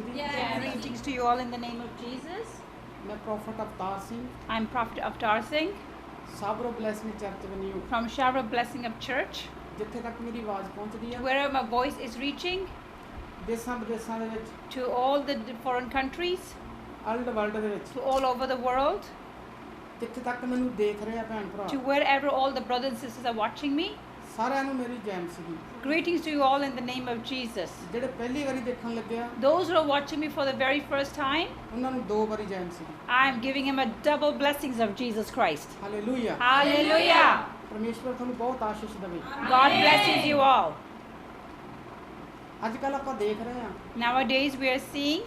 Masih the. Greetings to you all in the name of Jesus. मैं prophet Avtar Singh I'm Prophet Avtar Singh Shavra blessing church वन्यू from Shavra Blessing of Church. जिथे तक मेरी आवाज़ पहुंचदी है Wherever my voice is reaching, देशां विदेशां दे विच to all the foreign countries, world world they which to all over the world, जिथे तक मैनू देख रहे हैं भैन to भरा wherever all the brothers and sisters are watching me. सारिਆਂ ਨੂੰ ਮੇਰੀ ਜੈ ਮਸੀਹ ਦੀ। Greetings to you all in the name of Jesus. ਜਿਹੜੇ ਪਹਿਲੀ ਵਾਰੀ ਦੇਖਣ ਲੱਗਿਆ Those who are watching me for the very first time, ਉਹਨਾਂ ਨੂੰ ਦੋ ਵਾਰੀ ਜੈ ਮਸੀਹ ਦੀ। I am giving him a double blessings of Jesus Christ. Hallelujah. Hallelujah. ਪਰਮੇਸ਼ਵਰ ਤੁਹਾਨੂੰ ਬਹੁਤ ਆਸ਼ੀਸ਼ ਦੇਵੇ। God blesses you all. ਅੱਜ ਕੱਲ ਆਪਾਂ ਦੇਖ ਰਹੇ ਹਾਂ Nowadays we are seeing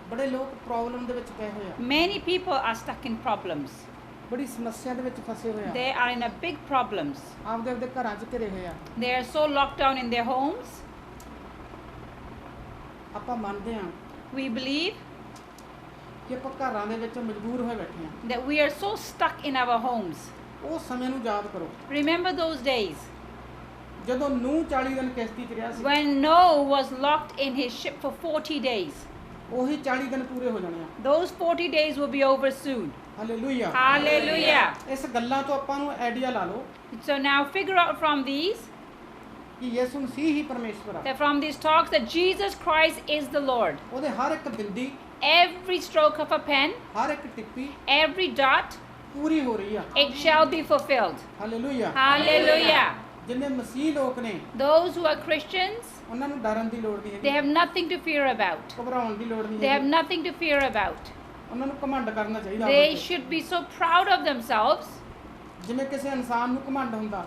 ਬੜੇ ਲੋਕ ਪ੍ਰੋਬਲਮ ਦੇ ਵਿੱਚ ਪਏ ਹੋਏ ਆ, many people are stuck in problems. ਬੜੀ ਸਮੱਸਿਆ ਦੇ ਵਿੱਚ ਫਸੇ ਹੋਏ ਆ, They are in a big problems. ਆਪਦੇ ਆਪਦੇ ਘਰਾਂ 'ਚ ਘਿਰੇ ਹੋਏ ਆ। They are so locked down in their homes. ਆਪਾਂ ਮੰਨਦੇ ਹਾਂ We believe ਕਿ ਆਪਾਂ ਘਰਾਂ ਦੇ ਵਿੱਚ ਮਜਬੂਰ ਹੋਏ ਬੈਠੇ ਹਾਂ। that we are so stuck in our homes. ਉਹ ਸਮੇਂ ਨੂੰ ਯਾਦ ਕਰੋ Remember those days ਜਦੋਂ ਨੂਹ 40 ਦਿਨ ਕਿਸ਼ਤੀ 'ਚ ਰਿਹਾ ਸੀ। when Noah was locked in his ship for 40 days. ਉਹੀ 40 ਦਿਨ ਪੂਰੇ ਹੋ ਜਾਣੇ ਆ। Those 40 days will be over soon. Hallelujah. Hallelujah. ਇਸ ਗੱਲਾਂ ਤੋਂ ਆਪਾਂ ਨੂੰ ਆਈਡੀਆ ਲਾ ਲਓ So now figure out from these, ਕਿ ਯਿਸੂ ਮਸੀਹ ਹੀ ਪਰਮੇਸ਼ਵਰ ਆ। that from these talks, that Jesus Christ is the Lord. ਉਹਦੇ ਹਰ ਇੱਕ ਬਿੰਦੀ, Every stroke of a pen, ਹਰ ਇੱਕ ਟਿੱਪੀ every dot, ਪੂਰੀ ਹੋ ਰਹੀ ਆ। it shall be fulfilled. Hallelujah. Hallelujah. ਜਿੰਨੇ ਮਸੀਹ ਲੋਕ ਨੇ Those who are Christians, ਉਹਨਾਂ ਨੂੰ ਡਰਨ ਦੀ ਲੋੜ ਨਹੀਂ they ਹੈਗੀ, have nothing to fear about. ਘਬਰਾਉਣ ਦੀ ਲੋੜ ਨਹੀਂ They have ਹੈਗੀ। nothing to fear about. ਉਹਨਾਂ ਨੂੰ ਘਮੰਡ ਕਰਨਾ ਚਾਹੀਦਾ They ਆਪਣੇ ਤੇ। should be so proud of themselves, ਜਿਵੇਂ ਕਿਸੇ ਇਨਸਾਨ ਨੂੰ ਘਮੰਡ ਹੁੰਦਾ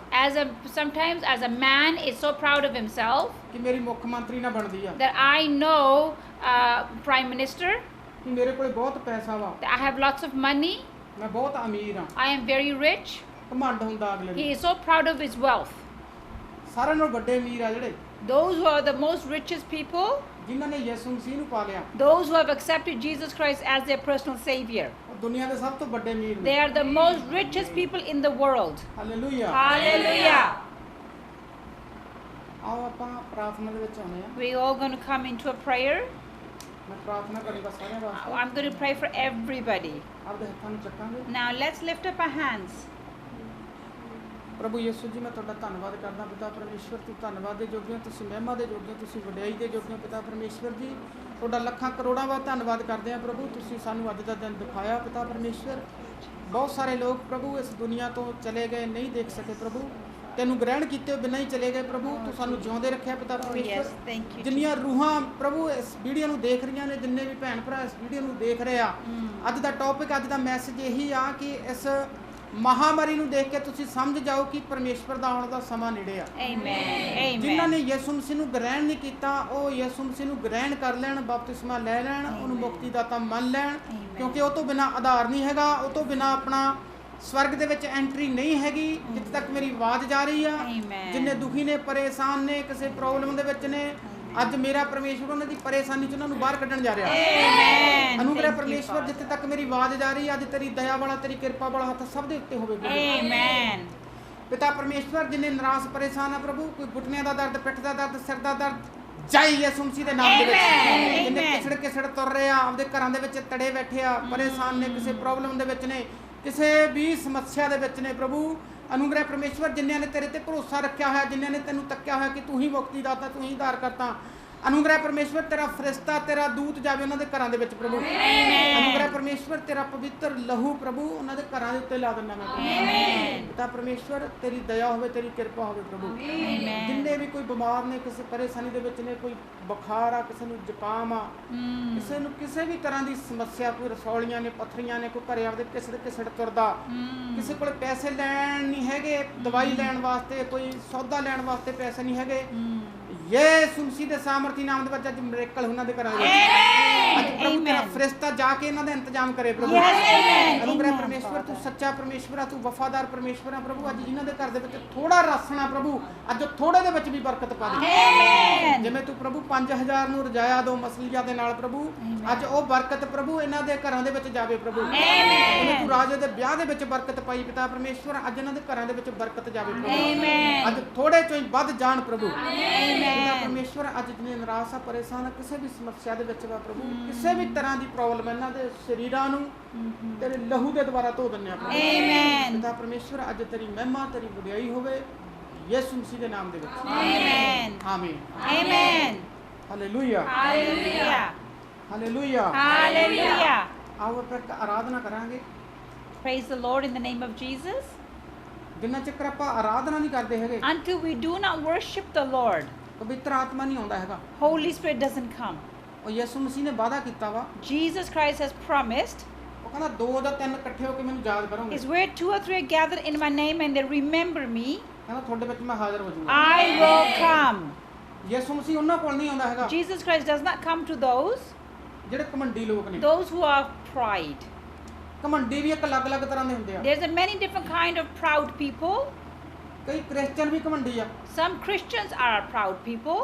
sometimes as a man is so proud of himself ਕਿ ਮੇਰੀ ਮੁੱਖ ਮੰਤਰੀ ਨਾ ਬਣਦੀ ਆ, that I know Prime Minister, ਕਿ ਮੇਰੇ ਕੋਲ ਬਹੁਤ ਪੈਸਾ ਵਾ, that I have lots of money, ਮੈਂ ਬਹੁਤ ਅਮੀਰ ਆ। I am very rich. ਘਮੰਡ ਹੁੰਦਾ ਅਗਲੇ He ਨੂੰ। is so proud of his wealth. ਸਾਰਿਆਂ ਨਾਲੋਂ ਵੱਡੇ ਅਮੀਰ ਆ ਜਿਹੜੇ Those who are the most richest people, ਜਿਨ੍ਹਾਂ ਨੇ ਯਿਸੂ ਮਸੀਹ ਨੂੰ ਪਾ ਲਿਆ, those who have accepted Jesus Christ as their personal savior, ਉਹ ਦੁਨੀਆ ਦੇ ਸਭ ਤੋਂ ਵੱਡੇ ਅਮੀਰ they ਨੇ। are the most richest people in the world. Hallelujah. Hallelujah. ਆਓ ਆਪਾਂ ਪ੍ਰਾਰਥਨਾ ਦੇ ਵਿੱਚ ਆਉਂਦੇ ਆ। We're all going to come into a prayer. ਮੈਂ ਪ੍ਰਾਰਥਨਾ ਕਰੂੰਗਾ ਸਾਰਿਆਂ ਵਾਸਤੇ। I'm going to pray for everybody. ਆਪਦੇ ਹੱਥਾਂ ਨੂੰ ਚੱਕਾਂਗੇ। Now let's lift up our hands. ਪ੍ਰਭੂ ਯਿਸੂ ਜੀ, ਮੈਂ ਤੁਹਾਡਾ ਧੰਨਵਾਦ ਕਰਦਾ ਪਿਤਾ ਪਰਮੇਸ਼ਵਰ, ਤੂੰ ਧੰਨਵਾਦ ਦੇ ਯੋਗ ਹੋ, ਤੁਸੀਂ ਮਹਿਮਾ ਦੇ ਯੋਗ ਹੋ, ਤੁਸੀਂ ਵਡਿਆਈ ਦੇ ਯੋਗ ਹੋ ਪਿਤਾ ਪਰਮੇਸ਼ਵਰ ਜੀ। ਤੁਹਾਡਾ ਲੱਖਾਂ ਕਰੋੜਾਂ ਵਾਰ ਧੰਨਵਾਦ ਕਰਦੇ ਹਾਂ ਪ੍ਰਭੂ, ਤੁਸੀਂ ਸਾਨੂੰ ਅੱਜ ਦਾ ਦਿਨ ਦਿਖਾਇਆ ਪਿਤਾ ਪਰਮੇਸ਼ਵਰ। ਬਹੁਤ ਸਾਰੇ ਲੋਕ ਪ੍ਰਭੂ ਇਸ ਦੁਨੀਆ ਤੋਂ ਚਲੇ ਗਏ, ਨਹੀਂ ਦੇਖ ਸਕੇ ਪ੍ਰਭੂ, ਤੈਨੂੰ ਗ੍ਰਹਿਣ ਕੀਤੇ ਬਿਨਾਂ ਹੀ ਚਲੇ ਗਏ ਪ੍ਰਭੂ। ਤੂੰ ਸਾਨੂੰ ਜਿਉਂਦੇ ਰੱਖਿਆ ਪਿਤਾ Yes, ਪਰਮੇਸ਼ਵਰ। thank you. ਜਿੰਨੀਆਂ ਰੂਹਾਂ ਪ੍ਰਭੂ ਇਸ ਵੀਡੀਓ ਨੂੰ ਦੇਖ ਰਹੀਆਂ ਨੇ, ਜਿੰਨੇ ਵੀ ਭੈਣ ਭਰਾ ਇਸ ਵੀਡੀਓ ਨੂੰ ਦੇਖ ਰਹੇ ਆ, ਅੱਜ ਦਾ ਟੌਪਿਕ, ਅੱਜ ਦਾ ਮੈਸੇਜ ਇਹੀ ਆ ਕਿ ਇਸ ਮਹਾਮਾਰੀ ਨੂੰ ਦੇਖ ਕੇ ਤੁਸੀਂ ਸਮਝ ਜਾਓ ਕਿ ਪਰਮੇਸ਼ਵਰ ਦਾ ਆਉਣ ਦਾ ਸਮਾਂ ਨੇੜੇ ਆ। Amen. ਜਿਨ੍ਹਾਂ ਨੇ Amen. ਯਿਸੂ ਮਸੀਹ ਨੂੰ ਗ੍ਰਹਿਣ ਨਹੀਂ ਕੀਤਾ, ਉਹ ਯਿਸੂ ਮਸੀਹ ਨੂੰ ਗ੍ਰਹਿਣ ਕਰ ਲੈਣ, ਬਪਤਿਸਮਾ ਲੈ ਲੈਣ, ਉਹਨੂੰ ਮੁਕਤੀ ਦਾਤਾ ਮੰਨ ਲੈਣ, ਕਿਉਂਕਿ ਉਹ ਤੋਂ ਬਿਨਾ ਆਧਾਰ ਨਹੀਂ ਹੈਗਾ, ਉਹ ਤੋਂ ਬਿਨਾ ਆਪਣਾ ਸਵਰਗ ਦੇ ਵਿੱਚ ਐਂਟਰੀ ਨਹੀਂ ਹੈਗੀ। ਜਿੱਥੇ ਤੱਕ ਮੇਰੀ ਆਵਾਜ਼ ਜਾ ਰਹੀ ਆ, Amen. ਜਿੰਨੇ ਦੁਖੀ ਨੇ, ਪਰੇਸ਼ਾਨ ਨੇ, ਕਿਸੇ ਪ੍ਰੋਬਲਮ ਦੇ ਵਿੱਚ ਨੇ, ਅੱਜ ਮੇਰਾ ਪਰਮੇਸ਼ਵਰ ਉਹਨਾਂ ਦੀ ਪਰੇਸ਼ਾਨੀ ਚ ਉਹਨਾਂ ਨੂੰ ਬਾਹਰ ਕੱਢਣ ਜਾ ਰਿਹਾ। Amen. ਅਨੁਗ੍ਰਹਿ Thank you, ਪਰਮੇਸ਼ਵਰ, Father. ਜਿੱਥੇ ਤੱਕ ਮੇਰੀ ਆਵਾਜ਼ ਜਾ ਰਹੀ, ਅੱਜ ਤੇਰੀ ਦਇਆ ਵਾਲਾ, ਤੇਰੀ ਕਿਰਪਾ ਵਾਲਾ ਹੱਥ ਸਭ ਦੇ ਉੱਤੇ ਹੋਵੇ ਪ੍ਰਭੂ। Amen. ਪਿਤਾ ਪਰਮੇਸ਼ਵਰ, ਜਿੰਨੇ ਨਿਰਾਸ਼ ਪਰੇਸ਼ਾਨ ਆ ਪ੍ਰਭੂ, ਕੋਈ ਘੁਟਨਿਆਂ ਦਾ ਦਰਦ, ਪਿੱਠ ਦਾ ਦਰਦ, ਸਿਰ ਦਾ ਦਰਦ, ਜੈ ਯਿਸੂ ਮਸੀਹ ਦੇ ਨਾਮ ਦੇ ਵਿੱਚ। Amen. ਜਿੰਨੇ ਕਿਸੜ ਤੁਰ ਰਹੇ ਆ, ਆਪਦੇ ਘਰਾਂ ਦੇ ਵਿੱਚ ਤੜੇ ਬੈਠੇ ਆ, ਪਰੇਸ਼ਾਨ ਨੇ, ਕਿਸੇ ਪ੍ਰੋਬਲਮ ਦੇ ਵਿੱਚ ਨੇ, ਕਿਸੇ ਵੀ ਸਮੱਸਿਆ ਦੇ ਵਿੱਚ ਨੇ ਪ੍ਰਭੂ। ਅਨੁਗ੍ਰਹਿ ਪਰਮੇਸ਼ਵਰ, ਜਿਨ੍ਹਾਂ ਨੇ ਤੇਰੇ ਤੇ ਭਰੋਸਾ ਰੱਖਿਆ ਹੋਇਆ, ਜਿਨ੍ਹਾਂ ਨੇ ਤੈਨੂੰ ਤੱਕਿਆ ਹੋਇਆ ਕਿ ਤੂੰ ਹੀ ਮੁਕਤੀ ਦਾਤਾ, ਤੂੰ ਹੀ ਉਧਾਰ ਕਰਤਾ, ਅਨੁਗ੍ਰਹਿ ਪਰਮੇਸ਼ਵਰ, ਤੇਰਾ ਫਰਿਸ਼ਤਾ, ਤੇਰਾ ਦੂਤ ਜਾਵੇ ਉਹਨਾਂ ਦੇ ਘਰਾਂ ਦੇ ਵਿੱਚ ਪ੍ਰਭੂ। ਅਨੁਗ੍ਰਹਿ ਪਰਮੇਸ਼ਵਰ, ਤੇਰਾ ਪਵਿੱਤਰ ਲਹੂ ਪ੍ਰਭੂ ਉਹਨਾਂ ਦੇ ਘਰਾਂ ਦੇ ਉੱਤੇ ਲਾ ਦਿੰਦਾ ਮੈਂ ਪ੍ਰਭੂ। ਪਿਤਾ ਪਰਮੇਸ਼ਵਰ, ਤੇਰੀ ਦਇਆ ਹੋਵੇ, ਤੇਰੀ ਕਿਰਪਾ ਹੋਵੇ ਪ੍ਰਭੂ। ਜਿੰਨੇ ਵੀ ਕੋਈ ਬਿਮਾਰ ਨੇ, ਕਿਸੇ ਪਰੇਸ਼ਾਨੀ ਦੇ ਵਿੱਚ ਨੇ, ਕੋਈ ਬੁਖਾਰ ਆ, ਕਿਸੇ ਨੂੰ ਜ਼ੁਕਾਮ ਆ, ਕਿਸੇ ਨੂੰ ਕਿਸੇ ਵੀ ਤਰ੍ਹਾਂ ਦੀ ਸਮੱਸਿਆ, ਕੋਈ ਰਸੌਲੀਆਂ ਨੇ, ਪੱਥਰੀਆਂ ਨੇ, ਕੋਈ ਘਰੇ ਆਪਦੇ ਕਿਸੜ ਤੁਰਦਾ, ਕਿਸੇ ਕੋਲ ਪੈਸੇ ਲੈਣ ਨਹੀਂ ਹੈਗੇ, ਦਵਾਈ ਲੈਣ ਵਾਸਤੇ, ਕੋਈ ਸੌਦਾ ਲੈਣ ਵਾਸਤੇ ਪੈਸੇ ਨਹੀਂ ਹੈਗੇ, ਯਿਸੂ ਮਸੀਹ ਦੇ ਸਾਮਰਥੀ ਨਾਮ ਦੇ ਵਿੱਚ ਅੱਜ ਮਿਰੇਕਲ ਉਹਨਾਂ ਦੇ ਘਰਾਂ ਦੇ ਵਿੱਚ। ਅੱਜ ਪ੍ਰਭੂ ਤੇਰਾ ਫਰਿਸ਼ਤਾ ਜਾ ਕੇ ਇਹਨਾਂ ਦਾ ਇੰਤਜ਼ਾਮ ਕਰੇ ਪ੍ਰਭੂ। ਅਨੁਗ੍ਰਹਿ ਪਰਮੇਸ਼ਵਰ, ਤੂੰ ਸੱਚਾ ਪਰਮੇਸ਼ਵਰ ਆ, ਤੂੰ ਵਫਾਦਾਰ ਪਰਮੇਸ਼ਵਰ ਆ ਪ੍ਰਭੂ। ਅੱਜ ਜਿਨ੍ਹਾਂ ਦੇ ਘਰ ਦੇ ਵਿੱਚ ਥੋੜਾ ਰਾਸ਼ਨ ਆ ਪ੍ਰਭੂ, ਅੱਜ ਥੋੜੇ ਦੇ ਵਿੱਚ ਵੀ ਬਰਕਤ ਪਾ ਦੇ। ਜਿਵੇਂ ਤੂੰ ਪ੍ਰਭੂ 5000 ਨੂੰ ਰਜਾਇਆ ਦੋ ਮਸਲੀਆਂ ਦੇ ਨਾਲ ਪ੍ਰਭੂ ਅੱਜ ਉਹ ਬਰਕਤ ਪ੍ਰਭੂ ਇਹਨਾਂ ਦੇ ਘਰਾਂ ਦੇ ਵਿੱਚ ਜਾਵੇ ਪ੍ਰਭੂ ਜਿਵੇਂ ਤੂੰ ਰਾਜੇ ਦੇ ਵਿਆਹ ਦੇ ਵਿੱਚ ਬਰਕਤ ਪਾਈ ਪਿਤਾ ਪਰਮੇਸ਼ਵਰ ਅੱਜ ਇਹਨਾਂ ਦੇ ਘਰਾਂ ਦੇ ਵਿੱਚ ਬਰਕਤ ਜਾਵੇ ਪ੍ਰਭੂ ਅੱਜ ਥੋੜੇ ਚੋਂ ਹੀ ਵੱਧ ਜਾਣ ਪ੍ਰਭੂ ਪਿਤਾ ਪਰਮੇਸ਼ਵਰ ਅੱਜ ਜਿਨੇ ਨਿਰਾਸ਼ ਆ ਪਰੇਸ਼ਾਨ ਆ ਕਿਸੇ ਵੀ ਸਮੱਸਿਆ ਦੇ ਵਿੱਚ ਵਾ ਪ੍ਰਭੂ ਕਿਸੇ ਵੀ ਤਰ੍ਹਾਂ ਦੀ ਪ੍ਰੋਬਲਮ ਇਹਨਾਂ ਦੇ ਸਰੀਰਾਂ ਨੂੰ ਤੇਰੇ ਲਹੂ ਦੇ ਦੁਆਰਾ ਧੋ ਦਿੰਦੇ ਆ ਪ੍ਰਭੂ ਪਿਤਾ ਪਰਮੇਸ਼ਵਰ ਅੱਜ ਤੇਰੀ ਮਹਿਮਾ ਤੇਰੀ ਵਡਿਆਈ ਹੋਵੇ ਯਿਸੂ ਮਸੀਹ ਦੇ ਨਾਮ ਦੇ ਵਿੱਚ ਆਮੀਨ ਆਮੀਨ ਹਾਲੇਲੂਇਆ ਹਾਲੇਲੂਇਆ ਹਾਲੇਲੂਇਆ ਹਾਲੇਲੂਇਆ ਆਓ ਆਪਾਂ ਆਰਾਧਨਾ ਕਰਾਂਗੇ Praise the Lord in the name of Jesus. ਜਿੰਨਾ ਚੱਕਰ ਆਪਾਂ ਆਰਾਧਨਾ ਨਹੀਂ ਕਰਦੇ ਹੈਗੇ Until we do not worship the Lord, ਪਵਿੱਤਰ ਆਤਮਾ ਨਹੀਂ ਆਉਂਦਾ ਹੈਗਾ Holy Spirit doesn't come. ਉਹ ਯਿਸੂ ਮਸੀਹ ਨੇ ਵਾਅਦਾ ਕੀਤਾ ਵਾ Jesus Christ has promised, ਉਹ ਕਹਿੰਦਾ 2 ਜਾਂ 3 ਇਕੱਠੇ ਹੋ ਕੇ ਮੈਨੂੰ ਯਾਦ ਕਰੋਗੇ is where 2 or 3 are gathered in my name and they remember me, ਕਹਿੰਦਾ ਤੁਹਾਡੇ ਵਿੱਚ ਮੈਂ ਹਾਜ਼ਰ ਹੋ ਜਾਊਂਗਾ I will come. ਯਿਸੂ ਮਸੀਹ ਉਹਨਾਂ ਕੋਲ ਨਹੀਂ ਆਉਂਦਾ ਹੈਗਾ Jesus Christ does not come to those ਜਿਹੜੇ ਘਮੰਡੀ ਲੋਕ ਨੇ who are pride. ਘਮੰਡੀ ਵੀ ਇੱਕ ਅਲੱਗ-ਅਲੱਗ ਤਰ੍ਹਾਂ ਦੇ ਹੁੰਦੇ ਆ There's a many different kind of proud people. ਕਈ ਕ੍ਰਿਸਚੀਅਨ ਵੀ ਘਮੰਡੀ ਆ Some Christians are proud people.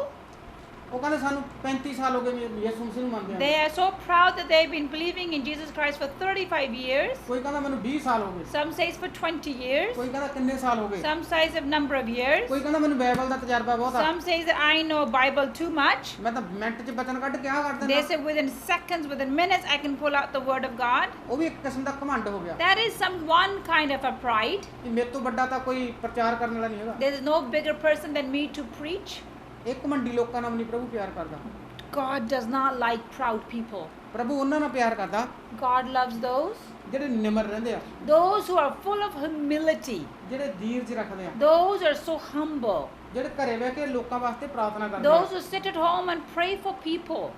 ਉਹ ਕਹਿੰਦੇ ਸਾਨੂੰ 35 ਸਾਲ ਹੋ ਗਏ ਯਿਸੂ ਮਸੀਹ ਨੂੰ ਮੰਨਦੇ They ਆ are so proud that they've been believing in Jesus Christ for 35 years. ਕੋਈ ਕਹਿੰਦਾ ਮੈਨੂੰ 20 ਸਾਲ ਹੋ ਗਏ Some says for 20 years. ਕੋਈ ਕਹਿੰਦਾ ਕਿੰਨੇ ਸਾਲ ਹੋ ਗਏ Some says a number of years. ਕੋਈ ਕਹਿੰਦਾ ਮੈਨੂੰ ਬਾਈਬਲ ਦਾ ਤਜਰਬਾ ਬਹੁਤ ਆ Some says that I know Bible too much. ਮੈਂ ਤਾਂ ਮਿੰਟ 'ਚ ਬਚਨ ਕੱਢ ਕੇ ਆ ਕਰ They ਦਿੰਦਾ say within seconds, within minutes, I can pull out the word of God. ਉਹ ਵੀ ਇੱਕ ਕਿਸਮ ਦਾ ਘਮੰਡ ਹੋ ਗਿਆ That is one kind of a pride. ਕਿ ਮੇਰੇ ਤੋਂ ਵੱਡਾ ਤਾਂ ਕੋਈ ਪ੍ਰਚਾਰ ਕਰਨ ਵਾਲਾ ਨਹੀਂ ਹੈਗਾ There is no bigger person than me to preach. ਇਹ ਘਮੰਡੀ ਲੋਕਾਂ ਨਾਲ ਨਹੀਂ ਪ੍ਰਭੂ ਪਿਆਰ ਕਰਦਾ God does not like proud people. ਪ੍ਰਭੂ ਉਹਨਾਂ ਨਾਲ ਪਿਆਰ ਕਰਦਾ God loves those ਨਿਮਰ ਰਹਿੰਦੇ ਆ who are full of humility. ਜਿਹੜੇ ਧੀਰਜ ਰੱਖਦੇ ਆ Those are so humble. ਜਿਹੜੇ ਘਰੇ ਬਹਿ ਕੇ ਲੋਕਾਂ ਵਾਸਤੇ ਪ੍ਰਾਰਥਨਾ ਕਰਦੇ ਆ Those who sit at home and pray for people.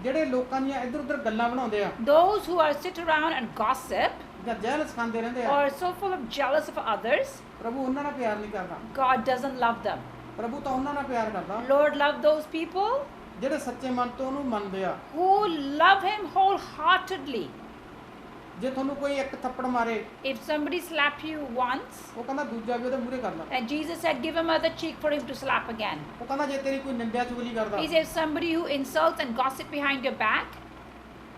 ਜਿਹੜੇ ਲੋਕਾਂ ਦੀਆਂ ਇੱਧਰ ਉੱਧਰ ਗੱਲਾਂ ਬਣਾਉਂਦੇ ਆ Those who are sit around and gossip ਜਾਂ ਜੈਲਸ ਖਾਂਦੇ ਰਹਿੰਦੇ ਆ or are so full of jealous of others. ਪ੍ਰਭੂ ਉਹਨਾਂ ਨਾਲ ਪਿਆਰ ਨਹੀਂ ਕਰਦਾ God doesn't love them. ਪ੍ਰਭੂ ਤਾਂ ਉਹਨਾਂ ਨਾਲ ਪਿਆਰ ਕਰਦਾ Lord love those people ਜਿਹੜੇ ਸੱਚੇ ਮਨ ਤੋਂ ਉਹਨੂੰ ਮੰਨਦੇ ਆ who love him wholeheartedly. ਜੇ ਤੁਹਾਨੂੰ ਕੋਈ ਇੱਕ ਥੱਪੜ ਮਾਰੇ If somebody slap you once, ਉਹ ਕਹਿੰਦਾ ਦੂਜਾ ਵੀ ਉਹਦੇ ਮੂਹਰੇ ਕਰ ਲਾ and Jesus said give him other cheek for him to slap again. ਉਹ ਕਹਿੰਦਾ ਜੇ ਤੇਰੀ ਕੋਈ ਨਿੰਦਿਆ ਚੁਗਲੀ ਕਰਦਾ He said somebody who insults and gossip behind your back,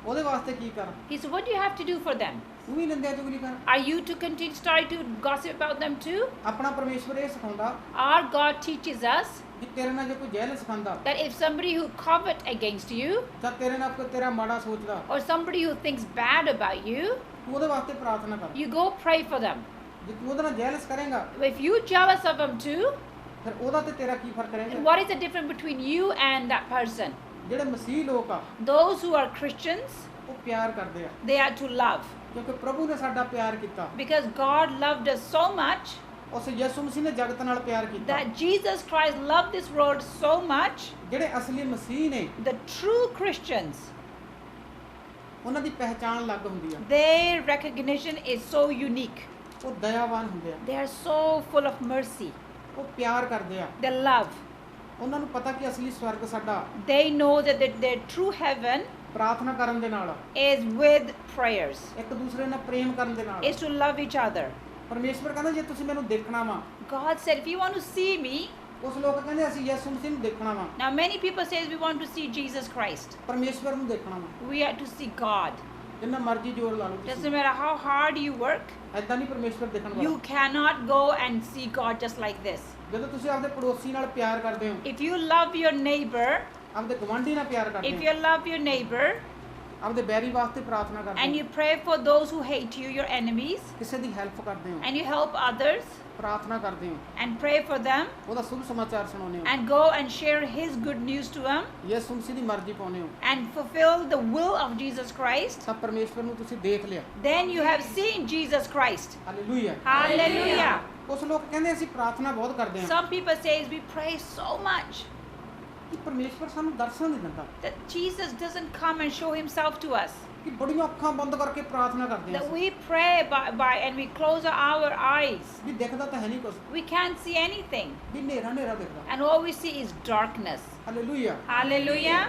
ਉਹਦੇ ਵਾਸਤੇ ਕੀ ਕਰ he said what do you have to do for them? ਤੂੰ ਵੀ ਨਿੰਦਿਆ ਚੁਗਲੀ ਕਰ Are you to continue start to gossip about them too? ਆਪਣਾ ਪਰਮੇਸ਼ਵਰ ਇਹ ਸਿਖਾਉਂਦਾ Our God teaches us ਕਿ ਤੇਰੇ ਨਾਲ ਜੇ ਕੋਈ ਜੈਲਸ ਖਾਂਦਾ that if somebody who covet against you ਜਾਂ ਤੇਰੇ ਨਾਲ ਕੋਈ ਤੇਰਾ ਮਾੜਾ ਸੋਚਦਾ or somebody who thinks bad about you, ਤੂੰ ਉਹਦੇ ਵਾਸਤੇ ਪ੍ਰਾਰਥਨਾ ਕਰ you go pray for them. ਜੇ ਤੂੰ ਉਹਦੇ ਨਾਲ ਜੈਲਸ ਕਰੇਗਾ If you jealous of them too, ਫਿਰ ਉਹਦਾ ਤੇ ਤੇਰਾ ਕੀ ਫਰਕ then ਰਹੇਗਾ what is the difference between you and that person? ਜਿਹੜੇ ਮਸੀਹ ਲੋਕ ਆ Those who are Christians, ਉਹ ਪਿਆਰ ਕਰਦੇ ਆ they are to love. ਕਿਉਂਕਿ ਪ੍ਰਭੂ ਨੇ ਸਾਡਾ ਪਿਆਰ ਕੀਤਾ Because God loved us so much ਉਸ ਯਿਸੂ ਮਸੀਹ ਨੇ ਜਗਤ ਨਾਲ ਪਿਆਰ ਕੀਤਾ that Jesus Christ loved this world so much. ਜਿਹੜੇ ਅਸਲੀ ਮਸੀਹ ਨੇ The true Christians, ਉਹਨਾਂ ਦੀ ਪਹਿਚਾਣ ਅਲੱਗ ਹੁੰਦੀ ਆ their recognition is so unique. ਉਹ ਦਇਆਵਾਨ ਹੁੰਦੇ ਆ They are so full of mercy. ਉਹ ਪਿਆਰ ਕਰਦੇ ਆ They love. ਉਹਨਾਂ ਨੂੰ ਪਤਾ ਕਿ ਅਸਲੀ ਸਵਰਗ ਸਾਡਾ They know that their true heaven ਪ੍ਰਾਰਥਨਾ ਕਰਨ ਦੇ ਨਾਲ is with prayers, ਇੱਕ ਦੂਸਰੇ ਨਾਲ ਪ੍ਰੇਮ ਕਰਨ ਦੇ ਨਾਲ is to love each other. ਪਰਮੇਸ਼ਵਰ ਕਹਿੰਦਾ ਜੇ ਤੁਸੀਂ ਮੈਨੂੰ ਦੇਖਣਾ ਵਾ God said, if you want to see me, ਉਸ ਲੋਕ ਕਹਿੰਦੇ ਅਸੀਂ ਯਿਸੂ ਮਸੀਹ ਨੂੰ ਦੇਖਣਾ ਵਾ now many people say we want to see Jesus Christ. ਪਰਮੇਸ਼ਵਰ ਨੂੰ ਦੇਖਣਾ ਵਾ We are to see God. ਜਿੰਨਾ ਮਰਜ਼ੀ ਜ਼ੋਰ ਲਾ ਲਓ Doesn't ਤੁਸੀਂ matter how hard you work, ਐਦਾਂ ਨਹੀਂ ਪਰਮੇਸ਼ਵਰ ਦੇਖਣ you ਵਾਲਾ cannot go and see God just like this. ਜਦੋਂ ਤੁਸੀਂ ਆਪਦੇ ਪੜੋਸੀ ਨਾਲ ਪਿਆਰ ਕਰਦੇ ਹੋ If you love your neighbor, ਆਪਦੇ ਗਵਾਂਢੀ ਨਾਲ ਪਿਆਰ ਕਰਦੇ if ਹੋ you love your neighbor, ਆਪਦੇ ਬੈਰੀ ਵਾਸਤੇ ਪ੍ਰਾਰਥਨਾ ਕਰਦੇ and ਹੋ you pray for those who hate you, your enemies, ਕਿਸੇ ਦੀ ਹੈਲਪ ਕਰਦੇ ਹੋ and you help others ਪ੍ਰਾਰਥਨਾ ਕਰਦੇ ਹੋ and pray for them, ਉਹਦਾ ਸ਼ੁਭ ਸਮਾਚਾਰ ਸੁਣਾਉਂਦੇ ਹੋ and go and share his good news to them, ਯਿਸੂ ਮਸੀਹ ਦੀ ਮਰਜ਼ੀ ਪਾਉਂਦੇ ਹੋ and fulfill the will of Jesus Christ, ਤਾਂ ਪਰਮੇਸ਼ਵਰ ਨੂੰ ਤੁਸੀਂ ਦੇਖ ਲਿਆ then you have seen Jesus Christ. Hallelujah Hallelujah. ਕੁਝ ਲੋਕ ਕਹਿੰਦੇ ਅਸੀਂ ਪ੍ਰਾਰਥਨਾ ਬਹੁਤ ਕਰਦੇ ਹਾਂ Some people say we pray so much ਕਿ ਪਰਮੇਸ਼ਵਰ ਸਾਨੂੰ ਦਰਸ਼ਨ ਨਹੀਂ ਦਿੰਦਾ that Jesus doesn't come and show himself to us. ਕਿ ਬੜੀਆਂ ਅੱਖਾਂ ਬੰਦ ਕਰਕੇ ਪ੍ਰਾਰਥਨਾ ਕਰਦੇ That ਹਾਂ we pray by and we close our eyes. ਵੀ ਦਿਖਦਾ ਤਾਂ ਹੈ ਨਹੀਂ ਕੁਝ We can't see anything. ਵੀ ਹਨੇਰਾ ਦਿਖਦਾ And all we see is darkness. Hallelujah Hallelujah.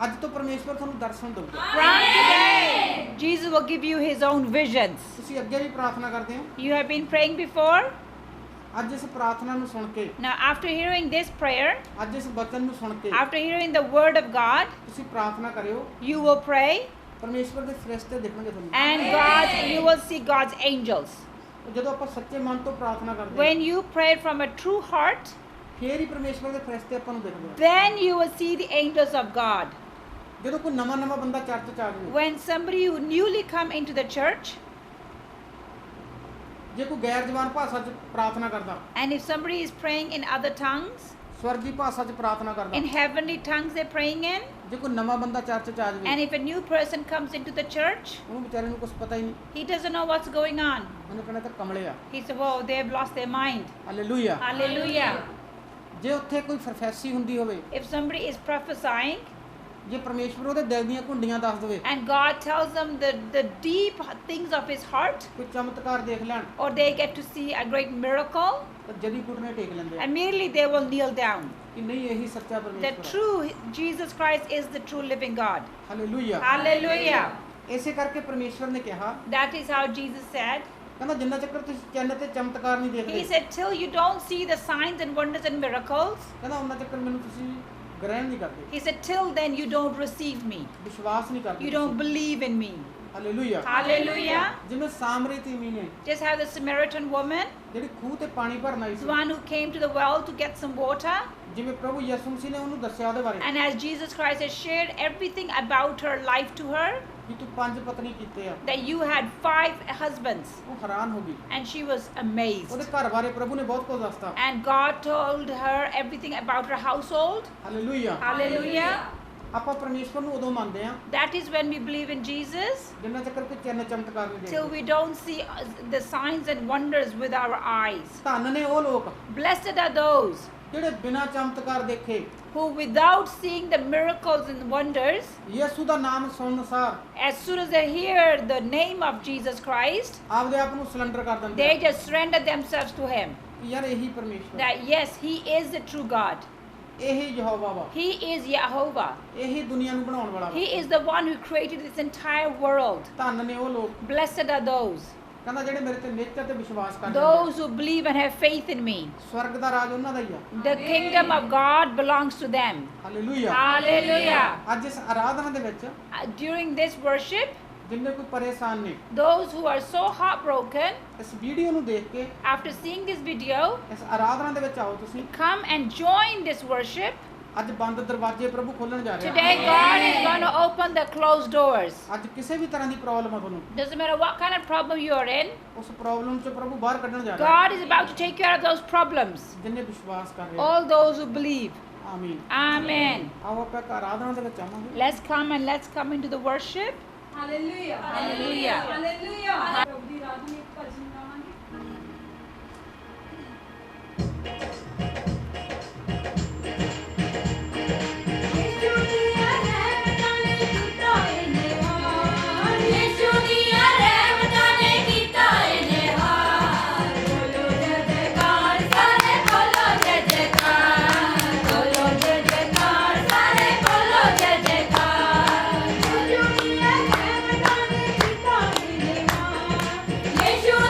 ਅੱਜ ਤੋਂ ਪਰਮੇਸ਼ਵਰ ਤੁਹਾਨੂੰ ਦਰਸ਼ਨ ਦਊਗਾ From today, Jesus will give you his own visions. ਤੁਸੀਂ ਅੱਗੇ ਵੀ ਪ੍ਰਾਰਥਨਾ ਕਰਦੇ ਹੋ You have been praying before? ਅੱਜ ਇਸ ਪ੍ਰਾਰਥਨਾ ਨੂੰ ਸੁਣ ਕੇ, Now, after hearing this prayer, ਅੱਜ ਇਸ ਬਚਨ ਨੂੰ ਸੁਣ ਕੇ after hearing the word of God, ਤੁਸੀਂ ਪ੍ਰਾਰਥਨਾ ਕਰਿਓ, you will pray, ਪਰਮੇਸ਼ਵਰ ਦੇ ਫਰਿਸ਼ਤੇ ਦਿਖਣਗੇ ਤੁਹਾਨੂੰ। and God, you will see God's angels. ਜਦੋਂ ਆਪਾਂ ਸੱਚੇ ਮਨ ਤੋਂ ਪ੍ਰਾਰਥਨਾ ਕਰਦੇ ਹਾਂ, When you pray from a true heart, ਫੇਰ ਹੀ ਪਰਮੇਸ਼ਵਰ ਦੇ ਫਰਿਸ਼ਤੇ ਆਪਾਂ ਨੂੰ ਦਿਖਦੇ ਆ। then you will see the angels of God. ਜਦੋਂ ਕੋਈ ਨਵਾਂ ਬੰਦਾ ਚਰਚ ਚ ਆ ਜਾਵੇ, When somebody who newly come into the church, ਜੇ ਕੋਈ ਗੈਰ ਜ਼ਬਾਨ ਭਾਸ਼ਾ ਚ ਪ੍ਰਾਰਥਨਾ ਕਰਦਾ, and if somebody is praying in other tongues, ਸਵਰਗੀ ਭਾਸ਼ਾ ਚ ਪ੍ਰਾਰਥਨਾ ਕਰਦਾ, in heavenly tongues they're praying in, ਜੇ ਕੋਈ ਨਵਾਂ ਬੰਦਾ ਚਰਚ ਚ ਆ ਜਾਵੇ, and if a new person comes into the church, ਉਹਨੂੰ ਵਿਚਾਰੇ ਨੂੰ ਕੁਝ ਪਤਾ ਹੀ ਨਹੀਂ, he doesn't know what's going on. ਉਹਨੇ ਕਹਿਣਾ ਤਾਂ ਕਮਲੇ ਆ। He said, whoa, they've lost their mind. Hallelujah. Hallelujah. ਜੇ ਉੱਥੇ ਕੋਈ ਪ੍ਰੋਫੈਸੀ ਹੁੰਦੀ ਹੋਵੇ, If somebody is prophesying, ਜੇ ਪਰਮੇਸ਼ਵਰ ਉਹਦੇ ਦਿਲ ਦੀਆਂ ਘੁੰਡੀਆਂ ਦੱਸ ਦੇਵੇ, and God tells them the deep things of his heart, ਕੋਈ ਚਮਤਕਾਰ ਦੇਖ ਲੈਣ, or they get to see a great miracle, ਤਾਂ ਜਦੀ ਘੁਟਨੇ ਟੇਕ ਲੈਂਦੇ ਆ immediately they will kneel down. ਕਿ ਨਹੀਂ ਇਹੀ ਸੱਚਾ The ਪਰਮੇਸ਼ਵਰ ਹੈ। true Jesus Christ is the true living God. Hallelujah. Hallelujah. ਇਸੇ ਕਰਕੇ ਪਰਮੇਸ਼ਵਰ ਨੇ ਕਿਹਾ, That is how Jesus said. ਕਹਿੰਦਾ ਜਿੰਨਾ ਚੱਕਰ ਤੁਸੀਂ ਚੰਨ ਤੇ ਚਮਤਕਾਰ ਨਹੀਂ He ਦੇਖਦੇ, said, till you don't see the signs and wonders and miracles, ਕਹਿੰਦਾ ਉਹਨਾਂ ਚੱਕਰ ਮੈਨੂੰ ਤੁਸੀਂ ਗ੍ਰਹਿਣ ਨਹੀਂ ਕਰਦੇ, he said, till then you don't receive me. ਵਿਸ਼ਵਾਸ ਨਹੀਂ ਕਰਦੇ। You don't believe in me. Hallelujah. Hallelujah. ਜਿਵੇਂ ਸਾਮਰੀ ਤੀਮੀ ਨੇ, Just how the Samaritan woman, ਜਿਹੜੀ ਖੂਹ ਤੇ ਪਾਣੀ ਭਰਨ ਆਈ the C, one who came to the well to get some water, ਜਿਵੇਂ ਪ੍ਰਭੂ ਯਿਸੂ ਮਸੀਹ ਨੇ ਉਹਨੂੰ ਦੱਸਿਆ ਉਹਦੇ ਬਾਰੇ and as Jesus Christ has shared everything about her life to her, ਕਿ ਤੂੰ 5 ਪਤਨੀ ਕੀਤੇ ਆ, that you had 5 husbands, ਉਹ ਹੈਰਾਨ ਹੋ ਗਈ। and she was amazed. ਉਹਦੇ ਘਰ ਬਾਰੇ ਪ੍ਰਭੂ ਨੇ ਬਹੁਤ ਕੁਝ ਦੱਸਤਾ। And God told her everything about her household. Hallelujah. Hallelujah. ਆਪਾਂ ਪਰਮੇਸ਼ਵਰ ਨੂੰ ਉਦੋਂ ਮੰਨਦੇ ਆ That is when we believe in Jesus, ਜਿੰਨਾ ਚੱਕਰ ਕੋਈ ਚੰਨ ਚਮਤਕਾਰ ਨਹੀਂ till ਦੇਖਦੇ। we don't see the signs and wonders with our eyes. ਧੰਨ ਨੇ ਉਹ ਲੋਕ Blessed are those ਜਿਹੜੇ ਬਿਨਾਂ ਚਮਤਕਾਰ ਦੇਖੇ, who, without seeing the miracles and wonders, ਯਿਸੂ ਦਾ ਨਾਮ ਸੁਣਨ ਸਾਰ as soon as they hear the name of Jesus Christ, ਆਪਦੇ ਆਪ ਨੂੰ ਸਿਲੰਡਰ ਕਰ ਦਿੰਦੇ they ਆ just surrender themselves to Him. ਕਿ ਯਾਰ ਇਹੀ ਪਰਮੇਸ਼ਵਰ, That yes, He is the true God. ਇਹੀ ਯਹੋਵਾ ਵਾ, He is Jehovah. ਇਹੀ ਦੁਨੀਆ ਨੂੰ ਬਣਾਉਣ ਵਾਲਾ ਵਾ। He is the one who created this entire world. ਧੰਨ ਨੇ ਉਹ ਲੋਕ, Blessed are those, ਕਹਿੰਦਾ ਜਿਹੜੇ ਮੇਰੇ ਤੇ ਨਿੱਤ ਤੇ ਵਿਸ਼ਵਾਸ ਕਰਦੇ ਆ। those who believe and have faith in me. ਸਵਰਗ ਦਾ ਰਾਜ ਉਹਨਾਂ ਦਾ ਹੀ ਆ। The kingdom of God belongs to them. Hallelujah. Hallelujah. ਅੱਜ ਇਸ ਆਰਾਧਨਾ ਦੇ ਵਿੱਚ During this worship, ਜਿੰਨੇ ਕੋਈ ਪਰੇਸ਼ਾਨ ਨੇ, those who are so heartbroken, ਇਸ ਵੀਡੀਓ ਨੂੰ ਦੇਖ ਕੇ after seeing this video, ਇਸ ਆਰਾਧਨਾ ਦੇ ਵਿੱਚ ਆਓ ਤੁਸੀਂ। come and join this worship. ਅੱਜ ਬੰਦ ਦਰਵਾਜ਼ੇ ਪ੍ਰਭੂ ਖੋਲਣ ਜਾ ਰਿਹਾ। Today, God is going to open the closed doors. ਅੱਜ ਕਿਸੇ ਵੀ ਤਰ੍ਹਾਂ ਦੀ ਪ੍ਰੋਬਲਮ ਆ ਤੁਹਾਨੂੰ, Doesn't matter what kind of problem you are in, ਉਸ ਪ੍ਰੋਬਲਮ ਚੋਂ ਪ੍ਰਭੂ ਬਾਹਰ ਕੱਢਣ ਜਾ ਰਿਹਾ। God is about to take you out of those problems. ਜਿੰਨੇ ਵਿਸ਼ਵਾਸ ਕਰ ਰਹੇ ਆ। All those who believe. ਆਮੀਨ। Amen. ਆਓ ਆਪਾਂ ਇੱਕ ਆਰਾਧਨਾ ਦੇ ਵਿੱਚ ਆਵਾਂਗੇ। Let's come into the worship. Hallelujah. Hallelujah. Hallelujah. प्रभु दी रात में एक भजन गावांगे। Yeshua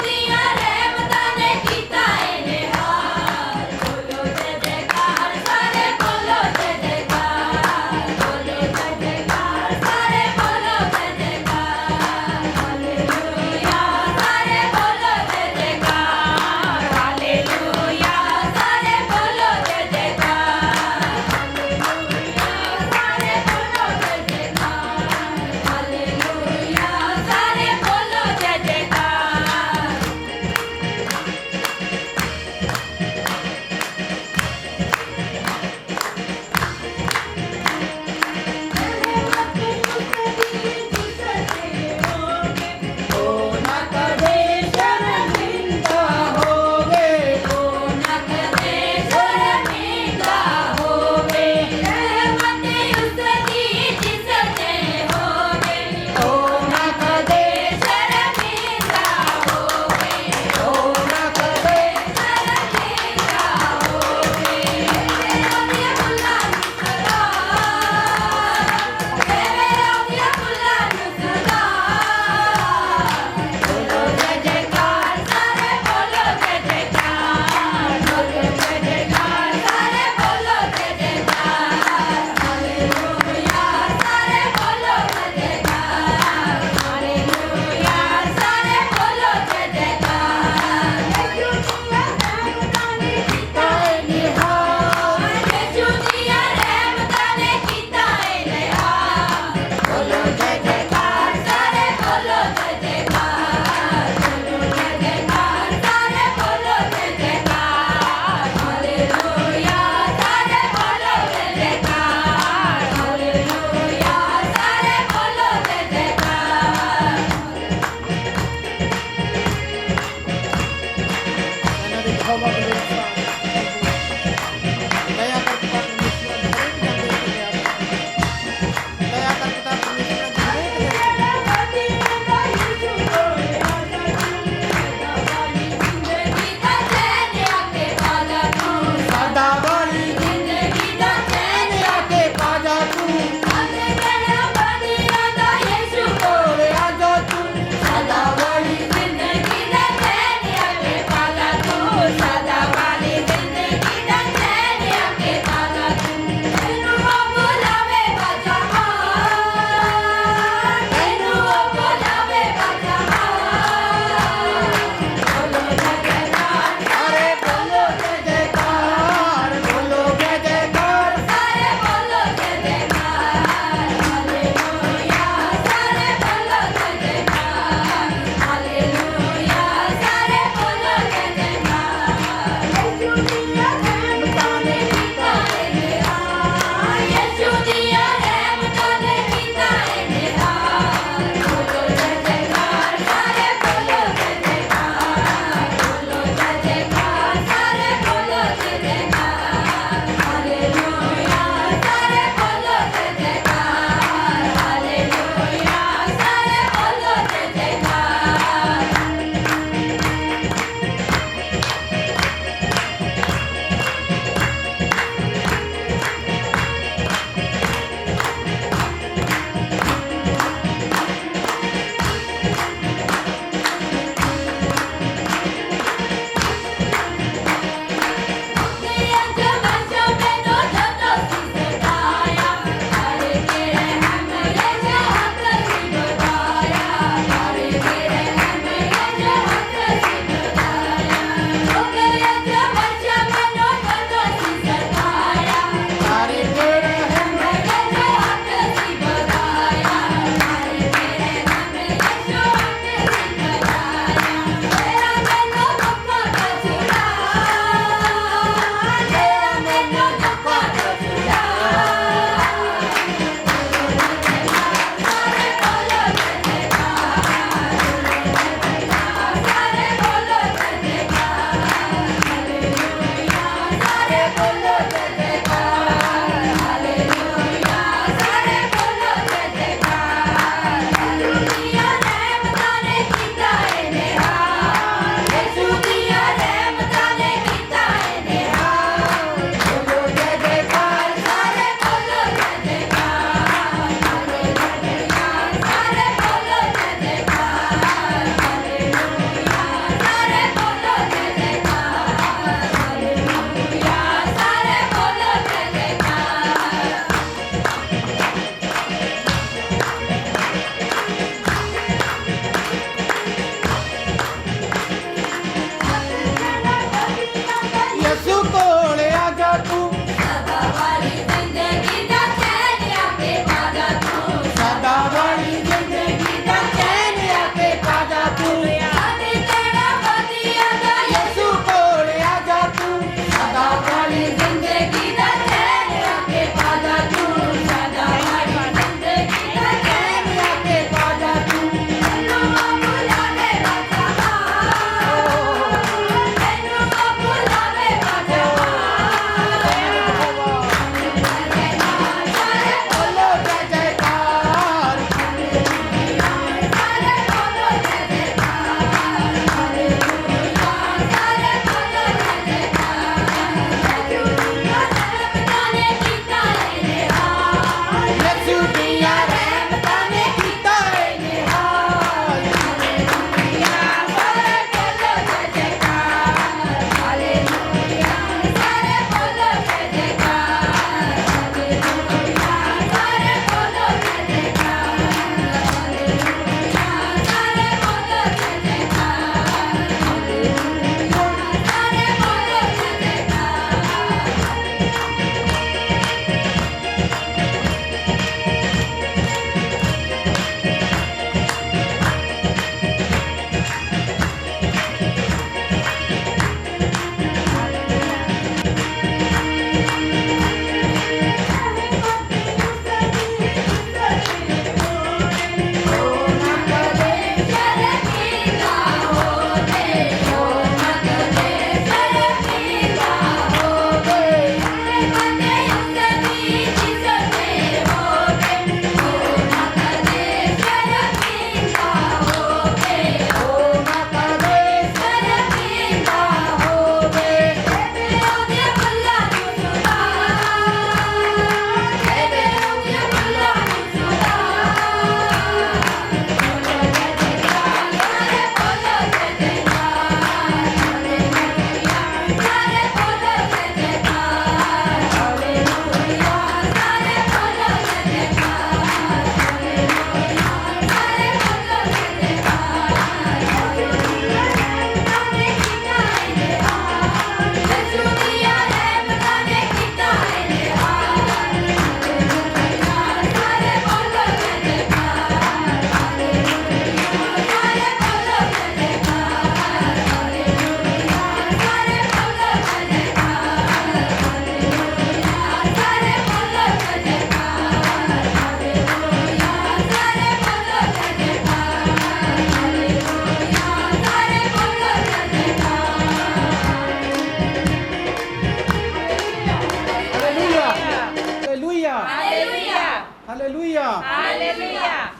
hallelujah. Hallelujah.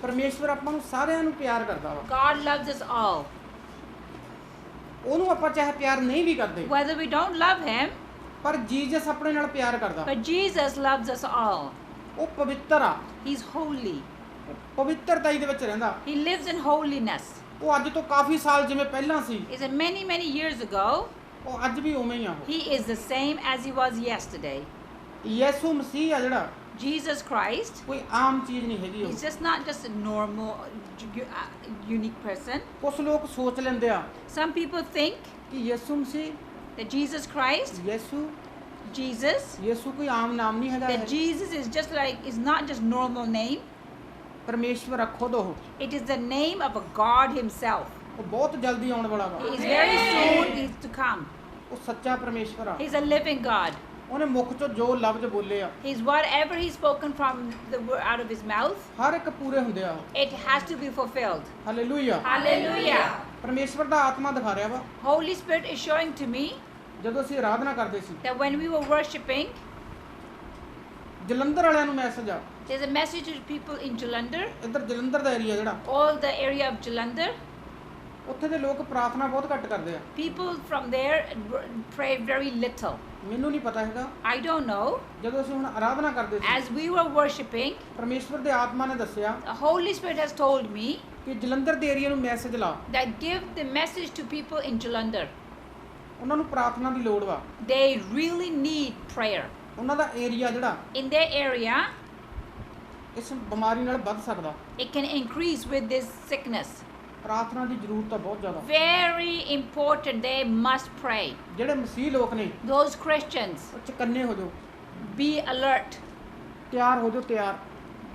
ਪਰਮੇਸ਼ਵਰ ਆਪਾਂ ਨੂੰ ਸਾਰਿਆਂ ਨੂੰ ਪਿਆਰ ਕਰਦਾ ਵਾ। God loves us all. ਉਹਨੂੰ ਆਪਾਂ ਚਾਹੇ ਪਿਆਰ ਨਹੀਂ ਵੀ ਕਰਦੇ, Whether we don't love Him, ਪਰ ਜੀਸਸ ਆਪਣੇ ਨਾਲ ਪਿਆਰ ਕਰਦਾ। but Jesus loves us all. ਉਹ ਪਵਿੱਤਰ ਆ, He's holy. ਪਵਿੱਤਰਤਾ ਦੇ ਵਿੱਚ ਰਹਿੰਦਾ। He lives in holiness. ਉਹ ਅੱਜ ਤੋਂ ਕਾਫੀ ਸਾਲ ਜਿਵੇਂ ਪਹਿਲਾਂ ਸੀ, He said many years ago, ਉਹ ਅੱਜ ਵੀ ਉਵੇਂ ਹੀ ਆ। He is the same as He was yesterday. ਯਿਸੂ ਮਸੀਹ ਆ ਜਿਹੜਾ, Jesus Christ, ਕੋਈ ਆਮ ਚੀਜ਼ ਨਹੀਂ ਹੈਗੀ। He's just not just a normal, unique person. ਕੁਝ ਲੋਕ ਸੋਚ ਲੈਂਦੇ ਆ Some people think ਕਿ ਯਿਸੂ ਮਸੀਹ, that Jesus Christ, Jesus, ਯਿਸੂ ਕੋਈ ਆਮ ਨਾਮ ਨਹੀਂ ਹੈਗਾ। that Jesus is just like, is not just normal name. ਪਰਮੇਸ਼ਵਰ ਆ ਖੁਦ ਉਹ It is the name of a God Himself. ਬਹੁਤ ਜਲਦੀ ਆਉਣ ਵਾਲਾ ਵਾ। He is very soon is to come. ਉਹ ਸੱਚਾ ਪਰਮੇਸ਼ਵਰ ਆ। He's a living God. ਉਹਨੇ ਮੁਖ ਚੋਂ ਜੋ ਲਫ਼ਜ਼ ਬੋਲੇ ਆ, He's whatever He's spoken from the word out of His mouth, ਹਰ ਇੱਕ ਪੂਰੇ ਹੁੰਦੇ ਆ। it has to be fulfilled. Hallelujah. Hallelujah. ਪਰਮੇਸ਼ਵਰ ਦਾ ਆਤਮਾ ਦਿਖਾ ਰਿਹਾ ਵਾ। Holy Spirit is showing to me ਜਦੋਂ ਅਸੀਂ ਆਰਾਧਨਾ ਕਰਦੇ ਸੀ, that when we were worshiping, Jalandhar ਵਾਲਿਆਂ ਨੂੰ ਮੈਸੇਜ ਆ, there's a message to people in Jalandhar, ਇੱਧਰ ਜਲੰਧਰ ਦਾ ਏਰੀਆ ਜਿਹੜਾ, all the area of Jalandhar. ਉੱਥੇ ਦੇ ਲੋਕ ਪ੍ਰਾਰਥਨਾ ਬਹੁਤ ਘੱਟ ਕਰਦੇ ਆ। People from there pray very little. ਮੈਨੂੰ ਨਹੀਂ ਪਤਾ ਹੈਗਾ। I don't know. ਜਦੋਂ ਅਸੀਂ ਹੁਣ ਆਰਾਧਨਾ ਕਰਦੇ ਸੀ, As we were worshiping, ਪਰਮੇਸ਼ਵਰ ਦੇ ਆਤਮਾ ਨੇ ਦੱਸਿਆ the Holy Spirit has told me ਕਿ ਜਲੰਧਰ ਦੇ ਏਰੀਆ ਨੂੰ ਮੈਸੇਜ ਲਾ, that give the message to people in Jalandhar. ਉਹਨਾਂ ਨੂੰ ਪ੍ਰਾਰਥਨਾ ਦੀ ਲੋੜ ਵਾ। They really need prayer. ਉਹਨਾਂ ਦਾ ਏਰੀਆ ਜਿਹੜਾ In their area, ਇਸ ਬਿਮਾਰੀ ਨਾਲ ਵੱਧ ਸਕਦਾ। it can increase with this sickness. ਪ੍ਰਾਰਥਨਾ ਦੀ ਜ਼ਰੂਰਤ ਆ ਬਹੁਤ ਜ਼ਿਆਦਾ। Very important. They must pray. ਜਿਹੜੇ ਮਸੀਹ ਲੋਕ ਨੇ, Those Christians, ਉਹ ਚਕੰਨੇ ਹੋ ਜਾਓ, be alert. ਤਿਆਰ ਹੋ ਜਾਓ, ਤਿਆਰ।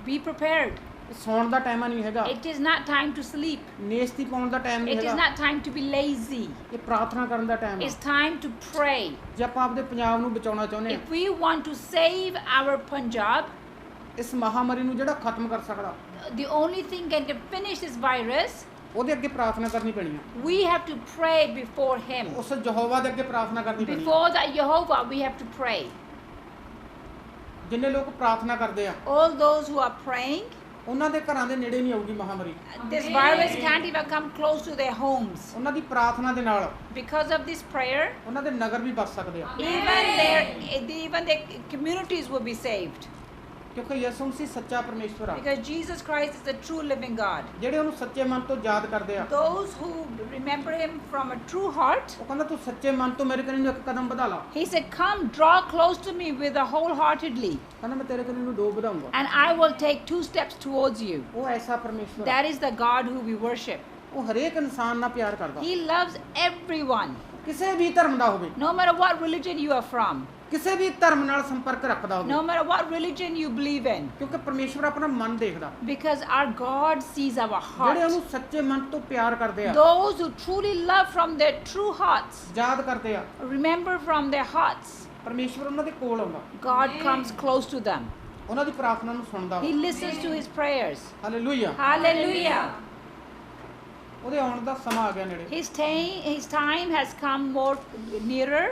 Be prepared. ਇਹ ਸੌਣ ਦਾ ਟਾਈਮ ਨਹੀਂ ਹੈਗਾ, It is not time to sleep. ਨੇਸਤੀ ਪਾਉਣ ਦਾ ਟਾਈਮ ਨਹੀਂ It is ਹੈਗਾ, not time to be lazy. ਇਹ ਪ੍ਰਾਰਥਨਾ ਕਰਨ ਦਾ ਟਾਈਮ It's ਹੈ। time to pray. ਜੇ ਆਪਾਂ ਆਪਦੇ ਪੰਜਾਬ ਨੂੰ ਬਚਾਉਣਾ ਚਾਹੁੰਦੇ If we want to save our Punjab, ਹਾਂ, ਇਸ ਮਹਾਮਾਰੀ ਨੂੰ ਜਿਹੜਾ ਖਤਮ ਕਰ ਸਕਦਾ, the only thing that can finish this virus, ਉਹਦੇ ਅੱਗੇ ਪ੍ਰਾਰਥਨਾ ਕਰਨੀ ਪੈਣੀ ਹੈ। we have to pray before Him. ਉਸ ਯਹੋਵਾ ਦੇ ਅੱਗੇ ਪ੍ਰਾਰਥਨਾ ਕਰਨੀ ਪੈਣੀ ਹੈ। Before that Jehovah, we have to pray. ਜਿੰਨੇ ਲੋਕ ਪ੍ਰਾਰਥਨਾ ਕਰਦੇ ਆ, All those who are praying, ਉਹਨਾਂ ਦੇ ਘਰਾਂ ਦੇ ਨੇੜੇ ਨਹੀਂ ਆਊਗੀ ਮਹਾਮਾਰੀ। this virus can't even come close to their homes. ਉਹਨਾਂ ਦੀ ਪ੍ਰਾਰਥਨਾ ਦੇ ਨਾਲ Because of this prayer, ਉਹਨਾਂ ਦੇ ਨਗਰ ਵੀ ਬਚ ਸਕਦੇ ਆ, even their communities will be saved. ਕਿਉਂਕਿ ਯਿਸੂ ਮਸੀਹ ਸੱਚਾ ਪਰਮੇਸ਼ਵਰ ਆ। Because Jesus Christ is the true living God. ਜਿਹੜੇ ਉਹਨੂੰ ਸੱਚੇ ਮਨ ਤੋਂ ਯਾਦ ਕਰਦੇ ਆ, Those who remember Him from a true heart, ਉਹ ਕਹਿੰਦਾ ਤੂੰ ਸੱਚੇ ਮਨ ਤੋਂ ਮੇਰੇ ਕਨੀ ਨੂੰ ਇੱਕ ਕਦਮ ਵਧਾ ਲਾ, He said, come draw close to me with a wholeheartedly, ਕਹਿੰਦਾ ਮੈਂ ਤੇਰੇ ਕਨੀ ਨੂੰ ਦੋ ਵਧਾਉਂਗਾ। and I will take 2 steps towards you. ਉਹ ਐਸਾ ਪਰਮੇਸ਼ਵਰ ਆ। That is the God who we worship. ਉਹ ਹਰੇਕ ਇਨਸਾਨ ਨਾਲ ਪਿਆਰ ਕਰਦਾ, He loves everyone, ਕਿਸੇ ਵੀ ਧਰਮ ਦਾ ਹੋਵੇ, no matter what religion you are from, ਕਿਸੇ ਵੀ ਧਰਮ ਨਾਲ ਸੰਪਰਕ ਰੱਖਦਾ ਹੋਵੇ, no matter what religion you believe in. ਕਿਉਂਕਿ ਪਰਮੇਸ਼ਵਰ ਆਪਣਾ ਮਨ ਦੇਖਦਾ। Because our God sees our ਜਿਹੜੇ heart. ਉਹਨੂੰ ਸੱਚੇ ਮਨ ਤੋਂ ਪਿਆਰ ਕਰਦੇ ਆ, Those who truly love from their true hearts, ਯਾਦ ਕਰਦੇ ਆ, remember from their hearts, ਪਰਮੇਸ਼ਵਰ ਉਹਨਾਂ ਦੇ ਕੋਲ ਆਉਂਦਾ, God comes close to them. ਉਹਨਾਂ ਦੀ ਪ੍ਰਾਰਥਨਾ ਨੂੰ ਸੁਣਦਾ। He listens to His prayers. Hallelujah. Hallelujah. ਉਹਦੇ ਆਉਣ ਦਾ ਸਮਾਂ ਆ ਗਿਆ ਨੇੜੇ। His time has come more nearer.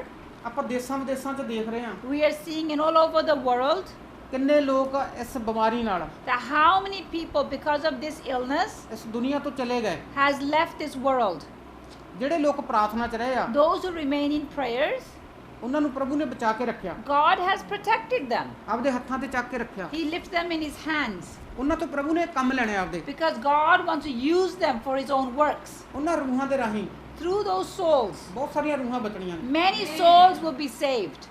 ਆਪਾਂ ਦੇਸ਼ਾਂ ਵਿਦੇਸ਼ਾਂ 'ਚ ਦੇਖ ਰਹੇ ਹਾਂ We are seeing in all over the world ਕਿੰਨੇ ਲੋਕ ਇਸ ਬਿਮਾਰੀ ਨਾਲ, that how many people because of this illness ਇਸ ਦੁਨੀਆ ਤੋਂ ਚਲੇ ਗਏ। has left this world. ਜਿਹੜੇ ਲੋਕ ਪ੍ਰਾਰਥਨਾ 'ਚ ਰਹੇ ਆ, Those who remain in prayers, ਉਹਨਾਂ ਨੂੰ ਪ੍ਰਭੂ ਨੇ ਬਚਾ ਕੇ ਰੱਖਿਆ, God has protected them. ਆਪਦੇ ਹੱਥਾਂ ਤੇ ਚੱਕ ਕੇ ਰੱਖਿਆ। He lifts them in His hands ਉਹਨਾਂ ਤੋਂ ਪ੍ਰਭੂ ਨੇ ਕੰਮ ਲੈਣੇ ਆਪਦੇ, because God wants to use them for His own works. ਉਹਨਾਂ ਰੂਹਾਂ ਦੇ ਰਾਹੀਂ Through those souls, ਬਹੁਤ ਸਾਰੀਆਂ ਰੂਹਾਂ ਬਚਣੀਆਂ ਨੇ। many souls will be saved.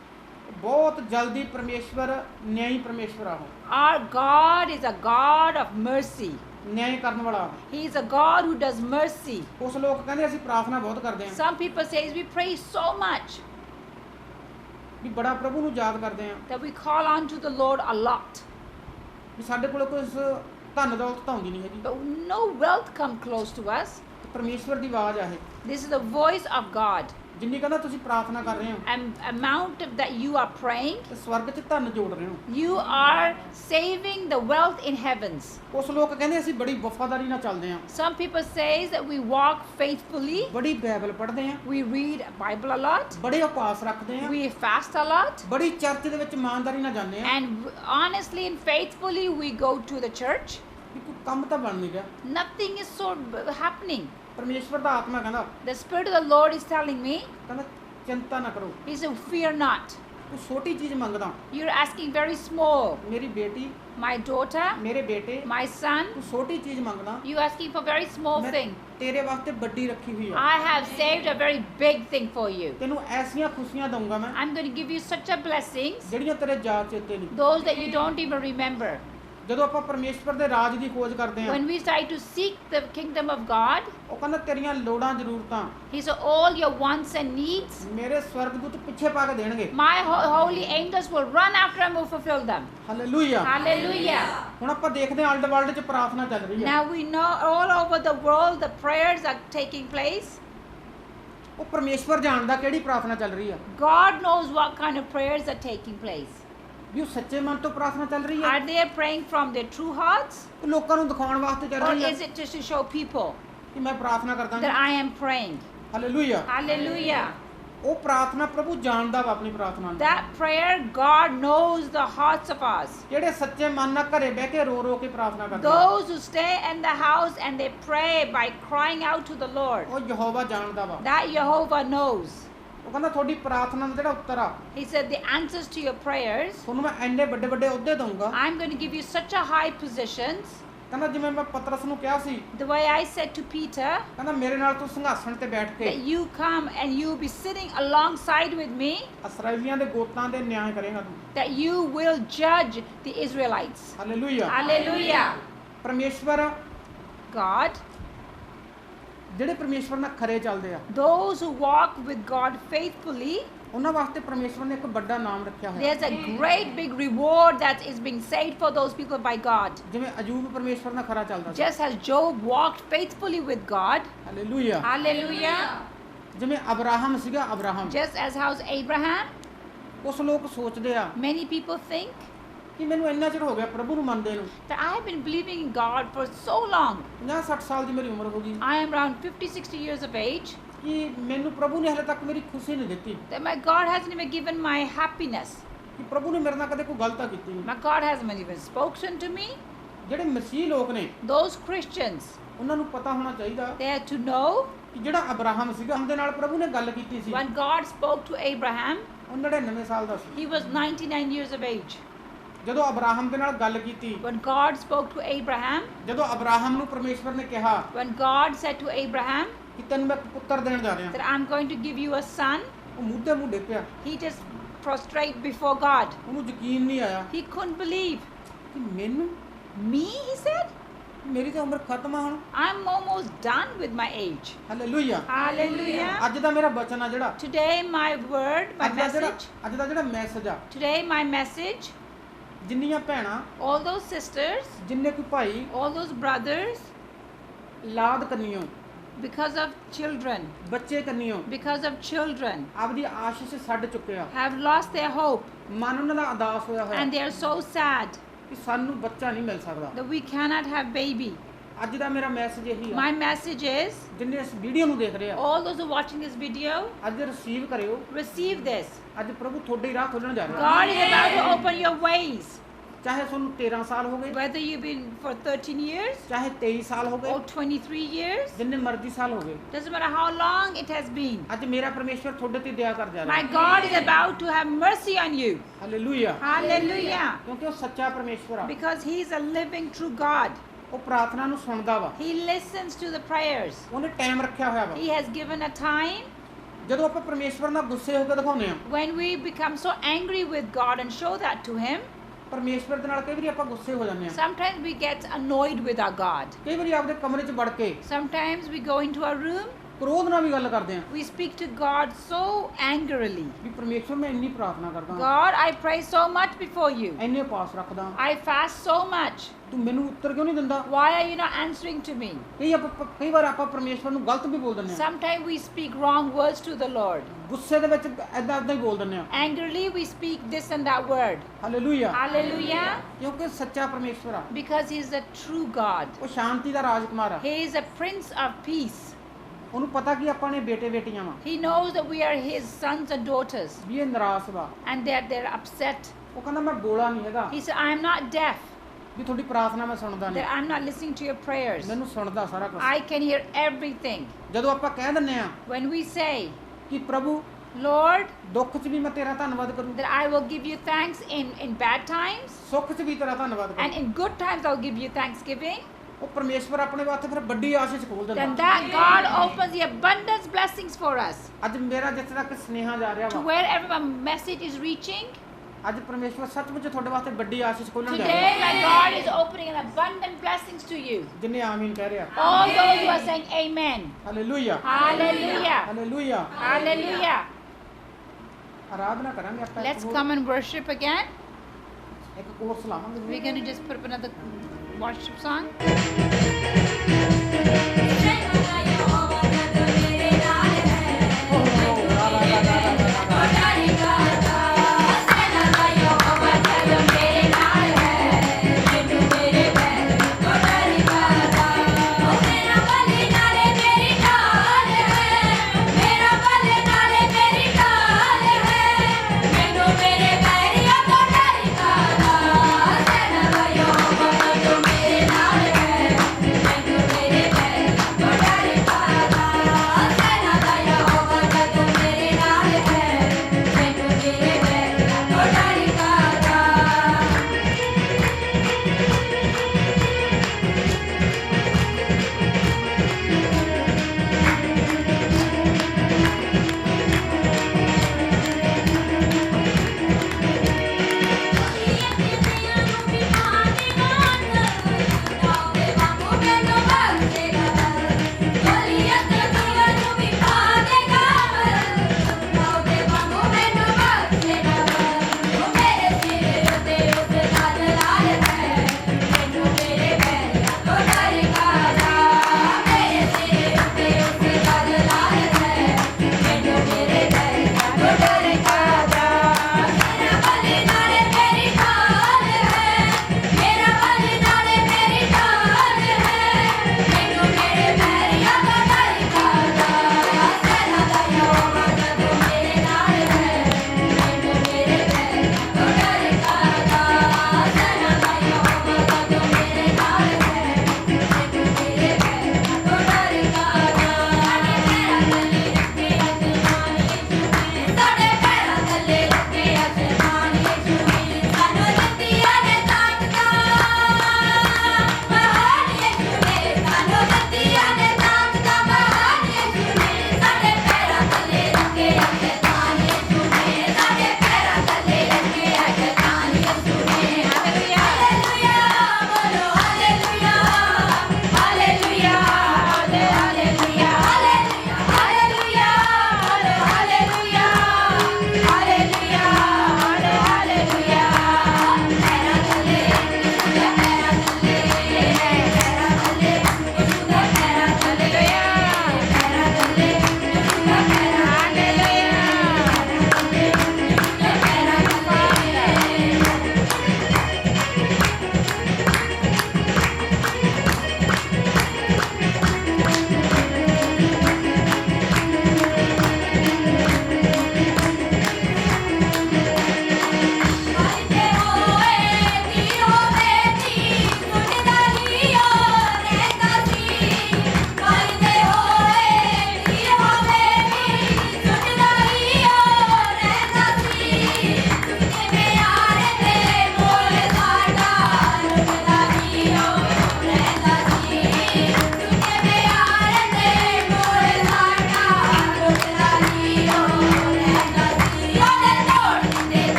ਬਹੁਤ ਜਲਦੀ ਪਰਮੇਸ਼ਵਰ ਨਿਆਈ ਪਰਮੇਸ਼ਵਰ ਆ, ਉਹ Our God is a God of mercy. ਨਿਆਈ ਕਰਨ ਵਾਲਾ। He is a God who does mercy. ਕੁਝ ਲੋਕ ਕਹਿੰਦੇ ਅਸੀਂ ਪ੍ਰਾਰਥਨਾ ਬਹੁਤ ਕਰਦੇ ਹਾਂ, Some people say we pray so much ਵੀ ਬੜਾ ਪ੍ਰਭੂ ਨੂੰ ਯਾਦ ਕਰਦੇ ਹਾਂ, that we call on to the Lord a lot, ਵੀ ਸਾਡੇ ਕੋਲ ਕੋਈ ਧਨ ਦੌਲਤ ਤਾਂ ਆਉਂਦੀ ਨਹੀਂ ਹੈਗੀ। but no wealth come close to us. ਪਰਮੇਸ਼ਵਰ ਦੀ ਆਵਾਜ਼ ਆ ਇਹ, This is the voice of God. ਜਿੰਨੀ ਕਹਿੰਦਾ ਤੁਸੀਂ ਪ੍ਰਾਰਥਨਾ ਕਰ ਰਹੇ ਹੋ amount that you are praying, ਤੇ ਸਵਰਗ 'ਚ ਧਨ ਜੋੜ ਰਹੇ ਹੋ। you are saving the wealth in heavens. ਕੁਛ ਲੋਕ ਕਹਿੰਦੇ ਅਸੀਂ ਬੜੀ ਵਫਾਦਾਰੀ ਨਾਲ ਚੱਲਦੇ ਹਾਂ, Some people say that we walk faithfully, ਬੜੀ ਬਾਈਬਲ ਪੜ੍ਹਦੇ ਹਾਂ, we read Bible a lot, ਬੜੇ ਉਪਵਾਸ ਰੱਖਦੇ ਹਾਂ, we fast a lot, ਬੜੀ ਚਰਚ ਦੇ ਵਿੱਚ ਇਮਾਨਦਾਰੀ ਨਾਲ ਜਾਂਦੇ ਹਾਂ, and honestly and faithfully we go to the church. ਵੀ ਕੋਈ ਕੰਮ ਤਾਂ ਬਣ ਨਹੀਂ ਰਿਹਾ। Nothing is so happening. ਪਰਮੇਸ਼ਵਰ ਦਾ ਆਤਮਾ ਕਹਿੰਦਾ The Spirit of the Lord is telling me, ਕਹਿੰਦਾ ਚਿੰਤਾ ਨਾ ਕਰੋ, He said, fear not. ਤੂੰ ਛੋਟੀ ਚੀਜ਼ ਮੰਗਦਾ, You're asking very small. ਮੇਰੀ ਬੇਟੀ, My daughter, ਮੇਰੇ ਬੇਟੇ, my son, ਤੂੰ ਛੋਟੀ ਚੀਜ਼ ਮੰਗਦਾ, you're asking for very small ਮੈਂ thing. ਤੇਰੇ ਵਾਸਤੇ ਵੱਡੀ ਰੱਖੀ ਹੋਈ ਆ। I have saved a very big thing for you. ਤੈਨੂੰ ਐਸੀਆਂ ਖੁਸ਼ੀਆਂ ਦਊਂਗਾ ਮੈਂ I'm going to give you such a blessings, ਜਿਹੜੀਆਂ ਤੇਰੇ ਯਾਦ ਚੇਤੇ ਨਹੀਂ। those that you don't even remember. ਜਦੋਂ ਆਪਾਂ ਪਰਮੇਸ਼ਵਰ ਦੇ ਰਾਜ ਦੀ ਖੋਜ ਕਰਦੇ ਹਾਂ, When we try to seek the kingdom of God, ਉਹ ਕਹਿੰਦਾ ਤੇਰੀਆਂ ਲੋੜਾਂ ਜ਼ਰੂਰਤਾਂ He said, all your wants and needs, ਮੇਰੇ ਸਵਰਗਦੂਤ ਪਿੱਛੇ ਪਾ ਕੇ ਦੇਣਗੇ। my holy angels will run after and will fulfill them. Hallelujah. Hallelujah. ਹੁਣ ਆਪਾਂ ਦੇਖਦੇ ਹਾਂ ਆਲ ਵਰਲਡ 'ਚ ਪ੍ਰਾਰਥਨਾ ਚੱਲ ਰਹੀ ਹੈ, Now we know all over the world the prayers are taking place. ਉਹ ਪਰਮੇਸ਼ਵਰ ਜਾਣਦਾ ਕਿਹੜੀ ਪ੍ਰਾਰਥਨਾ ਚੱਲ ਰਹੀ ਆ, God knows what kind of prayers are taking place. ਵੀ ਉਹ ਸੱਚੇ ਮਨ ਤੋਂ ਪ੍ਰਾਰਥਨਾ ਚੱਲ ਰਹੀ ਹੈ, Are they praying from their true hearts, ਉਹ ਲੋਕਾਂ ਨੂੰ ਦਿਖਾਉਣ ਵਾਸਤੇ ਚੱਲ or ਰਹੀ ਹੈ is it just to show people ਕਿ ਮੈਂ ਪ੍ਰਾਰਥਨਾ ਕਰਦਾ that ਹਾਂ। I am praying? Hallelujah. Hallelujah. ਉਹ ਪ੍ਰਾਰਥਨਾ ਪ੍ਰਭੂ ਜਾਣਦਾ ਵਾ ਆਪਣੀ ਪ੍ਰਾਰਥਨਾ ਨੂੰ। That prayer, God knows the hearts of us. ਜਿਹੜੇ ਸੱਚੇ ਮਨ ਨਾਲ ਘਰੇ ਬਹਿ ਕੇ ਰੋ ਰੋ ਕੇ ਪ੍ਰਾਰਥਨਾ ਕਰਦੇ ਆ, Those who stay in the house and they pray by crying out to the Lord, ਉਹ ਯਹੋਵਾ ਜਾਣਦਾ ਵਾ। that Jehovah knows. ਉਹ ਕਹਿੰਦਾ ਤੁਹਾਡੀ ਪ੍ਰਾਰਥਨਾ ਦਾ ਜਿਹੜਾ ਉੱਤਰ ਆ, He said the answers to your prayers, ਤੁਹਾਨੂੰ ਮੈਂ ਐਨੇ ਵੱਡੇ ਵੱਡੇ ਅਹੁਦੇ ਦਊਂਗਾ। I'm going to give you such a high positions. ਕਹਿੰਦਾ ਜਿਵੇਂ ਮੈਂ ਪਤਰਸ ਨੂੰ ਕਿਹਾ ਸੀ, The way I said to Peter, ਕਹਿੰਦਾ ਮੇਰੇ ਨਾਲ ਤੂੰ ਸਿੰਘਾਸਣ ਤੇ ਬੈਠ ਕੇ that you come and you be sitting alongside with me, ਇਸਰਾਏਲੀਆਂ ਦੇ ਗੋਤਾਂ ਦੇ ਨਿਆਂ ਕਰੇਗਾ ਤੂੰ। that you will judge the Israelites. Hallelujah. Hallelujah. ਪਰਮੇਸ਼ਵਰ, God, ਜਿਹੜੇ ਪਰਮੇਸ਼ਵਰ ਨਾਲ ਖਰੇ ਚੱਲਦੇ ਆ, those who walk with God faithfully, ਉਹਨਾਂ ਵਾਸਤੇ ਪਰਮੇਸ਼ਵਰ ਨੇ ਇੱਕ ਵੱਡਾ ਨਾਮ ਰੱਖਿਆ ਹੋਇਆ। there's a great big reward that is being saved for those people by God. ਜਿਵੇਂ ਅਯੂਬ ਪਰਮੇਸ਼ਵਰ ਨਾਲ ਖਰਾ ਚੱਲਦਾ ਸੀ, Just as Job walked faithfully with God. Hallelujah. Hallelujah. ਜਿਵੇਂ ਅਬਰਾਹਮ ਸੀਗਾ, Abraham, Just as how's Abraham. ਉਸ ਲੋਕ ਸੋਚਦੇ ਆ Many people think ਕਿ ਮੈਨੂੰ ਇੰਨਾ ਚਿਰ ਹੋ ਗਿਆ ਪ੍ਰਭੂ ਨੂੰ ਮੰਨਦੇ ਨੂੰ, that I have been believing in God for so long. 50-60 ਸਾਲ ਦੀ ਮੇਰੀ ਉਮਰ ਹੋ ਗਈ, I am around 50-60 years of age. ਕਿ ਮੈਨੂੰ ਪ੍ਰਭੂ ਨੇ ਹਲੇ ਤੱਕ ਮੇਰੀ ਖੁਸ਼ੀ ਨਹੀਂ ਦਿੱਤੀ, That my God hasn't even given my happiness. ਕਿ ਪ੍ਰਭੂ ਨੇ ਮੇਰੇ ਨਾਲ ਕਦੇ ਕੋਈ ਗਲਤੀ ਕੀਤੀ ਨਹੀਂ। My God hasn't even spoken to me. ਜਿਹੜੇ ਮਸੀਹ ਲੋਕ ਨੇ, Those Christians, ਉਹਨਾਂ ਨੂੰ ਪਤਾ ਹੋਣਾ ਚਾਹੀਦਾ they had to know ਕਿ ਜਿਹੜਾ ਅਬਰਾਹਮ ਸੀਗਾ, ਉਹਦੇ ਨਾਲ ਪ੍ਰਭੂ ਨੇ ਗੱਲ ਕੀਤੀ ਸੀ, when God spoke to Abraham, ਉਹ 99 ਸਾਲ ਦਾ ਸੀ। he was 99 years of age. ਜਦੋਂ ਅਬਰਾਹਮ ਦੇ ਨਾਲ ਗੱਲ ਕੀਤੀ, When God spoke to Abraham, ਜਦੋਂ ਅਬਰਾਹਮ ਨੂੰ ਪਰਮੇਸ਼ਵਰ ਨੇ ਕਿਹਾ when God said to Abraham ਕਿ ਤੈਨੂੰ ਮੈਂ ਇੱਕ ਪੁੱਤਰ ਦੇਣ ਜਾ ਰਿਹਾ, that I'm going to give you a son, ਉਹ ਮੂਧੇ ਮੂੰਹ ਡਿੱਗ ਪਿਆ, he just prostrate before God. ਉਹਨੂੰ ਯਕੀਨ ਨਹੀਂ ਆਇਆ He couldn't believe. ਕਿ ਮੈਨੂੰ, Me, he said, ਮੇਰੀ ਤਾਂ ਉਮਰ ਖਤਮ ਆ ਹੁਣ। I'm almost done with my age. Hallelujah. Hallelujah. ਅੱਜ ਦਾ ਮੇਰਾ ਬਚਨ ਆ ਜਿਹੜਾ, Today my word, my ਅੱਜ ਦਾ message, ਜਿਹੜਾ ਮੈਸੇਜ ਆ, today my message, ਜਿੰਨੀਆਂ ਭੈਣਾਂ, all those sisters, ਜਿੰਨੇ ਕੋਈ ਭਾਈ all those brothers, ਲਾਦ ਕੰਨੀਓ, because of children, ਬੱਚੇ ਕੰਨੀਓ because of children, ਆਪਦੀ ਆਸ਼ੀਸ਼ ਛੱਡ ਚੁੱਕੇ ਆ, have lost their hope, ਮਨ ਉਹਨਾਂ ਦਾ ਉਦਾਸ ਹੋਇਆ ਹੋਇਆ and they are so sad ਕਿ ਸਾਨੂੰ ਬੱਚਾ ਨਹੀਂ ਮਿਲ ਸਕਦਾ। that we cannot have baby. ਅੱਜ ਦਾ ਮੇਰਾ ਮੈਸੇਜ ਇਹੀ ਆ, My message is, ਜਿੰਨੇ ਇਸ ਵੀਡੀਓ ਨੂੰ ਦੇਖ ਰਹੇ ਆ, all those who are watching this video, ਅੱਜ ਰਿਸੀਵ ਕਰਿਓ। receive this. ਅੱਜ ਪ੍ਰਭੂ ਤੁਹਾਡੇ ਰਾਹ ਖੋਲਣ ਜਾ ਰਿਹਾ, God is about to open your ways. ਚਾਹੇ ਤੁਹਾਨੂੰ 13 ਸਾਲ ਹੋ ਗਏ, Whether you've been for 13 years ਚਾਹੇ 23 ਸਾਲ ਹੋ ਗਏ, or 23 years, ਜਿੰਨੇ ਮਰਜ਼ੀ ਸਾਲ ਹੋ ਗਏ, doesn't matter how long it has been. ਅੱਜ ਮੇਰਾ ਪਰਮੇਸ਼ਵਰ ਤੁਹਾਡੇ ਤੇ ਦਇਆ ਕਰ ਜਾ ਰਿਹਾ My God is about to have mercy on you. Hallelujah. Hallelujah. ਕਿਉਂਕਿ ਉਹ ਸੱਚਾ ਪਰਮੇਸ਼ਵਰ ਆ, Because He is a living true God. ਉਹ ਪ੍ਰਾਰਥਨਾ ਨੂੰ ਸੁਣਦਾ ਵਾ, He listens to the prayers. ਉਹਨੇ ਟਾਈਮ ਰੱਖਿਆ ਹੋਇਆ ਵਾ। He has given a time. ਜਦੋਂ ਆਪਾਂ ਪਰਮੇਸ਼ਵਰ ਨਾਲ ਗੁੱਸੇ ਹੋ ਕੇ ਦਿਖਾਉਂਦੇ ਆ, When we become so angry with God and show that to Him, ਪਰਮੇਸ਼ਵਰ ਦੇ ਨਾਲ ਕਈ ਵਾਰੀ ਆਪਾਂ ਗੁੱਸੇ ਹੋ ਜਾਂਦੇ ਆ, sometimes we get annoyed with our God. ਕਈ ਵਾਰੀ ਆਪਦੇ ਕਮਰੇ 'ਚ ਵੜ ਕੇ, Sometimes we go into our room, ਕ੍ਰੋਧ ਨਾਲ ਵੀ ਗੱਲ ਕਰਦੇ ਹਾਂ We speak to God so angrily. ਵੀ ਪਰਮੇਸ਼ਵਰ ਮੈਂ ਇੰਨੀ ਪ੍ਰਾਰਥਨਾ ਕਰਦਾ ਹਾਂ, God, I pray so much before you. ਇੰਨੇ ਉਪਾਸ ਰੱਖਦਾ ਹਾਂ, I fast so much. ਤੂੰ ਮੈਨੂੰ ਉੱਤਰ ਕਿਉਂ ਨਹੀਂ ਦਿੰਦਾ? Why are you not answering to me? ਕਈ ਵਾਰ ਆਪਾਂ ਪਰਮੇਸ਼ਵਰ ਨੂੰ ਗਲਤ ਵੀ ਬੋਲ ਦਿੰਦੇ ਹਾਂ, Sometimes we speak wrong words to the Lord. ਗੁੱਸੇ ਦੇ ਵਿੱਚ ਐਦਾਂ ਹੀ ਬੋਲ ਦਿੰਦੇ ਹਾਂ। Angrily, we speak this and that word. Hallelujah, Hallelujah. ਕਿਉਂਕਿ ਸੱਚਾ ਪਰਮੇਸ਼ਵਰ ਆ, Because He is a true God. ਉਹ ਸ਼ਾਂਤੀ ਦਾ ਰਾਜਕੁਮਾਰ ਆ। He is a Prince of Peace. ਉਹਨੂੰ ਪਤਾ ਕਿ ਆਪਾਂ ਨੇ ਬੇਟੇ ਬੇਟੀਆਂ ਵਾ, He knows that we are His sons and daughters ਵੀ ਇਹ ਨਿਰਾਸ਼ ਵਾ। and that they're upset. ਉਹ ਕਹਿੰਦਾ ਮੈਂ ਬੋਲਾ ਨਹੀਂ ਹੈਗਾ, He said, I am not deaf, ਵੀ ਤੁਹਾਡੀ ਪ੍ਰਾਰਥਨਾ ਮੈਂ ਸੁਣਦਾ that ਨਹੀਂ, I'm not listening to your prayers. ਮੈਨੂੰ ਸੁਣਦਾ ਸਾਰਾ ਕੁਝ। I can hear everything. ਜਦੋਂ ਆਪਾਂ ਕਹਿ ਦਿੰਨੇ ਆ When we say, ਕਿ ਪ੍ਰਭੂ Lord, ਦੁੱਖ 'ਚ ਵੀ ਮੈਂ ਤੇਰਾ ਧੰਨਵਾਦ ਕਰੂੰ, that I will give you thanks in bad times, ਸੁੱਖ 'ਚ ਵੀ ਤੇਰਾ ਧੰਨਵਾਦ and ਕਰੂੰ, in good times I'll give you thanksgiving, ਉਹ ਪਰਮੇਸ਼ਵਰ ਆਪਣੇ ਵਾਸਤੇ ਫਿਰ ਵੱਡੀ ਆਸ਼ੀਸ਼ ਖੋਲ then ਦਿੰਦਾ। that God opens the abundance blessings for us. ਅੱਜ ਮੇਰਾ ਜਿਸ ਤੱਕ ਸੁਨੇਹਾ ਜਾ ਰਿਹਾ To ਵਾ, wherever my message is reaching, ਅੱਜ ਪਰਮੇਸ਼ਵਰ ਸੱਚਮੁੱਚ ਤੁਹਾਡੇ ਵਾਸਤੇ ਵੱਡੀ ਆਸ਼ੀਸ਼ ਖੋਲਣ ਜਾ today ਰਿਹਾ। my God is opening an abundant blessings to you. ਜਿੰਨੇ ਆਮੀਨ ਕਹਿ ਰਿਹਾ, All those who are saying amen. Hallelujah, Hallelujah. Hallelujah. Hallelujah. ਆਰਾਧਨਾ ਕਰਾਂਗੇ ਆਪਾਂ, Let's come and worship again. ਇੱਕ ਕੋਰਸ ਲਾਵਾਂਗੇ। We're going to just put up another worship song. Bye.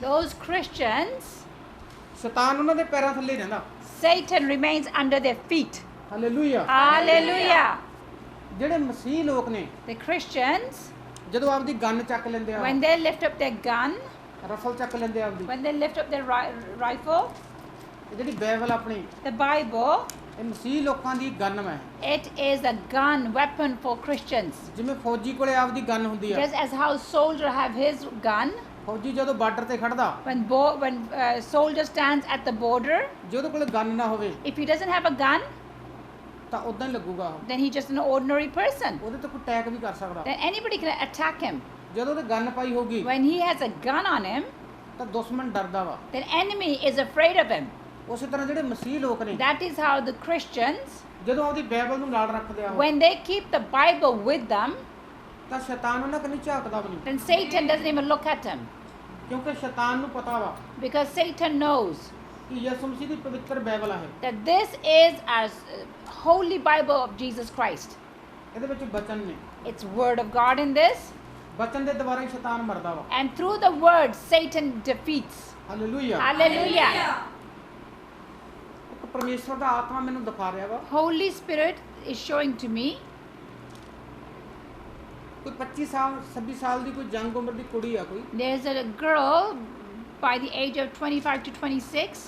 those Christians, ਸ਼ੈਤਾਨ ਉਹਨਾਂ ਦੇ ਪੈਰਾਂ ਥੱਲੇ ਹੀ ਰਹਿੰਦਾ। Satan remains under their feet. Hallelujah. Hallelujah. ਜਿਹੜੇ ਮਸੀਹ ਲੋਕ ਨੇ The Christians, ਜਦੋਂ ਆਪਦੀ ਗਨ ਚੱਕ ਲੈਂਦੇ ਆ, when they lift up their gun, rifle ਚੱਕ ਲੈਂਦੇ ਆ ਆਪਦੀ, when they lift up their rifle, ਇਹ ਜਿਹੜੀ ਬਾਈਬਲ ਆਪਣੀ, the Bible, ਇਹ ਮਸੀਹ ਲੋਕਾਂ ਦੀ ਗਨ ਹੈ। it is a gun, weapon for Christians. ਜਿਵੇਂ ਫੌਜੀ ਕੋਲੇ ਆਪਦੀ ਗਨ ਹੁੰਦੀ ਆ, Just as how soldier have his gun, ਫੌਜੀ ਜਦੋਂ ਬਾਰਡਰ ਤੇ ਖੜਦਾ, when soldier stands at the border, ਜੇ ਉਹਦੇ ਕੋਲੇ ਗਨ ਨਾ ਹੋਵੇ if he doesn't have a gun, ਤਾਂ ਉਦਾਂ ਹੀ ਲੱਗੂਗਾ ਉਹ। then he's just an ordinary person. ਉਹਦੇ ਤੇ ਕੋਈ ਅਟੈਕ ਵੀ ਕਰ ਸਕਦਾ। Then anybody can attack him. ਜਦੋਂ ਉਹਦੇ ਗਨ ਪਾਈ ਹੋਗੀ When he has a gun on him, ਤਾਂ ਦੁਸ਼ਮਣ ਡਰਦਾ ਵਾ। then enemy is afraid of him. ਉਸੇ ਤਰ੍ਹਾਂ ਜਿਹੜੇ ਮਸੀਹ ਲੋਕ ਨੇ, That is how the Christians, ਜਦੋਂ ਆਪਦੀ ਬਾਈਬਲ ਨੂੰ ਨਾਲ ਰੱਖਦੇ ਆ ਉਹ, when they keep the Bible with them, ਤਾਂ ਸ਼ੈਤਾਨ ਉਹਨਾਂ ਕਨੀ ਝਾਕਦਾ ਵੀ ਨਹੀਂ, then Satan doesn't even look at him, ਕਿਉਂਕਿ ਸ਼ੈਤਾਨ ਨੂੰ ਪਤਾ ਵਾ because Satan knows ਕਿ ਯਿਸੂ ਮਸੀਹ ਦੀ ਪਵਿੱਤਰ ਬਾਈਬਲ ਹੈ, that this is a holy Bible of Jesus Christ. ਇਹਦੇ ਵਿੱਚ ਬਚਨ ਨੇ, It's word of God in this, ਬਚਨ ਦੇ ਦੁਆਰਾ ਹੀ ਸ਼ੈਤਾਨ ਮਰਦਾ ਵਾ। and through the word Satan defeats. Hallelujah. Hallelujah. ਇੱਕ ਪਰਮੇਸ਼ਵਰ ਦਾ ਆਤਮਾ ਮੈਨੂੰ ਦਿਖਾ ਰਿਹਾ ਵਾ, Holy Spirit is showing to me ਕੋਈ 25 ਸਾਲ 26 ਸਾਲ ਦੀ ਕੋਈ ਜੰਗ ਉਮਰ ਦੀ ਕੁੜੀ ਆ ਕੋਈ, there's a girl by the age of 25 to 26.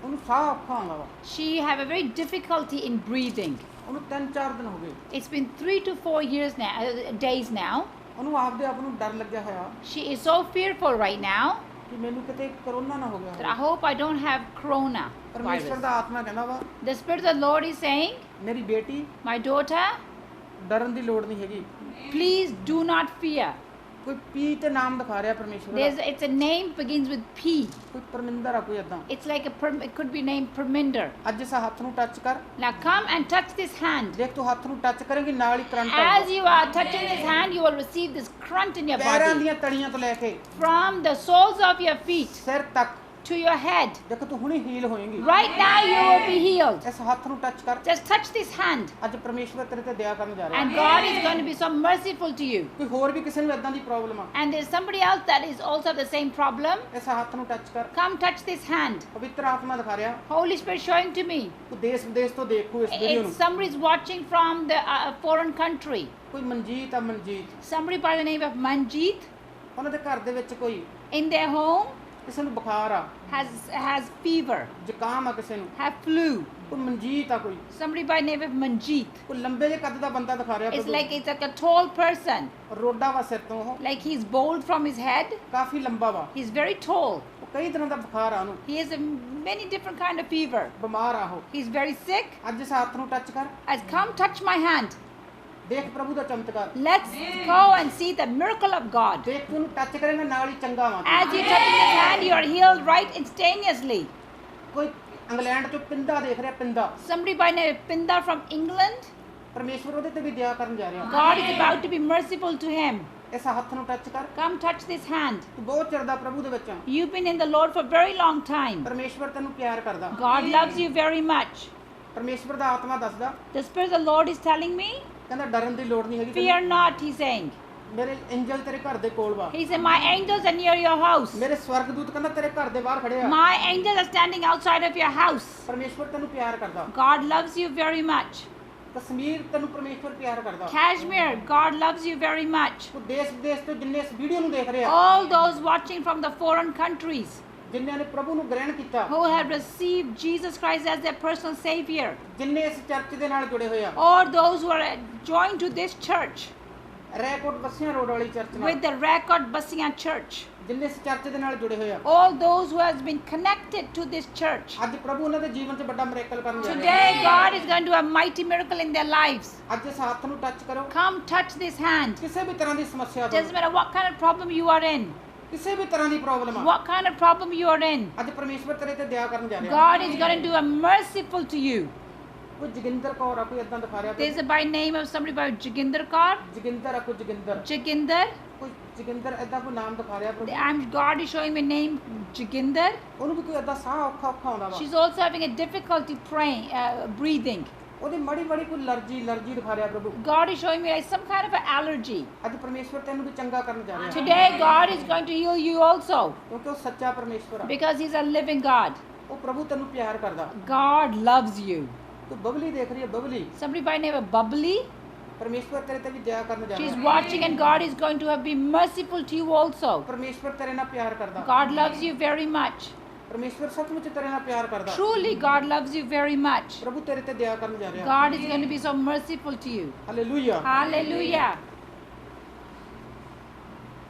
ਉਹਨੂੰ ਸਾਹ ਔਖਾ ਆਉਂਦਾ ਵਾ, She have a very difficulty in breathing. ਉਹਨੂੰ 3-4 ਦਿਨ ਹੋ ਗਏ, It's been 3 to 4 years now, days now. ਉਹਨੂੰ ਆਪਦੇ ਆਪ ਨੂੰ ਡਰ ਲੱਗਿਆ ਹੋਇਆ She is so fearful right now ਕਿ ਮੈਨੂੰ ਕਿਤੇ ਕਰੋਨਾ ਨਾ ਹੋ ਗਿਆ that I ਹੋਵੇ। hope I don't have corona ਪਰਮੇਸ਼ਵਰ virus. ਦਾ ਆਤਮਾ ਕਹਿੰਦਾ ਵਾ, The Spirit of the Lord is saying, ਮੇਰੀ ਬੇਟੀ my daughter, ਡਰਨ ਦੀ ਲੋੜ ਨਹੀਂ ਹੈਗੀ। please do not fear. ਕੋਈ ਪੀ ਤੇ ਨਾਮ ਦਿਖਾ ਰਿਹਾ ਪਰਮੇਸ਼ਵਰ ਦਾ, It's a name begins with P. ਕੋਈ ਪਰਮਿੰਦਰ ਆ ਕੋਈ ਏਦਾਂ। It's like it could be named Perminder. ਅੱਜ ਇਸ ਹੱਥ ਨੂੰ ਟੱਚ ਕਰ, Now come and touch this hand. ਦੇਖ ਤੂੰ ਹੱਥ ਨੂੰ ਟੱਚ ਕਰੇਂਗੀ ਨਾਲ ਹੀ ਕਰੰਟ As ਆਊਗਾ, you are touching this hand, you will receive this current in your ਪੈਰਾਂ body. ਦੀਆਂ ਤਲੀਆਂ ਤੋਂ ਲੈ ਕੇ From the soles of your feet ਸਿਰ ਤੱਕ, to your head. ਦੇਖ ਤੂੰ ਹੁਣੇ heel ਹੋਏਂਗੀ। Right now you will be healed. ਇਸ ਹੱਥ ਨੂੰ ਟੱਚ ਕਰ, Just touch this hand. ਅੱਜ ਪਰਮੇਸ਼ਵਰ ਤੇਰੇ ਤੇ ਦਇਆ ਕਰਨ ਜਾ ਰਿਹਾ। And God is going to be so merciful to you. ਕੋਈ ਹੋਰ ਵੀ ਕਿਸੇ ਨੂੰ ਏਦਾਂ ਦੀ ਪ੍ਰੋਬਲਮ ਆ, And there's somebody else that is also the same problem. ਇਸ ਹੱਥ ਨੂੰ ਟੱਚ ਕਰ, Come touch this hand. ਪਵਿੱਤਰ ਆਤਮਾ ਦਿਖਾ ਰਿਹਾ। Holy Spirit showing to me. ਤੂੰ ਦੇਸ਼ ਵਿਦੇਸ਼ ਤੋਂ ਦੇਖੂ ਇਸ ਵੀਡੀਓ ਨੂੰ, It's somebody's watching from the foreign country. ਕੋਈ ਮਨਜੀਤ ਆ, Manjeet, Somebody by the name of Manjeet ਉਹਨਾਂ ਦੇ ਘਰ ਦੇ ਵਿੱਚ ਕੋਈ in their home ਕਿਸੇ ਨੂੰ ਬੁਖਾਰ ਆ, has fever, ਜ਼ੁਕਾਮ ਆ, ਕਿਸੇ ਨੂੰ have flu. ਕੋਈ ਮਨਜੀਤ ਆ, ਕੋਈ Somebody by the name of Manjeet. ਕੋਈ ਲੰਬੇ ਜਿਹੇ ਕੱਦ ਦਾ ਬੰਦਾ ਦਿਖਾ ਰਿਹਾ It's ਪ੍ਰਭੂ, like a tall person. ਰੋਡਾ ਵਾ ਸਿਰ ਤੋਂ, ਉਹ Like he's bald from his head. ਕਾਫੀ ਲੰਬਾ ਵਾ, He's very tall. ਉਹ ਕਈ ਤਰ੍ਹਾਂ ਦਾ ਬੁਖਾਰ ਆ ਉਹਨੂੰ, He has many different kind of fever. ਬਿਮਾਰ ਆ ਉਹ। He's very sick. ਅੱਜ ਇਸ ਹੱਥ ਨੂੰ ਟੱਚ ਕਰ, As come touch my hand. ਦੇਖ ਪ੍ਰਭੂ ਦਾ ਚਮਤਕਾਰ, Let's go and see the miracle of God. ਦੇਖ ਤੂੰ ਉਹਨੂੰ ਟੱਚ ਕਰੇਂਗਾ ਨਾਲ ਹੀ ਚੰਗਾ ਵਾ। As you touching his hand, you are healed right instantaneously. ਕੋਈ ਇੰਗਲੈਂਡ ਤੋਂ ਪਿੰਦਾ ਦੇਖ ਰਿਹਾ, ਪਿੰਦਾ, Somebody by name Pindar from England. ਪਰਮੇਸ਼ਵਰ ਉਹਦੇ ਤੇ ਵੀ ਦਇਆ ਕਰਨ ਜਾ ਰਿਹਾ। God is about to be merciful to him. ਇਸ ਹੱਥ ਨੂੰ ਟੱਚ ਕਰ, Come touch this hand. ਤੂੰ ਬਹੁਤ ਚਿਰ ਦਾ ਪ੍ਰਭੂ ਦੇ ਵਿੱਚ ਆ, You've been in the Lord for a very long time. ਪਰਮੇਸ਼ਵਰ ਤੈਨੂੰ ਪਿਆਰ ਕਰਦਾ। God loves you very much. ਪਰਮੇਸ਼ਵਰ ਦਾ ਆਤਮਾ ਦੱਸਦਾ, The Spirit of the Lord is telling me, ਕਹਿੰਦਾ ਡਰਨ ਦੀ ਲੋੜ ਨਹੀਂ ਹੈਗੀ fear ਤੈਨੂੰ, not, he's saying. ਮੇਰੇ ਐਂਜਲ ਤੇਰੇ ਘਰ ਦੇ ਕੋਲ ਵਾ, He said, my angels are near your house. ਮੇਰੇ ਸਵਰਗਦੂਤ ਕਹਿੰਦਾ ਤੇਰੇ ਘਰ ਦੇ ਬਾਹਰ ਖੜੇ ਆ। My angels are standing outside of your house. ਪਰਮੇਸ਼ਵਰ ਤੈਨੂੰ ਪਿਆਰ ਕਰਦਾ। God loves you very much. Kashmir ਤੈਨੂੰ ਪਰਮੇਸ਼ਵਰ ਪਿਆਰ ਕਰਦਾ। Kashmir, God loves you very much. ਤੂੰ ਦੇਸ਼ ਵਿਦੇਸ਼ ਤੋਂ ਜਿੰਨੇ ਇਸ ਵੀਡੀਓ ਨੂੰ ਦੇਖ ਰਹੇ ਆ, All those watching from the foreign countries ਜਿਨ੍ਹਾਂ ਨੇ ਪ੍ਰਭੂ ਨੂੰ ਗ੍ਰਹਿਣ ਕੀਤਾ, who have received Jesus Christ as their personal Savior, ਜਿੰਨੇ ਇਸ ਚਰਚ ਦੇ ਨਾਲ ਜੁੜੇ ਹੋਏ ਆ, or those who are joined to this church record Bassian road ਵਾਲੀ ਚਰਚ ਨਾਲ, with the Record Basian Church, ਜਿੰਨੇ ਇਸ ਚਰਚ ਦੇ ਨਾਲ ਜੁੜੇ ਹੋਏ ਆ, all those who has been connected to this church. ਅੱਜ ਪ੍ਰਭੂ ਉਹਨਾਂ ਦੇ ਜੀਵਨ 'ਚ ਵੱਡਾ ਮਿਰੇਕਲ ਕਰਨ ਜਾ ਰਿਹਾ Today God is going to do a mighty miracle in their lives. ਅੱਜ ਇਸ ਹੱਥ ਨੂੰ ਟੱਚ ਕਰੋ, Come touch this hand. ਕਿਸੇ ਵੀ ਤਰ੍ਹਾਂ ਦੀ ਸਮੱਸਿਆ ਤੋਂ, Doesn't matter what kind of problem you are in, ਕਿਸੇ ਵੀ ਤਰ੍ਹਾਂ ਦੀ ਪ੍ਰੋਬਲਮ ਆ, what kind of problem you are in. ਅੱਜ ਪਰਮੇਸ਼ਵਰ ਤੇਰੇ ਤੇ ਦਇਆ ਕਰਨ ਜਾ ਰਿਹਾ। God is going to do a merciful to you. ਕੋਈ ਜੋਗਿੰਦਰ ਕੌਰ ਆ, ਕੋਈ ਏਦਾਂ ਦਿਖਾ ਰਿਹਾ, There's a by name of somebody by Joginder Kaur. Joginder ਆ, ਕੋਈ ਜੋਗਿੰਦਰ, Joginder. ਕੋਈ ਜੋਗਿੰਦਰ ਏਦਾਂ ਕੋਈ ਨਾਮ ਦਿਖਾ ਰਿਹਾ ਪ੍ਰਭੂ, God is showing me name Joginder. ਉਹਨੂੰ ਵੀ ਕੋਈ ਏਦਾਂ ਸਾਹ ਔਖਾ ਆਉਂਦਾ ਵਾ, She's also having a difficulty praying, breathing. ਉਹਦੀ ਮਾੜੀ ਮਾੜੀ ਕੋਈ ਅਲਰਜੀ ਦਿਖਾ ਰਿਹਾ ਪ੍ਰਭੂ God is showing me like some kind of an allergy. ਅੱਜ ਪਰਮੇਸ਼ਵਰ ਤੈਨੂੰ ਵੀ ਚੰਗਾ ਕਰਨ ਜਾ ਰਿਹਾ Today, God is going to heal you also ਕਿਉਂਕਿ ਉਹ ਸੱਚਾ ਪਰਮੇਸ਼ਵਰ ਆ because He's a living God. ਉਹ ਪ੍ਰਭੂ ਤੈਨੂੰ ਪਿਆਰ ਕਰਦਾ God loves you. ਤੂੰ ਬਬਲੀ ਦੇਖ ਰਹੀ ਹੈ Babli Somebody by name of Bubbly, ਪਰਮੇਸ਼ਵਰ ਤੇਰੇ ਤੇ ਵੀ ਦਇਆ ਕਰਨ ਜਾ she's ਰਿਹਾ watching and God is going to be merciful to you also. ਪਰਮੇਸ਼ਵਰ ਤੇਰੇ ਨਾਲ ਪਿਆਰ ਕਰਦਾ God loves you very much. ਪਰਮੇਸ਼ਵਰ ਸੱਚਮੁੱਚ ਤੇਰੇ ਨਾਲ ਪਿਆਰ ਕਰਦਾ Truly, God loves you very much. ਪ੍ਰਭੂ ਤੇਰੇ ਤੇ ਦਇਆ ਕਰਨ ਜਾ ਰਿਹਾ God is going to be so merciful to you. Hallelujah Hallelujah.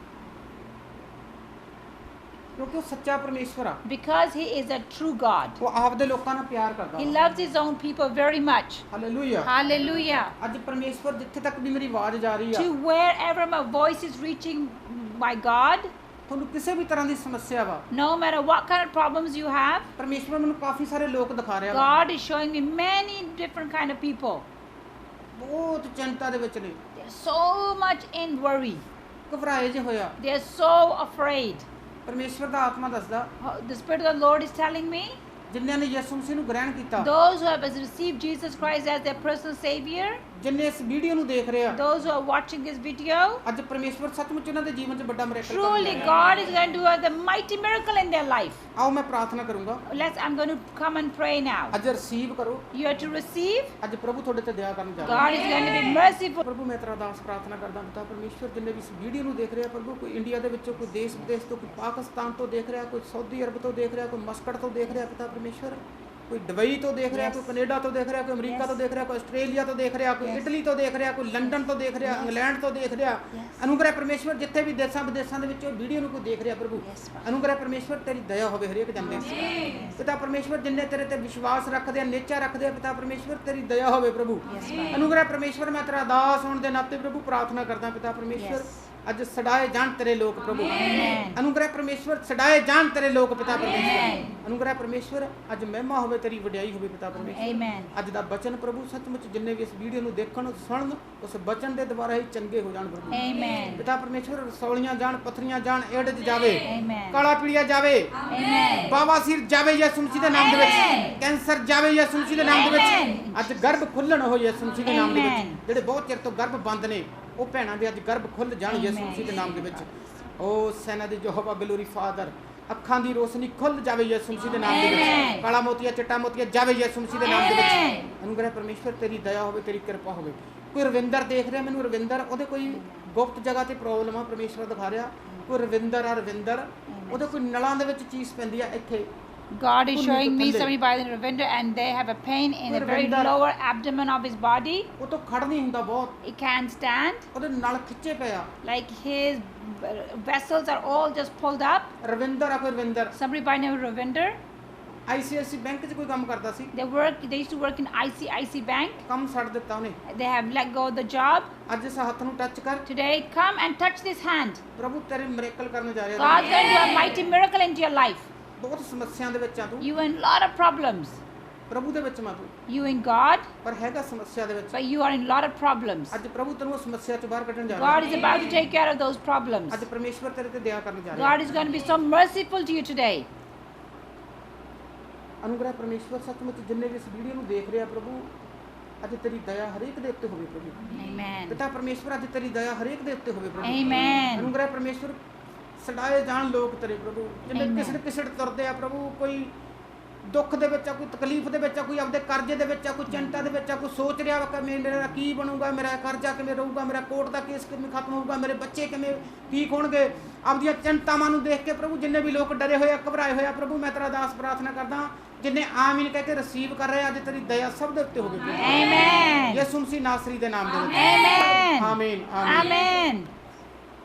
ਕਿਉਂਕਿ ਉਹ ਸੱਚਾ ਪਰਮੇਸ਼ਵਰ ਆ Because He is a true God. ਉਹ ਆਪਦੇ ਲੋਕਾਂ ਨਾਲ ਪਿਆਰ ਕਰਦਾ He loves His own people very much. Hallelujah Hallelujah. ਅੱਜ ਪਰਮੇਸ਼ਵਰ ਜਿੱਥੇ ਤੱਕ ਵੀ ਮੇਰੀ ਆਵਾਜ਼ ਜਾ ਰਹੀ ਆ To wherever my voice is reaching, my God, ਤੁਹਾਨੂੰ ਕਿਸੇ ਵੀ ਤਰ੍ਹਾਂ ਦੀ ਸਮੱਸਿਆ ਵਾ no matter what kind of problems you have, ਪਰਮੇਸ਼ਵਰ ਮੈਨੂੰ ਕਾਫੀ ਸਾਰੇ ਲੋਕ ਦਿਖਾ ਰਿਹਾ ਵਾ God is showing me many different kind of people. ਬਹੁਤ ਚਿੰਤਾ ਦੇ ਵਿੱਚ ਨੇ They're so much in worry. ਘਬਰਾਏ ਜੇ ਹੋਇਆ They're so afraid. ਪਰਮੇਸ਼ਵਰ ਦਾ ਆਤਮਾ ਦੱਸਦਾ The Spirit of the Lord is telling me, ਜਿਨ੍ਹਾਂ ਨੇ ਯਿਸੂ ਮਸੀਹ ਨੂੰ ਗ੍ਰਹਿਣ ਕੀਤਾ those who have received Jesus Christ as their personal Savior, ਜਿਨ੍ਹਾਂ ਇਸ ਵੀਡੀਓ ਨੂੰ ਦੇਖ ਰਹੇ ਆ those who are watching this video, ਅੱਜ ਪਰਮੇਸ਼ਵਰ ਸੱਚਮੁੱਚ ਉਹਨਾਂ ਦੇ ਜੀਵਨ 'ਚ ਵੱਡਾ miracle truly God is going to do the mighty miracle in their life. ਆਓ ਮੈਂ ਪ੍ਰਾਰਥਨਾ ਕਰੂੰਗਾ I'm going to come and pray now. ਅੱਜ ਰਿਸੀਵ ਕਰੋ You are to receive. ਅੱਜ ਪ੍ਰਭੂ ਤੁਹਾਡੇ ਤੇ ਦਇਆ ਕਰਨ ਜਾ ਰਿਹਾ God is going to be merciful. ਪ੍ਰਭੂ ਮੈਂ ਤੇਰਾ ਦਾਸ ਪ੍ਰਾਰਥਨਾ ਕਰਦਾ ਪਿਤਾ ਪਰਮੇਸ਼ਵਰ ਜਿੰਨੇ ਵੀ ਇਸ ਵੀਡੀਓ ਨੂੰ ਦੇਖ ਰਿਹਾ ਪ੍ਰਭੂ ਕੋਈ ਇੰਡੀਆ ਦੇ ਵਿੱਚੋਂ ਕੋਈ ਦੇਸ਼ ਵਿਦੇਸ਼ ਤੋਂ ਕੋਈ ਪਾਕਿਸਤਾਨ ਤੋਂ ਦੇਖ ਰਿਹਾ ਕੋਈ ਸਾਊਦੀ ਅਰਬ ਤੋਂ ਦੇਖ ਰਿਹਾ ਕੋਈ ਮਸਕਟ ਤੋਂ ਦੇਖ ਰਿਹਾ ਪਿਤਾ ਪਰਮੇਸ਼ਵਰ ਕੋਈ ਦੁਬਈ ਤੋਂ ਦੇਖ ਰਿਹਾ ਕੋਈ ਕੈਨੇਡਾ ਤੋਂ ਦੇਖ ਰਿਹਾ ਕੋਈ ਅਮਰੀਕਾ ਤੋਂ ਦੇਖ ਰਿਹਾ ਕੋਈ ਆਸਟ੍ਰੇਲੀਆ ਤੋਂ ਦੇਖ ਰਿਹਾ ਕੋਈ ਇਟਲੀ ਤੋਂ ਦੇਖ ਰਿਹਾ ਕੋਈ ਲੰਡਨ ਤੋਂ ਦੇਖ ਰਿਹਾ ਇੰਗਲੈਂਡ ਤੋਂ ਦੇਖ ਰਿਹਾ ਅਨੁਗ੍ਰਹਿ ਪਰਮੇਸ਼ਵਰ ਜਿੱਥੇ ਵੀ ਦੇਸ਼ਾਂ ਵਿਦੇਸ਼ਾਂ ਦੇ ਵਿੱਚੋਂ ਵੀਡੀਓ ਨੂੰ ਕੋਈ ਦੇਖ ਰਿਹਾ ਪ੍ਰਭੂ ਅਨੁਗ੍ਰਹਿ ਪਰਮੇਸ਼ਵਰ ਤੇਰੀ ਦਇਆ ਹੋਵੇ ਹਰੇਕ ਜੰਦੇ ਪਿਤਾ ਪਰਮੇਸ਼ਵਰ ਜਿੰਨੇ ਤੇਰੇ ਤੇ ਵਿਸ਼ਵਾਸ ਰੱਖਦੇ ਆ ਨੇਚਾ ਰੱਖਦੇ ਆ ਪਿਤਾ ਪਰਮੇਸ਼ਵਰ ਤੇਰੀ ਦਇਆ ਹੋਵੇ ਪ੍ਰਭੂ ਅਨੁਗ੍ਰਹਿ ਪਰਮੇਸ਼ਵਰ ਮੈਂ ਤੇਰਾ ਦਾਸ ਹੋਣ ਦੇ ਨਾਤੇ ਪ੍ਰਭੂ ਪ੍ਰਾਰਥਨਾ ਕਰਦਾ ਪਿਤਾ ਪਰਮੇਸ਼ਵਰ ਅੱਜ ਛਡਾਏ ਜਾਣ ਤੇਰੇ ਲੋਕ ਪ੍ਰਭੂ ਅਨੁਗ੍ਰਹਿ ਪਰਮੇਸ਼ਵਰ ਛਡਾਏ ਜਾਣ ਤੇਰੇ ਲੋਕ ਪਿਤਾ ਪਰਮੇਸ਼ਵਰ ਅਨੁਗ੍ਰਹਿ ਪਰਮੇਸ਼ਵਰ ਅੱਜ ਮਹਿਮਾ ਹੋਵੇ ਤੇਰੀ ਵਡਿਆਈ ਹੋਵੇ ਪਿਤਾ ਪਰਮੇਸ਼ਵਰ Amen. ਅੱਜ ਦਾ ਬਚਨ ਪ੍ਰਭੂ ਸੱਚਮੁੱਚ ਜਿੰਨੇ ਵੀ ਇਸ ਵੀਡੀਓ ਨੂੰ ਦੇਖਣ ਸੁਣਨ ਉਸ ਬਚਨ ਦੇ ਦੁਆਰਾ ਹੀ ਚੰਗੇ ਹੋ ਜਾਣ ਪ੍ਰਭੂ Amen. ਪਿਤਾ ਪਰਮੇਸ਼ਵਰ ਰਸੌਲੀਆਂ ਜਾਣ ਪੱਥਰੀਆਂ ਜਾਣ ਏਡਜ ਜਾਵੇ Amen. ਕਾਲਾ ਪੀੜੀਆ ਜਾਵੇ Amen. ਬਾਵਾਸੀਰ ਜਾਵੇ ਯਿਸੂ ਮਸੀਹ ਦੇ ਨਾਮ ਦੇ ਵਿੱਚ ਕੈਂਸਰ ਜਾਵੇ ਯਿਸੂ ਮਸੀਹ ਦੇ ਨਾਮ ਦੇ ਵਿੱਚ ਅੱਜ ਗਰਭ ਖੁੱਲਣ ਹੋ ਯਿਸੂ ਮਸੀਹ ਦੇ ਨਾਮ ਦੇ ਵਿੱਚ ਜਿਹੜੇ ਬਹੁਤ ਚਿਰ ਤੋਂ ਗਰਭ ਬੰਦ ਨੇ ਉਹ ਭੈਣਾਂ ਦੇ ਅੱਜ ਗਰਭ ਖੁੱਲ ਜਾਣ ਯਿਸੂ ਮਸੀਹ ਦੇ ਨਾਮ ਦੇ ਵਿੱਚ ਓ ਸੈਨਾ ਦੇ ਯਹੋਵਾ ਗਲੋਰੀ ਫਾਦਰ ਅੱਖਾਂ ਦੀ ਰੋਸ਼ਨੀ ਖੁੱਲ ਜਾਵੇ ਯਿਸੂ ਮਸੀਹ ਦੇ ਨਾਮ ਦੇ ਵਿੱਚ ਕਾਲਾ ਮੋਤੀਆ ਚਿੱਟਾ ਮੋਤੀਆ ਜਾਵੇ ਯਿਸੂ ਮਸੀਹ ਦੇ ਨਾਮ ਦੇ ਵਿੱਚ ਅਨੁਗ੍ਰਹਿ ਪਰਮੇਸ਼ਵਰ ਤੇਰੀ ਦਇਆ ਹੋਵੇ ਤੇਰੀ ਕਿਰਪਾ ਹੋਵੇ ਕੋਈ ਰਵਿੰਦਰ ਦੇਖ ਰਿਹਾ ਮੈਨੂੰ ਰਵਿੰਦਰ ਉਹਦੇ ਕੋਈ ਗੁਪਤ ਜਗ੍ਹਾ ਤੇ ਪ੍ਰੋਬਲਮ ਆ ਪਰਮੇਸ਼ਵਰ ਦਿਖਾ ਰਿਹਾ ਕੋਈ ਰਵਿੰਦਰ ਉਹਦੇ ਕੋਈ ਨਲਾਂ ਦੇ ਵਿੱਚ ਚੀਜ਼ ਪੈਂਦੀ ਆ ਇੱਥੇ God is showing me somebody by the name of Ravinder and they have a pain in the very lower abdomen of his body. ਉਹ ਤੋਂ ਖੜ ਨਹੀਂ ਹੁੰਦਾ ਬਹੁਤ He can't stand. ਉਹਦੇ ਨਲ ਖਿੱਚੇ ਪਏ ਆ Like his vessels are all just pulled up. Ravinder ਆ ਕੋਈ Ravinder Somebody by the name of Ravinder. ICICI bank 'ਚ ਕੋਈ ਕੰਮ ਕਰਦਾ ਸੀ They used to work in ICICI Bank. ਕੰਮ ਛੱਡ ਦਿੱਤਾ ਉਹਨੇ They have let go of the job. ਅੱਜ ਇਸ ਹੱਥ ਨੂੰ ਟੱਚ ਕਰ Today, come and touch this hand. ਪ੍ਰਭੂ ਤੇਰੇ ਮਿਰੇਕਲ ਕਰਨ ਜਾ ਰਿਹਾ God's going to do a mighty miracle into your life. ਬਹੁਤ ਸਮੱਸਿਆ ਦੇ ਵਿੱਚ ਆ ਤੂੰ You in a lot of problems. ਪ੍ਰਭੂ ਦੇ ਵਿੱਚ ਮੈਂ ਤੂੰ You in God, ਪਰ ਹੈਗਾ ਸਮੱਸਿਆ ਦੇ ਵਿੱਚ but you are in a lot of problems. ਅੱਜ ਪ੍ਰਭੂ ਤੈਨੂੰ ਉਸ ਸਮੱਸਿਆ ਚੋਂ ਬਾਹਰ ਕੱਢਣ ਜਾ ਰਿਹਾ God is about to take care of those problems. ਅੱਜ ਪਰਮੇਸ਼ਵਰ ਤੇਰੇ ਤੇ ਦਇਆ ਕਰਨ ਜਾ ਰਿਹਾ God is going to be so merciful to you today. ਅਨੁਗ੍ਰਹਿ ਪਰਮੇਸ਼ਵਰ ਸੱਚਮੁੱਚ ਜਿੰਨੇ ਵੀ ਇਸ ਵੀਡੀਓ ਨੂੰ ਦੇਖ ਰਿਹਾ ਪ੍ਰਭੂ ਅੱਜ ਤੇਰੀ ਦਇਆ ਹਰੇਕ ਦੇ ਉੱਤੇ ਹੋਵੇ ਪ੍ਰਭੂ Amen. ਪਿਤਾ ਪਰਮੇਸ਼ਵਰ ਅੱਜ ਤੇਰੀ ਦਇਆ ਹਰੇਕ ਦੇ ਉੱਤੇ ਹੋਵੇ ਪ੍ਰਭੂ Amen. ਅਨੁਗ੍ਰਹਿ ਪਰਮੇਸ਼ਵਰ ਛਡਾਏ ਜਾਣ ਲੋਕ ਤੇਰੇ ਪ੍ਰਭੂ ਜਿੰਨੇ Amen. ਕਿਸੇ ਤੁਰਦੇ ਆ ਪ੍ਰਭੂ ਕੋਈ ਦੁੱਖ ਦੇ ਵਿੱਚ ਆ ਕੋਈ ਤਕਲੀਫ ਦੇ ਵਿੱਚ ਆ ਕੋਈ ਆਪਦੇ ਕਰਜ਼ੇ ਦੇ ਵਿੱਚ ਆ ਕੋਈ ਚਿੰਤਾ ਦੇ ਵਿੱਚ ਆ ਕੋਈ ਸੋਚ ਰਿਹਾ ਵਾ ਕਿ ਮੇਰਾ ਕੀ ਬਣੂਗਾ ਮੇਰਾ ਕਰਜ਼ਾ ਕਿਵੇਂ ਰਹੂਗਾ ਮੇਰਾ ਕੋਰਟ ਦਾ ਕੇਸ ਕਿਵੇਂ ਖਤਮ ਹੋਊਗਾ ਮੇਰੇ ਬੱਚੇ ਕਿਵੇਂ ਠੀਕ ਹੋਣਗੇ ਆਪਦੀਆਂ ਚਿੰਤਾਵਾਂ ਨੂੰ ਦੇਖ ਕੇ ਪ੍ਰਭੂ ਜਿੰਨੇ ਵੀ ਲੋਕ ਡਰੇ ਹੋਏ ਆ ਘਬਰਾਏ ਹੋਏ ਆ ਪ੍ਰਭੂ ਮੈਂ ਤੇਰਾ ਦਾਸ ਪ੍ਰਾਰਥਨਾ ਕਰਦਾ ਜਿੰਨੇ ਆਮੀਨ ਕਹਿ ਕੇ ਰਿਸੀਵ ਕਰ ਰਹੇ ਅੱਜ ਤੇਰੀ ਦਇਆ ਸਭ ਦੇ ਉੱਤੇ ਹੋਵੇ Amen. ਯਿਸੂ ਮਸੀਹ ਨਾਸਰੀ ਦੇ ਨਾਮ ਦੇ ਵਿੱਚ Amen. ਆਮੀਨ ਆਮੀਨ Amen.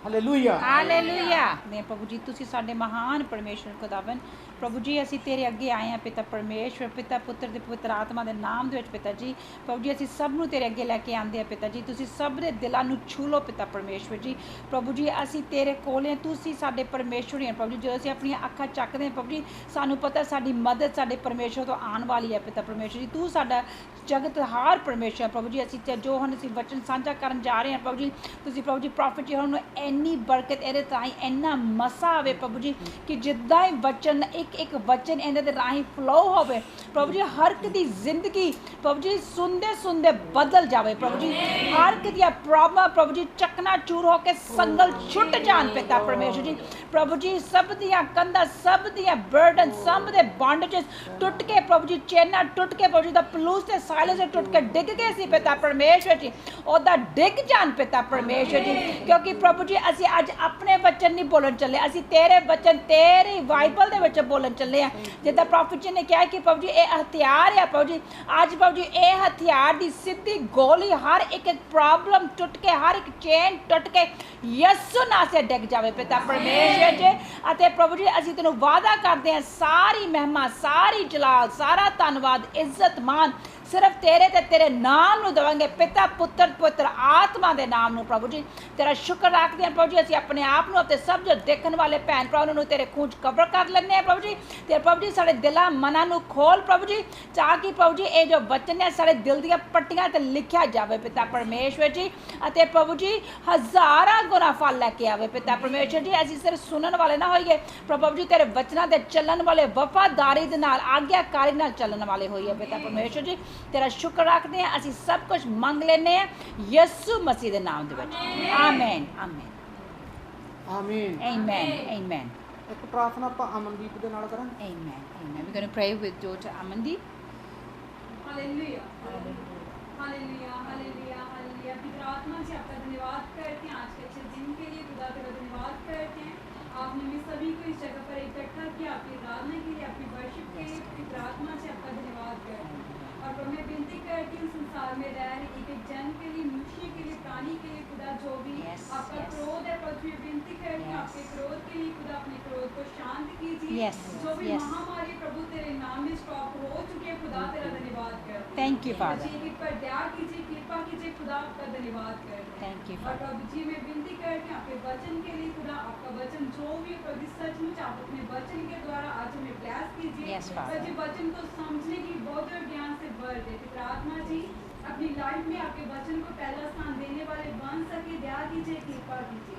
ਹਾਲੇਲੂਇਆ ਹਾਲੇਲੂਇਆ ਨੇ ਪ੍ਰਭੂ ਜੀ ਤੁਸੀਂ ਸਾਡੇ ਮਹਾਨ ਪਰਮੇਸ਼ਵਰ ਖੁਦਾਵੰਦ ਪ੍ਰਭੂ ਜੀ ਅਸੀਂ ਤੇਰੇ ਅੱਗੇ ਆਏ ਹਾਂ ਪਿਤਾ ਪਰਮੇਸ਼ਵਰ ਪਿਤਾ ਪੁੱਤਰ ਤੇ ਪਵਿੱਤਰ ਆਤਮਾ ਦੇ ਨਾਮ ਦੇ ਵਿੱਚ ਪਿਤਾ ਜੀ ਪ੍ਰਭੂ ਜੀ ਅਸੀਂ ਸਭ ਨੂੰ ਤੇਰੇ ਅੱਗੇ ਲੈ ਕੇ ਆਂਦੇ ਆ ਪਿਤਾ ਜੀ ਤੁਸੀਂ ਸਭ ਦੇ ਦਿਲਾਂ ਨੂੰ ਛੂ ਲਓ ਪਿਤਾ ਪਰਮੇਸ਼ਵਰ ਜੀ ਪ੍ਰਭੂ ਜੀ ਅਸੀਂ ਤੇਰੇ ਕੋਲੇ ਤੁਸੀਂ ਸਾਡੇ ਪਰਮੇਸ਼ਵਰ ਹੀ ਪ੍ਰਭੂ ਜੀ ਜਦੋਂ ਅਸੀਂ ਆਪਣੀਆਂ ਅੱਖਾਂ ਚੱਕਦੇ ਹਾਂ ਪ੍ਰਭੂ ਜੀ ਸਾਨੂੰ ਪਤਾ ਸਾਡੀ ਮਦਦ ਸਾਡੇ ਪਰਮੇਸ਼ਵਰ ਤੋਂ ਆਉਣ ਵਾਲੀ ਹੈ ਪਿਤਾ ਪਰਮੇਸ਼ਵਰ ਜੀ ਤੂੰ ਸਾਡਾ ਜਗਤਹਾਰ ਪਰਮੇਸ਼ਵਰ ਪ੍ਰਭੂ ਜੀ ਅਸੀਂ ਜੋ ਹੁਣ ਅਸੀਂ ਵਚਨ ਸਾਂਝਾ ਕਰਨ ਜਾ ਰਹੇ ਹਾਂ ਪ੍ਰਭੂ ਜੀ ਤੁਸੀਂ ਪ੍ਰਭੂ ਜੀ ਪ੍ਰੋਫਿਟ ਜੀ ਹੁਣ ਇੰਨੀ ਬਰਕਤ ਇਹਦੇ ਤਾਈਂ ਇੰਨਾ ਮਸਾ ਆਵੇ ਪ੍ਰਭੂ ਜੀ ਕਿ ਜਿੱਦਾਂ ਹੀ ਵਚਨ ਇੱਕ ਇੱਕ ਵਚਨ ਇਹਨਾਂ ਦੇ ਰਾਹੀਂ ਫਲੋ ਹੋਵੇ ਪ੍ਰਭੂ ਜੀ। ਹਰ ਇੱਕ ਦੀ ਜ਼ਿੰਦਗੀ ਪ੍ਰਭੂ ਜੀ ਸੁਣਦੇ ਬਦਲ ਜਾਵੇ ਪ੍ਰਭੂ ਜੀ। ਹਰ ਇੱਕ ਦੀਆਂ ਪ੍ਰੋਬਲਮਾਂ ਪ੍ਰਭੂ ਜੀ ਚਕਨਾ ਚੂਰ ਹੋ ਕੇ ਸੰਗਲ ਛੁੱਟ ਜਾਣ ਪਿਤਾ ਪਰਮੇਸ਼ਰ ਜੀ। ਪ੍ਰਭੂ ਜੀ ਸਭ ਦੀਆਂ ਕੰਧਾਂ, ਸਭ ਦੀਆਂ ਬਰਡਨ, ਸਭ ਦੇ ਬਾਂਡੇजेस ਟੁੱਟ ਕੇ ਪ੍ਰਭੂ ਜੀ, ਚੇਨਾਂ ਟੁੱਟ ਕੇ ਪ੍ਰਭੂ ਜੀ, ਦਾ ਪਲੂਸ ਤੇ ਸਾਇਲੈਂਸ ਟੁੱਟ ਕੇ ਡਿੱਗ ਗਏ ਸੀ ਪਿਤਾ ਪਰਮੇਸ਼ਰ ਜੀ। ਉਹਦਾ ਡਿੱਗ ਜਾਣ ਪਿਤਾ ਪਰਮੇਸ਼ਰ ਜੀ, ਕਿਉਂਕਿ ਪ੍ਰਭੂ ਜੀ ਅਸੀਂ ਅੱਜ ਆਪਣੇ ਵਚਨ ਨਹੀਂ ਬੋਲਣ ਚੱਲੇ, ਅਸੀਂ ਤੇਰੇ ਵਚਨ ਤੇਰੀ ਬਾਈਬਲ ਦੇ ਵਿੱਚ ਬੋਲਣ ਚੱਲੇ ਆ। ਜਿੱਦਾਂ ਪ੍ਰੋਫੈਟ ਜੀ ਨੇ ਕਿਹਾ ਕਿ ਪ੍ਰਭੂ ਜੀ ਇਹ ਹਥਿਆਰ ਹੈ ਪ੍ਰਭੂ ਜੀ। ਅੱਜ ਪ੍ਰਭੂ ਜੀ ਇਹ ਹਥਿਆਰ ਦੀ ਸਿੱਧੀ ਗੋਲੀ ਹਰ ਇੱਕ ਪ੍ਰੋਬਲਮ ਟੁੱਟ ਕੇ, ਹਰ ਇੱਕ ਚੇਨ ਟੁੱਟ ਕੇ ਯਿਸੂ ਨਾਮ ਸੇ ਡਿੱਗ ਜਾਵੇ ਪਿਤਾ ਪਰਮੇਸ਼ਰ ਜੀ। ਅਤੇ ਪ੍ਰਭੂ ਜੀ ਅਸੀਂ ਤੈਨੂੰ ਵਾਅਦਾ ਕਰਦੇ ਹਾਂ ਸਾਰੀ ਮਹਿਮਾ, ਸਾਰੀ ਜਲਾਲ, ਸਾਰਾ ਧੰਨਵਾਦ, ਇੱਜ਼ਤ, ਮਾਨ ਸਿਰਫ ਤੇਰੇ ਤੇ ਤੇਰੇ ਨਾਮ ਨੂੰ ਦੇਵਾਂਗੇ ਪਿਤਾ, ਪੁੱਤਰ, ਪਵਿੱਤਰ ਆਤਮਾ ਦੇ ਨਾਮ ਨੂੰ ਪ੍ਰਭੂ ਜੀ। ਤੇਰਾ ਸ਼ੁਕਰ ਰੱਖਦੇ ਹਾਂ ਪ੍ਰਭੂ ਜੀ। ਅਸੀਂ ਆਪਣੇ ਆਪ ਨੂੰ ਅਤੇ ਸਭ ਜੋ ਦੇਖਣ ਵਾਲੇ ਭੈਣ ਭਰਾਵਾਂ ਨੂੰ ਤੇਰੇ ਖੂੰਜ ਕਵਰ ਕਰ ਲੈਂਦੇ ਹਾਂ ਪ੍ਰਭੂ ਜੀ। ਤੇ ਪ੍ਰਭੂ ਜੀ ਸਾਡੇ ਦਿਲਾਂ ਮਨਾਂ ਨੂੰ ਖੋਲ ਪ੍ਰਭੂ ਜੀ, ਤਾਂ ਕਿ ਪ੍ਰਭੂ ਜੀ ਇਹ ਜੋ ਵਚਨ ਹੈ ਸਾਡੇ ਦਿਲ ਦੀਆਂ ਪੱਟੀਆਂ ਤੇ ਲਿਖਿਆ ਜਾਵੇ ਪਿਤਾ ਪਰਮੇਸ਼ਵਰ ਜੀ। ਅਤੇ ਪ੍ਰਭੂ ਜੀ ਹਜ਼ਾਰਾਂ ਗੁਣਾ ਫਲ ਲੈ ਕੇ ਆਵੇ ਪਿਤਾ ਪਰਮੇਸ਼ਵਰ ਜੀ। ਅਸੀਂ ਸਿਰਫ ਸੁਣਨ ਵਾਲੇ ਨਾ ਹੋਈਏ ਪ੍ਰਭੂ ਜੀ, ਤੇਰੇ ਵਚਨਾਂ ਦੇ ਚੱਲਣ ਵਾਲੇ, ਵਫਾਦਾਰੀ ਦੇ ਨਾਲ, ਆਗਿਆਕਾਰੀ ਨਾਲ ਚੱਲਣ ਵਾਲੇ ਹੋਈਏ ਪਿਤਾ ਪਰਮੇਸ਼ਵਰ ਜੀ। ਤੇਰਾ ਸ਼ੁਕਰ ਰੱਖਦੇ ਹਾਂ, ਅਸੀਂ ਸਭ ਕੁਝ ਮੰਗ ਲੈਂਦੇ ਹਾਂ ਯਿਸੂ ਮਸੀਹ ਦੇ ਨਾਮ ਦੇ ਵਿੱਚ। ਆਮੇਨ ਆਮੇਨ ਆਮੀਨ ਆਮੇਨ ਆਮੇਨ ਇੱਕ ਪ੍ਰਾਰਥਨਾ ਆਪਾਂ ਅਮਨਦੀਪ ਦੇ ਨਾਲ ਕਰਾਂਗੇ। Amen amen. We going to pray with daughter Amandeep. Hallelujah hallelujah hallelujah hallelujah. पवित्र आत्मा जी आपका धन्यवाद करते हैं आज के अच्छे दिन के लिए। खुदा तेरा धन्यवाद करते हैं, आपने हमें सभी को इस जगह पर इकट्ठा किया आपकी आराधना के लिए, आपकी वर्शिप के लिए। पवित्र आत्मा से आपका धन्यवाद करते हैं और मैं विनती करती हूँ संसार में रह रहे एक एक जन के लिए, मनुष्य के लिए, प्राणी के लिए खुदा जो भी आपका क्रोध है प्रभु, विनती करती हूँ आपके क्रोध के लिए खुदा अपने क्रोध को शांत कीजिए। जो भी महामारी प्रभु तेरे नाम में स्टॉप हो चुके हैं खुदा तेरा धन्यवाद करते हैं। Thank you father. जी पर दया कीजिए, कृपा कीजिए खुदा, आपका धन्यवाद करते हैं। थैंक यू और फादर। प्रभु जी मैं विनती करती हूँ आपके वचन के लिए खुदा, आपका वचन जो भी प्रभु सचमुच आप अपने वचन के द्वारा आज हमें ब्लेस कीजिए। Yes, Father. प्रभु वचन को समझने की बहुत ज्ञान से भर दे। प्रार्थना जी अपनी लाइफ में आपके वचन को पहला स्थान देने वाले बन सके, दया कीजिए, कृपा कीजिए।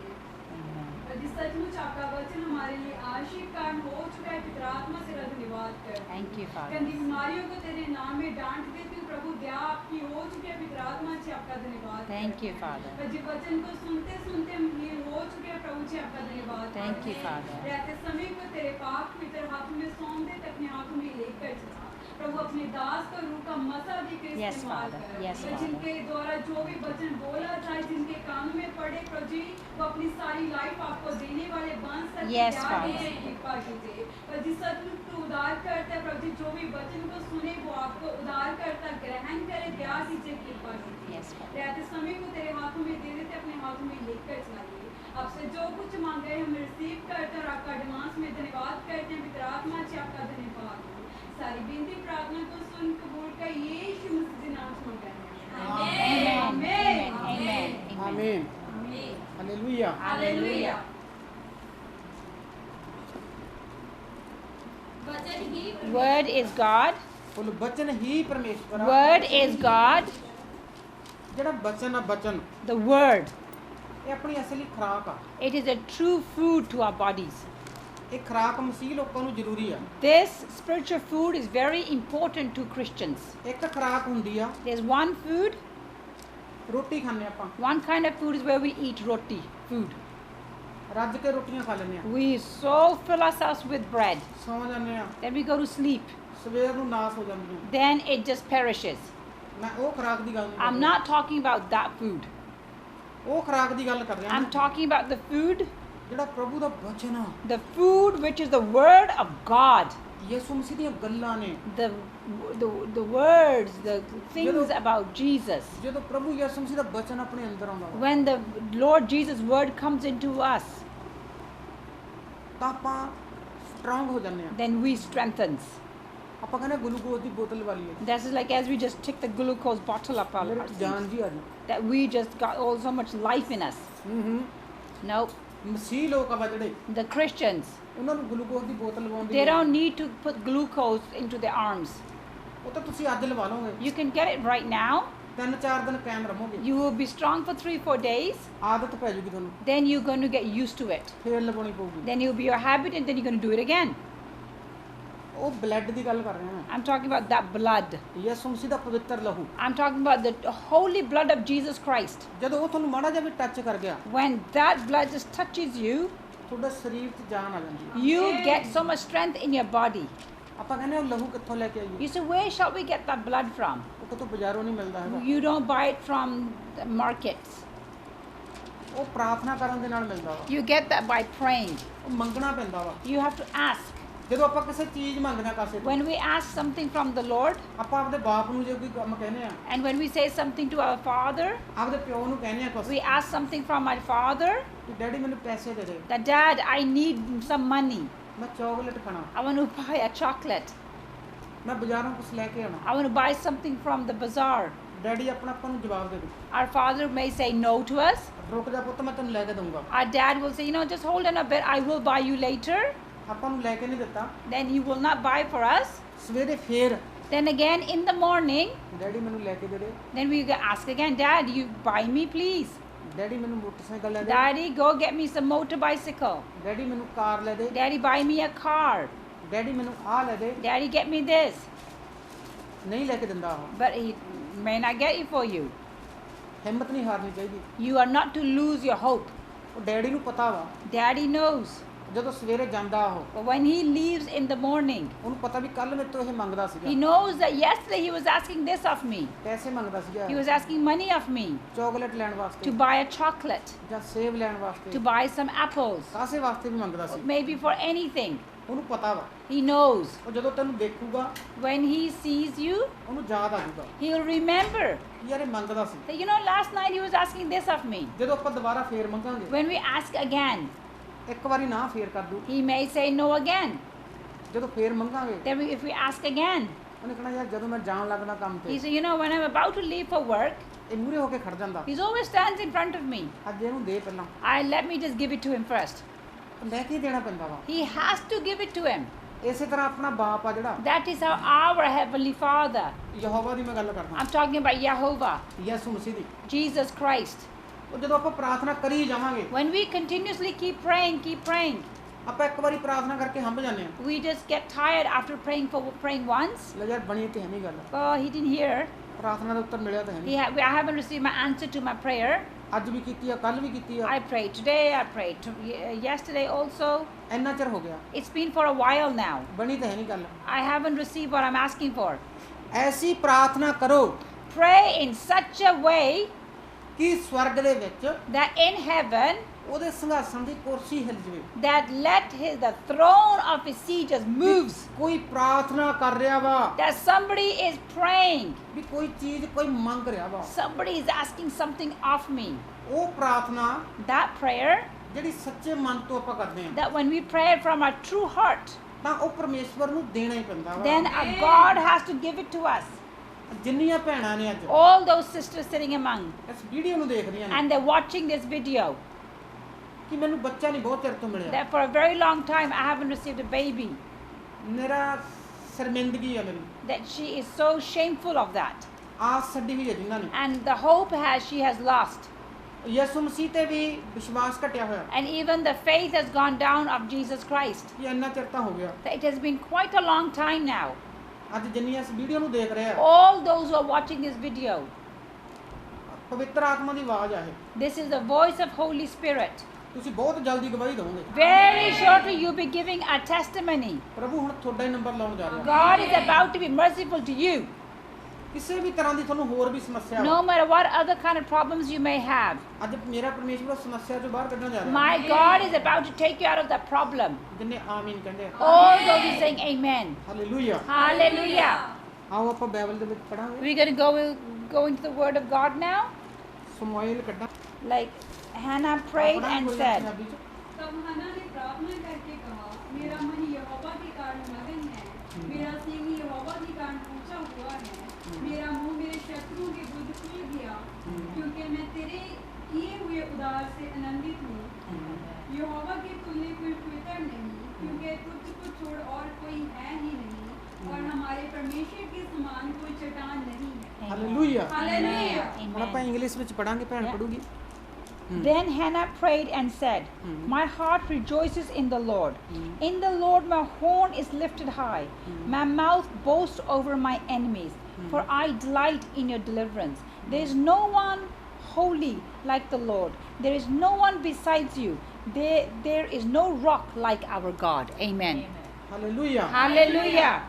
प्रभु सचमुच आपका वचन हमारे लिए आशीष कारण हो चुका है। पिता आत्मा तेरा धन्यवाद कर। Thank you father. गंदी बीमारियों को तेरे नाम में डांट देती हूँ प्रभु, दया आपकी हो चुकी है। पिता आत्मा जी आपका धन्यवाद। Thank you father. प्रभु वचन को सुनते सुनते हम ये हो चुके हैं प्रभु जी, आपका धन्यवाद। Thank you father. रहते समय को तेरे पाक पवित्र हाथों में सौंप दे, अपने हाथों में लेकर चला प्रभु, अपने दास को रूह का मसा देकर Yes, इस्तेमाल Father. कर। Yes, Father. जिनके द्वारा जो भी वचन बोला जाए, जिनके कानों में पड़े प्रभु जी, वो अपनी सारी लाइफ आपको देने वाले बन सकते। Yes, दया Father. कीजिए, कृपा कीजिए। प्रभु जी सचमुच तू उदार करता है प्रभु जी, जो भी वचन को सुने वो आपको उदार करता, ग्रहण करे, दया कीजिए, कृपा कीजिए। Yes, Father. रहते समय को तेरे हाथों में दे देते, अपने हाथों में लेकर चलाइए। आपसे जो कुछ मांगे हम रिसीव करते हैं और आपका एडवांस में धन्यवाद करते हैं। पिता आत्मा जी आपका धन्यवाद। सारी विनती प्रार्थना को सुन कबूल कर यीशु मसीह के नाम से मांगते हैं। Amen. आमीन Amen. आमीन आमीन हालेलुया। हालेलुया। वचन ही Word is God. ਬੋਲੋ ਬਚਨ ਹੀ ਪਰਮੇਸ਼ਵਰ ਆ। Word is God. ਜਿਹੜਾ ਬਚਨ ਆ, ਬਚਨ The word. ਇਹ ਆਪਣੀ ਅਸਲੀ ਖੁਰਾਕ ਆ। It is a true food to our bodies. ਇਹ ਖੁਰਾਕ ਮਸੀਹ ਲੋਕਾਂ ਨੂੰ ਜ਼ਰੂਰੀ ਆ। This spiritual food is very important to Christians. ਇੱਕ ਖੁਰਾਕ ਹੁੰਦੀ ਆ There's one food. ਰੋਟੀ ਖਾਂਦੇ ਆਪਾਂ, One kind of food is where we eat roti food. ਰੱਜ ਕੇ ਰੋਟੀਆਂ ਖਾ ਲੈਂਦੇ ਆ, We so fill ourselves with bread. ਸੌਂ ਜਾਂਦੇ ਆ, Then we go to sleep. ਸਵੇਰ ਨੂੰ ਨਾਸ ਹੋ ਜਾਂਦੀਆਂ। Then it just perishes. ਮੈਂ ਉਹ ਖੁਰਾਕ ਦੀ ਗੱਲ ਨਹੀਂ I'm ਕਰ ਰਿਹਾ। not talking about that food. ਉਹ ਖੁਰਾਕ ਦੀ ਗੱਲ ਕਰ ਰਿਹਾ I'm ਮੈਂ, talking about the food, ਜਿਹੜਾ ਪ੍ਰਭੂ ਦਾ ਬਚਨ ਆ, the food which is the word of God. ਯਿਸੂ ਮਸੀਹ ਦੀਆਂ ਗੱਲਾਂ ਨੇ। The words, the things about Jesus. ਜਦੋਂ ਪ੍ਰਭੂ ਯਿਸੂ ਮਸੀਹ ਦਾ ਬਚਨ ਆਪਣੇ ਅੰਦਰ ਆਉਂਦਾ ਵਾ, When the Lord Jesus' word comes into us, ਤਾਂ ਆਪਾਂ ਸਟਰੋਂਗ ਹੋ ਜਾਂਦੇ ਆ। then we strengthens. ਆਪਾਂ ਕਹਿੰਦੇ ਗਲੂਕੋਜ਼ ਦੀ ਬੋਤਲ ਵਾਲੀ ਹੈ, That's like as we just take the glucose bottle up our ਮੇਰੇ ਚ ਜਾਨ ਜੀ ਆ ਜੀ। that we just got all so much life in us. No, ਮਸੀਹ ਲੋਕ ਆ ਵਾ ਜਿਹੜੇ, the Christians, ਉਹਨਾਂ ਨੂੰ ਗਲੂਕੋਜ਼ ਦੀ ਬੋਤਲ ਲਵਾਉਣ ਦੀ they ਲੋੜ don't ਨਹੀਂ। need to put glucose into their arms. ਉਹ ਤਾਂ ਤੁਸੀਂ ਅੱਜ ਲਵਾ ਲਓਗੇ, You can get it right now. 3-4 ਦਿਨ ਕਾਇਮ ਰਹੋਗੇ, You will be strong for 3-4 days. ਆਦਤ ਪੈ ਜੂਗੀ ਤੁਹਾਨੂੰ, Then you're going to get used to it. ਫੇਰ ਲਵਾਉਣੀ ਪਊਗੀ। Then it will be your habit, and then you're going to do it again. ਉਹ ਬਲੱਡ ਦੀ ਗੱਲ ਕਰ ਰਹੇ ਹਾਂ I'm talking about that blood. ਯਿਸੂ ਮਸੀਹ ਦਾ ਪਵਿੱਤਰ ਲਹੂ I'm talking about the holy blood of Jesus Christ. ਜਦੋਂ ਉਹ ਤੁਹਾਨੂੰ ਮਾੜਾ ਜਿਹਾ ਵੀ ਟੱਚ ਕਰ ਗਿਆ When that blood just touches you, ਤੁਹਾਡੇ ਸਰੀਰ 'ਚ ਜਾਨ ਆ ਜਾਂਦੀ ਹੈ you get so much strength in your body. ਆਪਾਂ ਕਹਿੰਦੇ ਉਹ ਲਹੂ ਕਿੱਥੋਂ ਲੈ ਕੇ ਆਈਏ You say, where shall we get that blood from? ਉਹ ਕਿਤੋਂ ਬਾਜ਼ਾਰੋਂ ਨਹੀਂ ਮਿਲਦਾ ਹੈਗਾ You don't buy it from the markets. ਉਹ ਪ੍ਰਾਰਥਨਾ ਕਰਨ ਦੇ ਨਾਲ ਮਿਲਦਾ ਵਾ You get that by praying. ਉਹ ਮੰਗਣਾ ਪੈਂਦਾ ਵਾ You have to ask. ਜਦੋਂ ਆਪਾਂ ਕਿਸੇ ਚੀਜ਼ ਮੰਗਣਾ ਕਾਸੇ ਤੋਂ When we ask something from the Lord, ਆਪਾਂ ਆਪਦੇ ਬਾਪ ਨੂੰ ਜੇ ਕੋਈ ਕੰਮ ਕਹਿੰਦੇ ਆ and when we say something to our Father, ਆਪਦੇ ਪਿਓ ਨੂੰ ਕਹਿੰਦੇ ਆ ਕੁਛ we ask something from our Father, ਕਿ ਡੈਡੀ ਮੈਨੂੰ ਪੈਸੇ ਦੇ ਦੇ that Dad, I need some money. ਮੈਂ ਚਾਕਲੇਟ ਖਾਣਾ I want to buy a chocolate. ਮੈਂ ਬਾਜ਼ਾਰੋਂ ਕੁਛ ਲੈ ਕੇ ਆਉਣਾ I want to buy something from the bazaar. Daddy ਆਪਣਾ ਆਪਾਂ ਨੂੰ ਜਵਾਬ ਦੇ ਦੂ Our Father may say no to us. ਰੁਕ ਜਾ ਪੁੱਤ ਮੈਂ ਤੈਨੂੰ ਲੈ ਕੇ ਦਊਂਗਾ Our dad will say, just hold on a bit, I will buy you later. ਆਪਾਂ ਨੂੰ ਲੈ ਕੇ ਨਹੀਂ ਦਿੱਤਾ Then he will not buy for us. ਸਵੇਰੇ ਫੇਰ Then again in the morning, daddy ਮੈਨੂੰ ਲੈ ਕੇ ਦੇ ਦੇ then we ask again, Dad, you buy me please. Daddy ਮੈਨੂੰ ਮੋਟਰਸਾਈਕਲ ਲੈ ਦੇ Daddy, go get me some motorbicycle. Daddy ਮੈਨੂੰ ਕਾਰ ਲੈ ਦੇ Daddy, buy me a car. Daddy ਮੈਨੂੰ ਆਹ ਲੈ ਦੇ Daddy, get me this. ਨਹੀਂ ਲੈ ਕੇ ਦਿੰਦਾ ਉਹ But he may not get it for you. ਹਿੰਮਤ ਨਹੀਂ ਹਾਰਨੀ ਚਾਹੀਦੀ You are not to lose your hope. ਉਹ ਡੈਡੀ ਨੂੰ ਪਤਾ ਵਾ Daddy knows. ਜਦੋਂ ਸਵੇਰੇ ਜਾਂਦਾ ਉਹ But when he leaves in the morning, ਉਹਨੂੰ ਪਤਾ ਵੀ ਕੱਲ ਮੇਰੇ ਤੋਂ ਇਹ ਮੰਗਦਾ he ਸੀਗਾ knows that yesterday he was asking this of me. ਪੈਸੇ ਮੰਗਦਾ ਸੀਗਾ He was asking money of me chocolate ਲੈਣ to ਵਾਸਤੇ buy a chocolate, ਜਾਂ ਸੇਬ ਲੈਣ ਵਾਸਤੇ to buy some apples, ਕਾਸੇ ਵਾਸਤੇ ਵੀ ਮੰਗਦਾ ਸੀ maybe for anything. ਉਹਨੂੰ ਪਤਾ ਵਾ He knows. ਉਹ ਜਦੋਂ ਤੈਨੂੰ ਦੇਖੂਗਾ When he sees you, ਉਹਨੂੰ ਯਾਦ ਆ ਜਾਊਗਾ he will remember ਯਾਰ ਇਹ ਮੰਗਦਾ ਸੀ that, last night he was asking this of me. ਜਦੋਂ ਆਪਾਂ ਦੁਬਾਰਾ ਫੇਰ ਮੰਗਾਂਗੇ When we ask again, ਇੱਕ ਵਾਰੀ ਨਾ ਫੇਰ ਕਰ ਦੂ he may say no again. ਜਦੋਂ ਫੇਰ ਮੰਗਾਂਗੇ Then if we ask again, ਉਹਨੇ ਕਹਣਾ ਯਾਰ ਜਦੋਂ ਮੈਂ ਜਾਣ ਲੱਗਦਾ ਕੰਮ he ਤੇ say, when I'm about to leave for work, ਇਹ ਮੂਰੇ ਹੋ ਕੇ ਖੜ ਜਾਂਦਾ he always stands in front of me. ਅੱਜ ਇਹਨੂੰ ਦੇ ਪਹਿਲਾਂ Let me just give it to him first. ਲੈ ਕੇ ਹੀ ਦੇਣਾ ਪੈਂਦਾ ਵਾ He has to give it to him. ਇਸੇ ਤਰ੍ਹਾਂ ਆਪਣਾ ਬਾਪ ਆ ਜਿਹੜਾ That is how our Heavenly Father, Jehovah ਦੀ ਮੈਂ ਗੱਲ ਕਰਦਾ I'm talking about Jehovah, ਯਿਸੂ ਮਸੀਹ ਦੀ Jesus Christ. ਉਹ ਜਦੋਂ ਆਪਾਂ ਪ੍ਰਾਰਥਨਾ ਕਰੀ ਜਾਵਾਂਗੇ When we continuously keep praying, ਆਪਾਂ ਇੱਕ ਵਾਰੀ ਪ੍ਰਾਰਥਨਾ ਕਰਕੇ ਹੰਭ ਜਾਂਦੇ ਆ we just get tired after praying once. ਲੈ ਯਾਰ ਬਣੀ ਤੇ ਹੈ ਨਹੀਂ ਗੱਲ Oh, he didn't hear. ਪ੍ਰਾਰਥਨਾ ਦਾ ਉੱਤਰ ਮਿਲਿਆ ਤਾਂ ਹੈ ਨਹੀਂ I haven't received my answer to my prayer. ਅੱਜ ਵੀ ਕੀਤੀ ਆ ਕੱਲ ਵੀ ਕੀਤੀ ਆ I prayed today, I prayed yesterday also. ਇੰਨਾ ਚਿਰ ਹੋ ਗਿਆ It's been for a while now. ਬਣੀ ਤਾਂ ਹੈ ਨਹੀਂ ਗੱਲ I haven't received what I'm asking for. ਐਸੀ ਪ੍ਰਾਰਥਨਾ ਕਰੋ Pray in such a way ਕਿ ਸਵਰਗ ਦੇ ਵਿੱਚ that in heaven, ਉਹਦੇ ਸਿੰਘਾਸਣ ਦੀ ਕੁਰਸੀ ਹਿਲ ਜਵੇ that the throne of his seat just moves. ਕੋਈ ਪ੍ਰਾਰਥਨਾ ਕਰ ਰਿਹਾ ਵਾ That somebody is praying. ਵੀ ਕੋਈ ਚੀਜ਼ ਕੋਈ ਮੰਗ ਰਿਹਾ ਵਾ Somebody is asking something of me. ਉਹ ਪ੍ਰਾਰਥਨਾ That prayer, ਜਿਹੜੀ ਸੱਚੇ ਮਨ ਤੋਂ ਆਪਾਂ ਕਰਦੇ ਹਾਂ that when we pray from our true heart, ਤਾਂ ਉਹ ਪਰਮੇਸ਼ਵਰ ਨੂੰ ਦੇਣਾ ਹੀ ਪੈਂਦਾ then ਵਾ God has to give it to us. ਜਿੰਨੀਆਂ ਭੈਣਾਂ ਨੇ ਅੱਜ All those sisters sitting among, ਇਸ ਵੀਡੀਓ ਨੂੰ ਦੇਖ ਰਹੀਆਂ ਨੇ and they're watching this video, ਕਿ ਮੈਨੂੰ ਬੱਚਾ ਨਹੀਂ ਬਹੁਤ ਚਿਰ ਤੋਂ ਮਿਲਿਆ that for a very long time I haven't received a baby, ਮੇਰਾ ਸ਼ਰਮਿੰਦਗੀ ਆ ਮੇਰੀ that she is so shameful of that, ਆਸ ਛੱਡੀ ਹੋਈ ਹੈ ਜਿਨ੍ਹਾਂ ਨੇ and the hope she has lost, ਯਿਸੂ ਮਸੀਹ ਤੇ ਵੀ ਵਿਸ਼ਵਾਸ ਘਟਿਆ ਹੋਇਆ and even the faith has gone down of Jesus Christ. ਕਿ ਇੰਨਾ ਚਿਰ ਤਾਂ ਹੋ ਗਿਆ That it has been quite a long time now. ਅੱਜ ਜਿੰਨੀਆਂ ਇਸ ਵੀਡੀਓ ਨੂੰ ਦੇਖ ਰਹੇ ਆ All those who are watching this video, ਪਵਿੱਤਰ ਆਤਮਾ ਦੀ ਆਵਾਜ਼ ਆ ਇਹ this is the voice of Holy Spirit. ਤੁਸੀਂ ਬਹੁਤ ਜਲਦੀ ਗਵਾਹੀ ਦਿਓਗੇ Very shortly you'll be giving a testimony. ਪ੍ਰਭੂ ਹੁਣ ਤੁਹਾਡਾ ਹੀ ਨੰਬਰ ਲਾਉਣ ਜਾ ਰਿਹਾ God is about to be merciful to you. ਕਿਸੇ ਵੀ ਤਰ੍ਹਾਂ ਦੀ ਤੁਹਾਨੂੰ ਹੋਰ ਵੀ ਸਮੱਸਿਆ No matter what other kind of problems you may have. ਅੱਜ ਮੇਰਾ ਪਰਮੇਸ਼ਵਰ ਉਸ ਸਮੱਸਿਆ ਚੋਂ ਬਾਹਰ ਕੱਢਣ ਜਾ ਰਿਹਾ My God is about to take you out of that problem. ਜਿੰਨੇ ਆਮੀਨ ਕਹਿੰਦੇ ਆ All those who are saying amen. Hallelujah Hallelujah. ਆਓ ਆਪਾਂ ਬਾਈਬਲ ਦੇ ਵਿੱਚ ਪੜਾਂਗੇ We're going to go into the Word of God now. Samuel ਕੱਢਾਂ Like Hannah prayed and said, Punjabi ਚ। तब हन्ना ने प्रार्थना करके कहा, मेरा मन यहोवा के कारण मगन है, मेरा सींग यहोवा के कारण ऊंचा हुआ है, मेरा मुंह मेरे शत्रुओं के विरुद्ध खुल गया, क्योंकि मैं तेरे किए हुए उद्धार से आनंदित हूँ। यहोवा के तुल्य कोई पवित्र नहीं, क्योंकि तुझको छोड़ और कोई है ही नहीं, और हमारे परमेश्वर के समान कोई चट्टान नहीं है। Hallelujah hallelujah. ਹੁਣ ਆਪਾਂ ਇੰਗਲਿਸ਼ ਵਿੱਚ ਪੜਾਂਗੇ ਭੈਣ Yeah. ਪੜੂਗੀ Then Hannah prayed and said, My heart rejoices in the Lord. In the Lord my horn is lifted high. My mouth boasts over my enemies. For I delight in your deliverance. There is no one holy like the Lord. There is no one besides you. There is no rock like our God. Amen. Hallelujah. Hallelujah.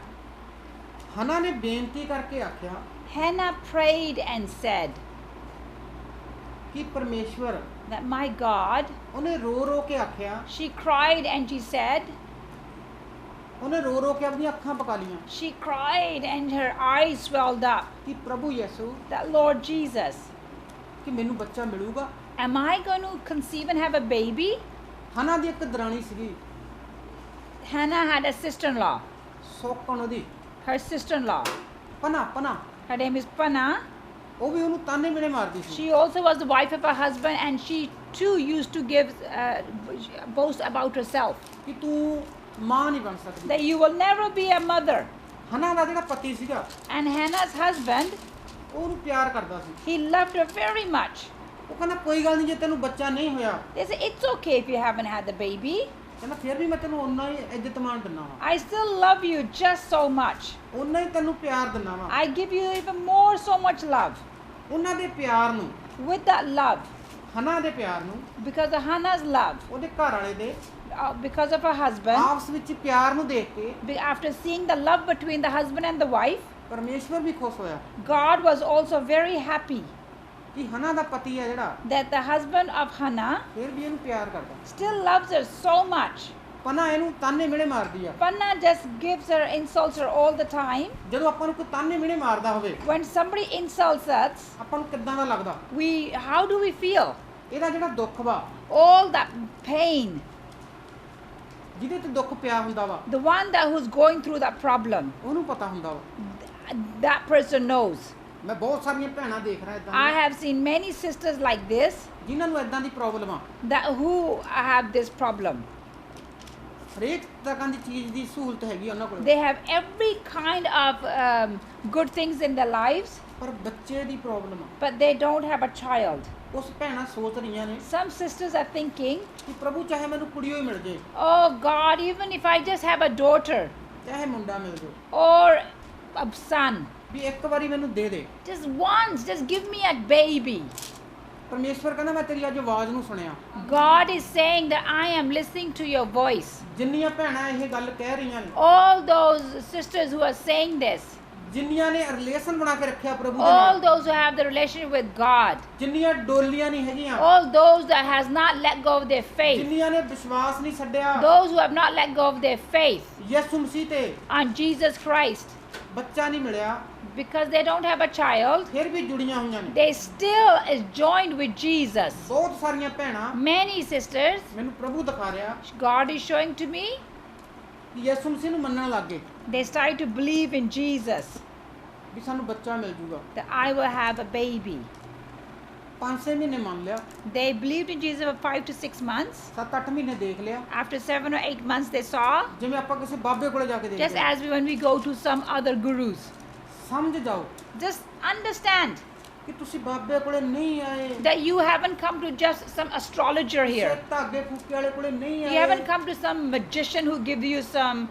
ਹਨਾ ਨੇ ਬੇਨਤੀ ਕਰਕੇ ਆਖਿਆ Hannah prayed and said ਕਿ ਪਰਮੇਸ਼ਵਰ, that my God, ਉਹਨੇ ਰੋ ਰੋ ਕੇ ਆਖਿਆ, she cried and she said, ਉਹਨੇ ਰੋ ਰੋ ਕੇ ਆਪਣੀਆਂ ਅੱਖਾਂ ਪਕਾ ਲੀਆਂ she cried and her eyes swelled up, ਕਿ ਪ੍ਰਭੂ ਯਿਸੂ, that Lord Jesus, ਕਿ ਮੈਨੂੰ ਬੱਚਾ ਮਿਲੂਗਾ। am I going to conceive and have a baby? ਹਨਾ ਦੀ ਇੱਕ ਦਰਾਣੀ ਸੀਗੀ, Hannah had a sister-in-law, ਸੋਕਣ ਉਹਦੀ, her sister-in-law. ਪਨਾ Her name is Panna. ਉਹ ਵੀ ਉਹਨੂੰ ਤਾਨੇ ਮਿਹਣੇ ਮਾਰਦੀ ਸੀ She also was the wife of her husband, and she too used to give boast about herself ਕਿ ਤੂੰ ਮਾਂ ਨਹੀਂ ਬਣ ਸਕਦੀ। that you will never be a mother. ਹਨਾ ਦਾ ਜਿਹੜਾ ਪਤੀ ਸੀਗਾ And Hannah's husband, ਉਹ ਉਹਨੂੰ ਪਿਆਰ ਕਰਦਾ ਸੀ। he loved her very much. ਉਹ ਕਹਿੰਦਾ ਕੋਈ ਗੱਲ ਨਹੀਂ ਜੇ ਤੈਨੂੰ ਬੱਚਾ ਨਹੀਂ ਹੋਇਆ, They said, it's okay if you haven't had the baby. ਕਹਿੰਦਾ ਫਿਰ ਵੀ ਮੈਂ ਤੈਨੂੰ ਓਨਾ ਹੀ ਇੱਜ਼ਤ ਮਾਣ ਦਿੰਦਾ ਵਾਂ, I still love you just so much. ਓਨਾ ਹੀ ਤੈਨੂੰ ਪਿਆਰ ਦਿੰਦਾ ਵਾਂ। I give you even more, so much love. ਉਹਨਾਂ ਦੇ ਪਿਆਰ ਨੂੰ, With that love, ਹਨਾ ਦੇ ਪਿਆਰ ਨੂੰ, because of Hannah's love, ਉਹਦੇ ਘਰ ਵਾਲੇ ਦੇ because of her husband, ਆਪਸ ਵਿੱਚ ਪਿਆਰ ਨੂੰ ਦੇਖ ਕੇ after seeing the love between the husband and the wife, ਪਰਮੇਸ਼ਵਰ ਵੀ ਖੁਸ਼ ਹੋਇਆ God was also very happy ਕਿ ਹਨਾ ਦਾ ਪਤੀ ਹੈ ਜਿਹੜਾ that the husband of Hannah ਫਿਰ ਵੀ ਇਹਨੂੰ ਪਿਆਰ ਕਰਦਾ। still loves her so much. ਪਨਾ ਇਹਨੂੰ ਤਾਨੇ ਮਿਹਣੇ ਮਾਰਦੀ ਆ। Panna just gives her, insults her all the time. ਜਦੋਂ ਆਪਾਂ ਨੂੰ ਕੋਈ ਤਾਨੇ ਮਿਹਣੇ ਮਾਰਦਾ ਹੋਵੇ, When somebody insults us, ਆਪਾਂ ਨੂੰ ਕਿੱਦਾਂ ਦਾ ਲੱਗਦਾ? how do we feel? ਇਹਦਾ ਜਿਹੜਾ ਦੁੱਖ ਵਾ, All that pain, ਜਿਹਦੇ ਤੇ ਦੁੱਖ ਪਿਆ ਹੁੰਦਾ ਵਾ, the one who's going through that problem, ਉਹਨੂੰ ਪਤਾ ਹੁੰਦਾ ਵਾ। that person knows. ਮੈਂ ਬਹੁਤ ਸਾਰੀਆਂ ਭੈਣਾਂ ਦੇਖ ਰਿਹਾ I ਇਦਾਂ have seen many sisters like this ਜਿਨ੍ਹਾਂ ਨੂੰ ਇਦਾਂ ਦੀ ਪ੍ਰੋਬਲਮ ਆ। who have this problem. ਹਰੇਕ ਤਰ੍ਹਾਂ ਦੀ ਚੀਜ਼ ਦੀ ਸਹੂਲਤ ਹੈਗੀ ਆ ਉਹਨਾਂ ਕੋਲ, They have every kind of good things in their lives, ਪਰ ਬੱਚੇ ਦੀ ਪ੍ਰੋਬਲਮ ਆ। but they don't have a child. ਉਸ ਭੈਣਾਂ ਸੋਚ ਰਹੀਆਂ ਨੇ Some sisters are thinking, ਕਿ ਪ੍ਰਭੂ ਚਾਹੇ ਮੈਨੂੰ ਕੁੜੀ ਹੋਈ ਮਿਲ ਜੇ, oh God, even if I just have a daughter ਚਾਹੇ ਮੁੰਡਾ ਮਿਲ ਜੇ, or a son, ਵੀ ਇੱਕ ਵਾਰੀ ਮੈਨੂੰ ਦੇ ਦੇ। just once, just give me a baby. ਪਰਮੇਸ਼ਵਰ ਕਹਿੰਦਾ ਮੈਂ ਤੇਰੀ ਅੱਜ ਆਵਾਜ਼ ਨੂੰ ਸੁਣਿਆ। God is saying that I am listening to your voice. ਜਿੰਨੀਆਂ ਭੈਣਾਂ ਇਹ ਗੱਲ ਕਹਿ ਰਹੀਆਂ ਨੇ, All those sisters who are saying this, ਜਿੰਨੀਆਂ ਨੇ ਰਿਲੇਸ਼ਨ ਬਣਾ ਕੇ ਰੱਖਿਆ ਪ੍ਰਭੂ ਦੇ all ਨਾਲ, those who have the relationship with God, ਜਿੰਨੀਆਂ ਡੋਲੀਆਂ ਨਹੀਂ ਹੈਗੀਆਂ, all those that has not let go of their faith, ਜਿੰਨੀਆਂ ਨੇ ਵਿਸ਼ਵਾਸ ਨਹੀਂ ਛੱਡਿਆ those who have not let go of their faith ਯਿਸੂ ਮਸੀਹ ਤੇ, on Jesus Christ, ਬੱਚਾ ਨਹੀਂ ਮਿਲਿਆ, because they don't have a child, ਫਿਰ ਵੀ ਜੁੜੀਆਂ ਹੋਈਆਂ ਨੇ। they still is joined with Jesus. ਬਹੁਤ ਸਾਰੀਆਂ ਭੈਣਾਂ Many sisters, ਮੈਨੂੰ ਪ੍ਰਭੂ ਦਿਖਾ ਰਿਹਾ God is showing to me, ਕਿ ਯਿਸੂ ਮਸੀਹ ਨੂੰ ਮੰਨਣ ਲੱਗ ਗਏ they started to believe in Jesus, ਵੀ ਸਾਨੂੰ ਬੱਚਾ ਮਿਲ ਜੂਗਾ। that I will have a baby. 5-6 ਮਹੀਨੇ ਮੰਨ ਲਿਆ, They believed in Jesus for 5 to 6 months. 7-8 ਮਹੀਨੇ ਦੇਖ ਲਿਆ, After 7 or 8 months, they saw, ਜਿਵੇਂ ਆਪਾਂ ਕਿਸੇ ਬਾਬੇ ਕੋਲੇ ਜਾ ਕੇ just ਦੇਖਦੇ ਹਾਂ। as when we go to some other gurus. ਸਮਝ ਜਾਓ Just understand ਕਿ ਤੁਸੀਂ ਬਾਬੇ ਕੋਲੇ ਨਹੀਂ ਆਏ, that you haven't come to just some astrologer ਕਿਸੇ here. ਧਾਗੇ ਫੂਕੇ ਵਾਲੇ ਕੋਲੇ ਨਹੀਂ You ਆਏ, haven't come to some magician who gives you some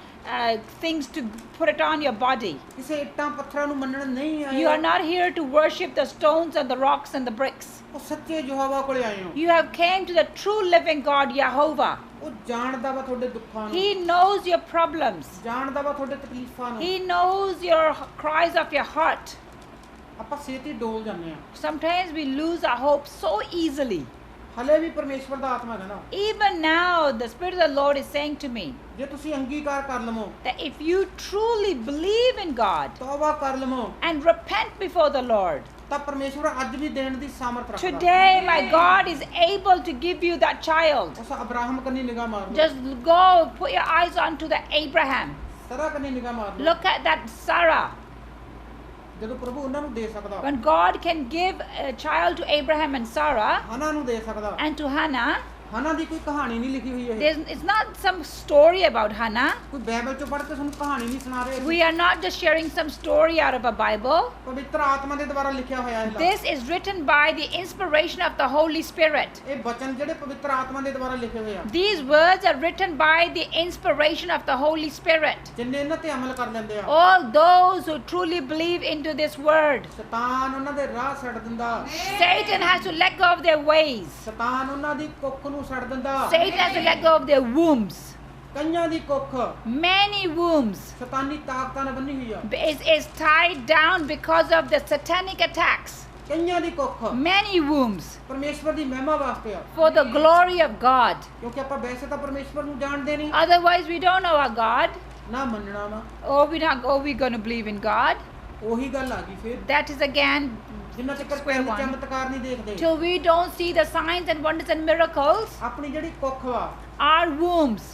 things to put it on your body. ਕਿਸੇ ਇੱਟਾਂ ਪੱਥਰਾਂ ਨੂੰ ਮੰਨਣ ਨਹੀਂ ਆਏ, You are not here to worship the stones and the rocks and the bricks. ਉਹ ਸੱਚੇ ਯਹੋਵਾ ਕੋਲੇ ਆਏ ਹੋ। You have came to the true living God, Jehovah. ਉਹ ਜਾਣਦਾ ਵਾ ਤੁਹਾਡੇ ਦੁੱਖਾਂ ਨੂੰ, He knows your problems. ਜਾਣਦਾ ਵਾ ਤੁਹਾਡੇ ਤਕਲੀਫਾਂ ਨੂੰ। He knows your cries of your heart. ਆਪਾਂ ਛੇਤੀ ਡੋਲ ਜਾਂਦੇ ਆ। Sometimes we lose our hope so easily. ਹਲੇ ਵੀ ਪਰਮੇਸ਼ਵਰ ਦਾ ਆਤਮਾ ਕਹਿੰਦਾ, Even now, the Spirit of the Lord is saying to me ਜੇ ਤੁਸੀਂ ਅੰਗੀਕਾਰ ਕਰ ਲਵੋ, that if you truly believe in God ਤੌਬਾ ਕਰ ਲਵੋ, and repent before the Lord, ਤਾਂ ਪਰਮੇਸ਼ਵਰ ਅੱਜ ਵੀ ਦੇਣ ਦੀ ਸਾਮਰਥ ਰੱਖਦਾ। today my God is able to give you that child. ਉਸ ਅਬਰਾਹਮ ਕੰਨੀ ਨਿਗਾਹ ਮਾਰ ਲਓ, Just go, put your eyes onto the Abraham. ਸਰਾ ਕੰਨੀ ਨਿਗਾਹ ਮਾਰ ਲਓ। Look at that Sarah. ਜਦੋਂ ਪ੍ਰਭੂ ਉਹਨਾਂ ਨੂੰ ਦੇ ਸਕਦਾ, When God can give a child to Abraham and Sarah ਹਨਾ ਨੂੰ ਦੇ ਸਕਦਾ, and to Hannah, ਹਨਾ ਦੀ ਕੋਈ ਕਹਾਣੀ ਨਹੀਂ ਲਿਖੀ ਹੋਈ ਇਹ It's not some story about Hannah. ਕੋਈ ਬਾਈਬਲ ਚੋਂ ਪੜ੍ਹ ਕੇ ਤੁਹਾਨੂੰ ਕਹਾਣੀ ਨਹੀਂ ਸੁਣਾ ਰਹੇ We are not just sharing some story out of a Bible. ਪਵਿੱਤਰ ਆਤਮਾ ਦੇ ਦੁਆਰਾ ਲਿਖਿਆ ਹੋਇਆ ਹੈ This is written by the inspiration of the Holy Spirit. ਇਹ ਬਚਨ ਜਿਹੜੇ ਪਵਿੱਤਰ ਆਤਮਾ ਦੇ ਦੁਆਰਾ ਲਿਖੇ ਹੋਏ ਆ These words are written by the inspiration of the Holy Spirit. ਜਿੰਨੇ ਇਹਨਾਂ ਤੇ ਅਮਲ ਕਰ ਲੈਂਦੇ ਆ All those who truly believe into this word. ਸ਼ੈਤਾਨ ਉਹਨਾਂ ਦੇ ਰਾਹ ਛੱਡ ਦਿੰਦਾ Satan has to let go of their ways. ਸ਼ੈਤਾਨ ਉਹਨਾਂ ਦੀ ਕੁੱਖ ਨੂੰ ਛੱਡ ਦਿੰਦਾ Satan has to let go of their wombs. ਕਈਆਂ ਦੀ ਕੁੱਖ Many wombs ਸ਼ੈਤਾਨੀ ਤਾਕਤਾਂ ਨਾਲ ਬੰਨੀ ਹੋਈ ਆ is tied down because of the satanic attacks. ਕਈਆਂ ਦੀ ਕੁੱਖ Many wombs ਪਰਮੇਸ਼ਵਰ ਦੀ ਮਹਿਮਾ ਵਾਸਤੇ ਆ for the glory of God. ਕਿਉਂਕਿ ਆਪਾਂ ਵੈਸੇ ਤਾਂ ਪਰਮੇਸ਼ਵਰ ਨੂੰ ਜਾਣਦੇ ਨਹੀਂ Otherwise, we don't know our God. ਨਾ ਮੰਨਣਾ ਵਾ We're going to believe in God. ਉਹੀ ਗੱਲ ਆ ਗਈ ਫਿਰ That is again, ਜਿੰਨਾ ਚੱਕਰ Square one. ਚਮਤਕਾਰ ਨਹੀਂ ਦੇਖਦੇ till we don't see the signs and wonders and miracles, ਆਪਣੀ ਜਿਹੜੀ ਕੁੱਖ ਵਾ our wombs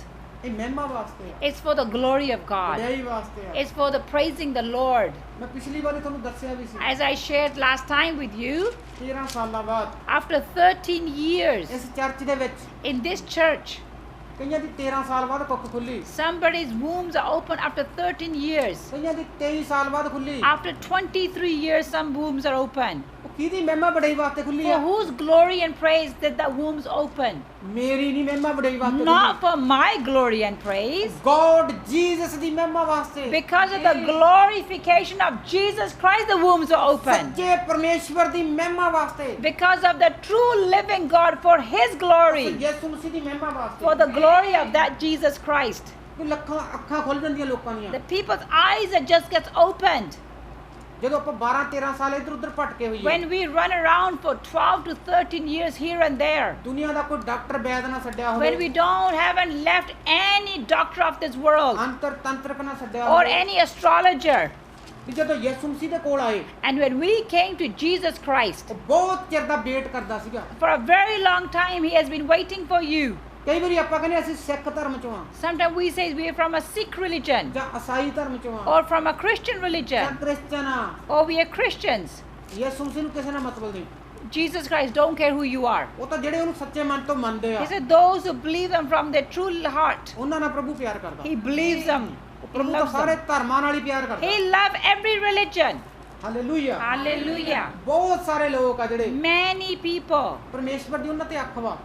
ਇਹ ਮਹਿਮਾ ਵਾਸਤੇ ਆ is for the glory of God. ਵਡਿਆਈ ਵਾਸਤੇ ਆ It's for the praising the Lord. ਮੈਂ ਪਿਛਲੀ ਵਾਰੀ ਤੁਹਾਨੂੰ ਦੱਸਿਆ ਵੀ ਸੀ As I shared last time with you, 13 ਸਾਲਾਂ ਬਾਅਦ after 13 years ਇਸ ਚਰਚ ਦੇ ਵਿੱਚ in this church, ਕਈਆਂ ਦੀ 13 ਸਾਲ ਬਾਅਦ ਕੁੱਖ ਖੁੱਲੀ somebody's wombs are open after 13 years. ਕਈਆਂ ਦੀ 23 ਸਾਲ ਬਾਅਦ ਖੁੱਲੀ After 23 years, some wombs are open. ਉਹ ਕਿਹਦੀ ਮਹਿਮਾ ਵਡਿਆਈ ਵਾਸਤੇ ਖੁੱਲੀ For ਆ whose glory and praise did the wombs open? ਮੇਰੀ ਨਹੀਂ ਮਹਿਮਾ ਵਡਿਆਈ ਵਾਸਤੇ Not for my glory and praise, God Jesus ਦੀ ਮਹਿਮਾ ਵਾਸਤੇ because of the glorification of Jesus Christ, the wombs are open. ਸੱਚੇ ਪਰਮੇਸ਼ਵਰ ਦੀ ਮਹਿਮਾ ਵਾਸਤੇ Because of the true living God, for His glory, ਯਿਸੂ ਮਸੀਹ ਦੀ ਮਹਿਮਾ ਵਾਸਤੇ for the glory of that Jesus Christ. ਕੋਈ ਲੱਖਾਂ ਅੱਖਾਂ ਖੁੱਲ ਜਾਂਦੀਆਂ ਲੋਕਾਂ ਦੀਆਂ The people's eyes that just gets opened ਜਦੋਂ ਆਪਾਂ 12 13 ਸਾਲ ਇੱਧਰ ਉੱਧਰ ਭਟਕੇ ਹੋਈਏ when we run around for 12 to 13 years here and there. ਦੁਨੀਆ ਦਾ ਕੋਈ ਡਾਕਟਰ ਵੈਦ ਨਾ ਛੱਡਿਆ When we ਹੋਵੇ haven't left any doctor of this world ਅੰਤਰ ਤੰਤਰਕ ਨਾ ਛੱਡਿਆ or ਹੋਵੇ any astrologer. ਵੀ ਜਦੋਂ ਯਿਸੂ ਮਸੀਹ ਦੇ ਕੋਲ ਆਏ And when we came to Jesus Christ, ਉਹ ਬਹੁਤ ਚਿਰ ਦਾ ਵੇਟ ਕਰਦਾ ਸੀਗਾ for a very long time He has been waiting for you. ਕਈ ਵਾਰੀ ਆਪਾਂ ਕਹਿੰਦੇ ਅਸੀਂ ਸਿੱਖ ਧਰਮ ਚੋਂ ਆ Sometimes we say we are from a Sikh religion ਜਾਂ ਈਸਾਈ ਧਰਮ ਚੋਂ ਆ or from a Christian ਜਾਂ religion ਕ੍ਰਿਸਚਨ ਆ or we are Christians. ਯਿਸੂ ਮਸੀਹ ਨੂੰ ਕਿਸੇ ਨਾਲ ਮਤਲਬ ਨਹੀਂ Jesus Christ don't care who you are. ਉਹ ਤਾਂ ਜਿਹੜੇ ਉਹਨੂੰ ਸੱਚੇ ਮਨ ਤੋਂ ਮੰਨਦੇ ਆ He said those who believe Him from their true heart, ਉਹਨਾਂ ਨਾਲ ਪ੍ਰਭੂ ਪਿਆਰ ਕਰਦਾ He believes them. ਉਹ He ਪ੍ਰਭੂ ਤਾਂ loves ਸਾਰੇ them. ਧਰਮਾਂ ਨਾਲ ਹੀ ਪਿਆਰ ਕਰਦਾ He loves every religion. Hallelujah Hallelujah. ਬਹੁਤ ਸਾਰੇ ਲੋਕ ਆ ਜਿਹੜੇ Many people, ਪਰਮੇਸ਼ਵਰ ਦੀ ਉਹਨਾਂ ਤੇ ਅੱਖ ਵਾ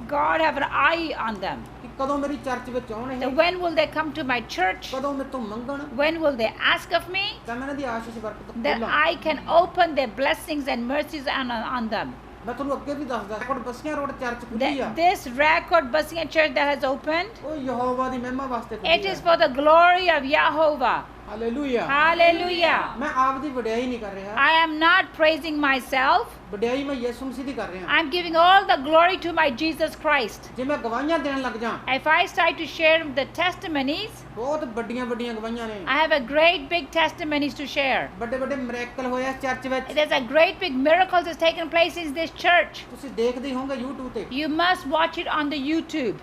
God have an eye on them. ਕਿ ਕਦੋਂ ਮੇਰੀ ਚਰਚ ਵਿੱਚ ਆਉਣ So ਇਹ when will they come to my church? ਕਦੋਂ ਮੇਰੇ ਤੋਂ ਮੰਗਣ When will they ask of me? ਤਾਂ ਮੈਂ ਇਹਨਾਂ ਦੀ ਆਸ਼ੀਸ਼ ਬਰਕਤ That ਖੋਲਾਂ I can open their blessings and mercies on them. ਮੈਂ ਤੁਹਾਨੂੰ ਅੱਗੇ ਵੀ ਦੱਸਦਾ ਕੋਟ ਬਸੀਆਂ ਰੋਡ ਚਰਚ ਖੁੱਲੀ ਆ This Record Basiya church that has opened, ਉਹ ਯਹੋਵਾ ਦੀ ਮਹਿਮਾ ਵਾਸਤੇ it ਖੁੱਲੀ is ਆ for the glory of Jehovah. Hallelujah Hallelujah. ਮੈਂ ਆਪ ਦੀ ਵਡਿਆਈ ਨਹੀਂ ਕਰ ਰਿਹਾ I am not praising myself. ਵਡਿਆਈ ਮੈਂ ਯਿਸੂ ਮਸੀਹ ਦੀ ਕਰ ਰਿਹਾ I'm giving all the glory to my Jesus Christ. ਜੇ ਮੈਂ ਗਵਾਹੀਆਂ ਦੇਣ ਲੱਗ ਜਾ If I start to share the testimonies, ਬਹੁਤ ਵੱਡੀਆਂ ਵੱਡੀਆਂ ਗਵਾਹੀਆਂ ਨੇ I have a great big testimonies to share. ਵੱਡੇ ਵੱਡੇ ਮਿਰੈਕਲ ਹੋਏ ਇਸ ਚਰਚ ਵਿੱਚ There's a great big miracle that's taken place in this church. ਤੁਸੀਂ ਦੇਖਦੇ ਹੀ ਹੋਵੋਗੇ YouTube ਤੇ You must watch it on the YouTube.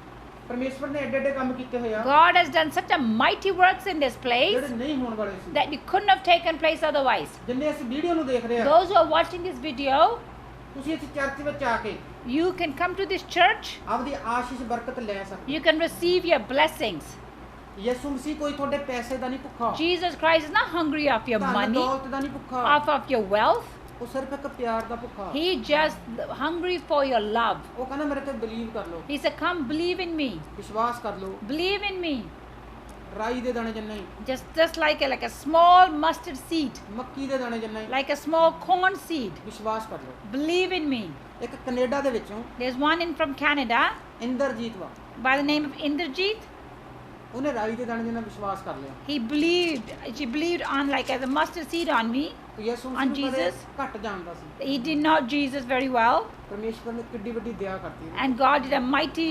ਪਰਮੇਸ਼ਵਰ ਨੇ ਐਡੇ ਐਡੇ ਕੰਮ ਕੀਤੇ ਹੋਏ ਆ God has done such a mighty works in this place ਜਿਹੜੇ ਨਹੀਂ ਹੋਣ ਵਾਲੇ ਸੀ that it couldn't have taken place otherwise. ਜਿੰਨੇ ਇਸ ਵੀਡੀਓ ਨੂੰ ਦੇਖ ਰਹੇ ਆ Those who are watching this video, ਤੁਸੀਂ ਇਸ ਚਰਚ ਵਿੱਚ ਆ ਕੇ you can come to this church. ਆਪਦੀ ਆਸ਼ੀਸ਼ ਬਰਕਤ ਲੈ ਸਕਦੇ You can receive your blessings. ਯਿਸੂ ਮਸੀਹ ਕੋਈ ਤੁਹਾਡੇ ਪੈਸੇ ਦਾ ਨਹੀਂ ਭੁੱਖਾ Jesus Christ is not hungry of your ਧਨ money, ਦੌਲਤ ਦਾ ਨਹੀਂ ਭੁੱਖਾ off of your wealth. ਉਹ ਸਿਰਫ ਇੱਕ ਪਿਆਰ ਦਾ ਭੁੱਖਾ He just hungry for your love. ਉਹ ਕਹਿੰਦਾ ਮੇਰੇ ਤੇ ਬਲੀਵ ਕਰ ਲਓ He said, come believe in me. ਵਿਸ਼ਵਾਸ ਕਰ ਲਓ Believe in me. ਰਾਈ ਦੇ ਦਾਣੇ ਜਿੰਨਾ ਹੀ Just like a small mustard seed, ਮੱਕੀ ਦੇ ਦਾਣੇ ਜਿੰਨਾ ਹੀ like a small corn seed. ਵਿਸ਼ਵਾਸ ਕਰ ਲਓ Believe in me. ਇੱਕ ਕੈਨੇਡਾ ਦੇ ਵਿੱਚੋਂ There's one in from Canada Inderjit ਵਾ by the name of Indrajit. ਉਹਨੇ ਰਾਈ ਦੇ ਦਾਣੇ ਜਿੰਨਾ ਵਿਸ਼ਵਾਸ ਕਰ ਲਿਆ She believed on like as a mustard seed on me. ਤੇ ਯਿਸੂ On ਮਸੀਹ ਨੂੰ ਕਦੇ Jesus? ਘੱਟ ਜਾਣਦਾ ਸੀ He did not Jesus very well, ਪਰਮੇਸ਼ਵਰ ਨੇ ਕਿੱਡੀ ਵੱਡੀ ਦਇਆ ਕਰਤੀ ਹੈ and God did a mighty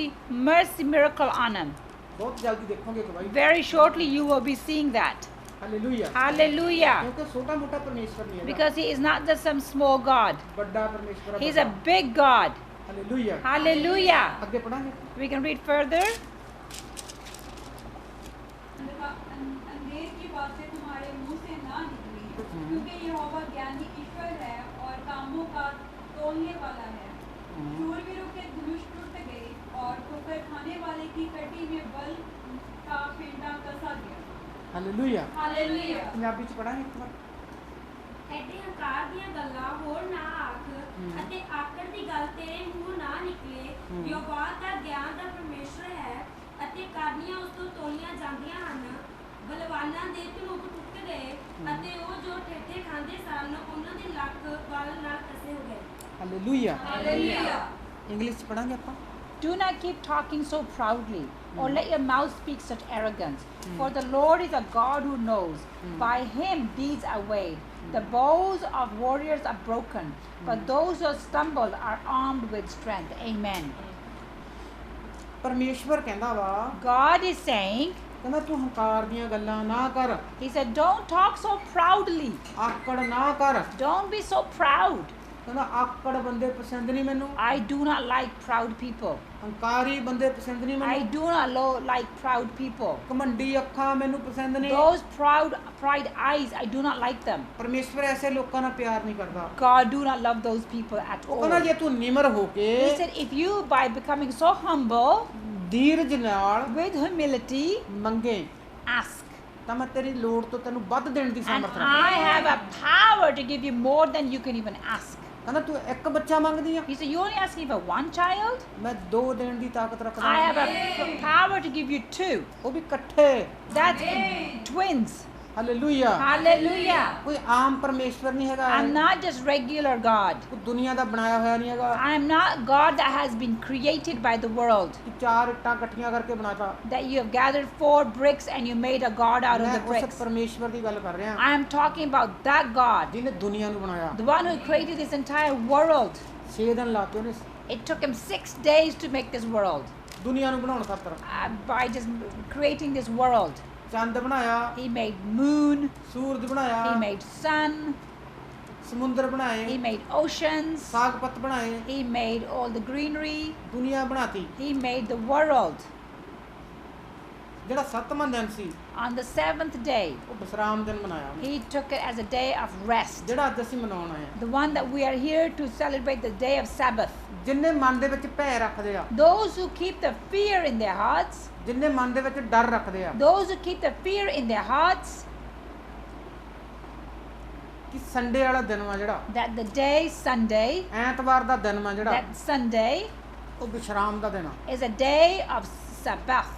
mercy miracle on him. ਬਹੁਤ ਜਲਦੀ ਦੇਖੋਗੇ ਗਵਾਹੀ Very shortly you will be seeing that. Hallelujah Hallelujah. ਕਿਉਂਕਿ ਛੋਟਾ ਮੋਟਾ ਪਰਮੇਸ਼ਵਰ ਨਹੀਂ ਹੈ Because He is not just some small God. ਵੱਡਾ ਪਰਮੇਸ਼ਵਰ ਹੈ He's a big God. Hallelujah Hallelujah. ਅੱਗੇ ਪੜਾਂਗੇ We can read further. अंधेर की बातें तुम्हारे मुंह से ना निकली, क्योंकि यहोवा ज्ञानी ईश्वर है और कामों का तोलने वाला है। शूरवीरों के धनुष टूट गए और ਹਾਲੇਲੂਇਆ। हालेलुया ਪੰਜਾਬੀ ਚ ਪੜਾਂਗੇ ਇੱਕ ਵਾਰ। ਐਡੇ ਹੰਕਾਰ ਦੀਆਂ ਗੱਲਾਂ ਹੋਰ ਨਾ ਆਖ ਅਤੇ ਆਕੜ ਦੀ ਗੱਲ ਤੇਰੇ ਮੂੰਹੋਂ ਨਾ ਨਿਕਲੇ। ਯਹੋਵਾ ਦਾ ਗਿਆਨ ਦਾ ਪਰਮੇਸ਼ਰ ਹੈ ਅਤੇ ਕਰਨੀਆਂ ਉਸ ਤੋਂ ਤੋਲੀਆਂ ਜਾਂਦੀਆਂ ਹਨ। ਬਲਵਾਨਾਂ ਦੇ ਧਨੂਕ ਟੁੱਟ ਗਏ ਅਤੇ ਉਹ ਜੋ ਠੇਠੇ ਖਾਂਦੇ ਸਨ ਉਹਨਾਂ ਦੇ ਲੱਕ ਵੱਲ ਨਾਲ ਕਸੇ ਹੋ ਗਏ। ਹਾਲੇਲੂਇਆ। हालेलुया ਇੰਗਲਿਸ਼ ਚ ਪੜਾਂਗੇ ਆਪਾਂ। Do not keep talking so proudly, or let your mouth speak such arrogance. For the Lord is a God who knows. By him deeds are weighed. The bows of warriors are broken, but those who stumble are armed with strength. Amen. ਪਰਮੇਸ਼ਵਰ ਕਹਿੰਦਾ ਵਾ, God is saying, ਕਹਿੰਦਾ ਤੂੰ ਹੰਕਾਰ ਦੀਆਂ ਗੱਲਾਂ ਨਾ ਕਰ, he said, don't talk so proudly. ਆਕੜ ਨਾ ਕਰ। Don't be so proud. ਕਹਿੰਦਾ ਆਕੜ ਬੰਦੇ ਪਸੰਦ ਨਹੀਂ ਮੈਨੂੰ, I do not like proud people. ਹੰਕਾਰੀ ਬੰਦੇ ਪਸੰਦ ਨਹੀਂ I ਮੈਨੂੰ, do not like proud people. ਘਮੰਡੀ ਅੱਖਾਂ ਮੈਨੂੰ ਪਸੰਦ ਨਹੀਂ। Those pride eyes, I do not like them. ਪਰਮੇਸ਼ਵਰ ਐਸੇ ਲੋਕਾਂ ਨਾਲ ਪਿਆਰ ਨਹੀਂ ਕਰਦਾ। God do not love those people at ਉਹ ਕਹਿੰਦਾ all. ਜੇ ਤੂੰ ਨਿਮਰ ਹੋ ਕੇ He said, if you, by becoming so humble, ਧੀਰਜ ਨਾਲ with humility, ਮੰਗੇ ask. ਤਾਂ ਮੈਂ ਤੇਰੀ ਲੋੜ ਤੋਂ ਤੈਨੂੰ ਵੱਧ ਦੇਣ ਦੀ And ਸਮਰਥ ਰੱਖਦਾ। I have a power to give you more than you can even ask. ਕਹਿੰਦਾ ਤੂੰ ਇੱਕ ਬੱਚਾ ਮੰਗਦੀ ਆ, He said, you only asking for one child? ਮੈਂ 2 ਦੇਣ ਦੀ ਤਾਕਤ ਰੱਖਦਾ। I have a power to give you 2. ਉਹ ਵੀ ਇਕੱਠੇ। That's twins. ਹਾਲੇਲੂਇਆ। Hallelujah. ਕੋਈ ਆਮ ਪਰਮੇਸ਼ਵਰ ਨਹੀਂ ਹੈਗਾ, I'm not just regular God. ਕੋਈ ਦੁਨੀਆ ਦਾ ਬਣਾਇਆ ਹੋਇਆ ਨਹੀਂ ਹੈਗਾ I'm not God that has been created by the world. ਕਿ 4 ਇੱਟਾਂ ਇਕੱਠੀਆਂ ਕਰਕੇ ਬਣਾਤਾ। That you have gathered 4 bricks and you made a God out of ਮੈਂ the ਉਸ bricks. ਪਰਮੇਸ਼ਵਰ ਦੀ ਗੱਲ ਕਰ ਰਿਹਾ I am talking about that God, ਜਿਹਨੇ ਦੁਨੀਆ ਨੂੰ ਬਣਾਇਆ। the one who created this entire world. 6 ਦਿਨ ਲਾਤੇ ਉਹਨੇ It took him 6 days to make this world. ਦੁਨੀਆ ਨੂੰ ਬਣਾਉਣ ਖਾਤਰ। By just creating this world. ਚੰਦ ਬਣਾਇਆ, He made moon, ਸੂਰਜ ਬਣਾਇਆ, he made sun, ਸਮੁੰਦਰ he ਬਣਾਏ, made oceans, ਸਾਗ ਪੱਤ ਬਣਾਏ, he made all the greenery, ਦੁਨੀਆ ਬਣਾਤੀ। he made the world. ਜਿਹੜਾ 7ਵਾਂ ਦਿਨ ਸੀ On the 7th day, ਉਹ ਵਿਸਰਾਮ ਦਿਨ ਮਨਾਇਆ ਉਹਨੇ, he took it as a day of rest. ਜਿਹੜਾ ਅੱਜ ਅਸੀਂ ਮਨਾਉਣ ਆਏ ਹਾਂ। The one that we are here to celebrate, the day of Sabbath. ਜਿੰਨੇ ਮਨ ਦੇ ਵਿੱਚ ਭੈ ਰੱਖਦੇ ਆ, Those who keep the fear in their hearts, ਜਿੰਨੇ ਮਨ ਦੇ ਵਿੱਚ ਡਰ ਰੱਖਦੇ ਆ those who keep the fear in their hearts, ਕਿ ਸੰਡੇ ਵਾਲਾ ਦਿਨ ਵਾ ਜਿਹੜਾ, that the day Sunday, ਐਤਵਾਰ ਦਾ ਦਿਨ ਵਾ ਜਿਹੜਾ, that Sunday ਉਹ ਵਿਸ਼ਰਾਮ ਦਾ ਦਿਨ ਆ। is a day of Sabbath.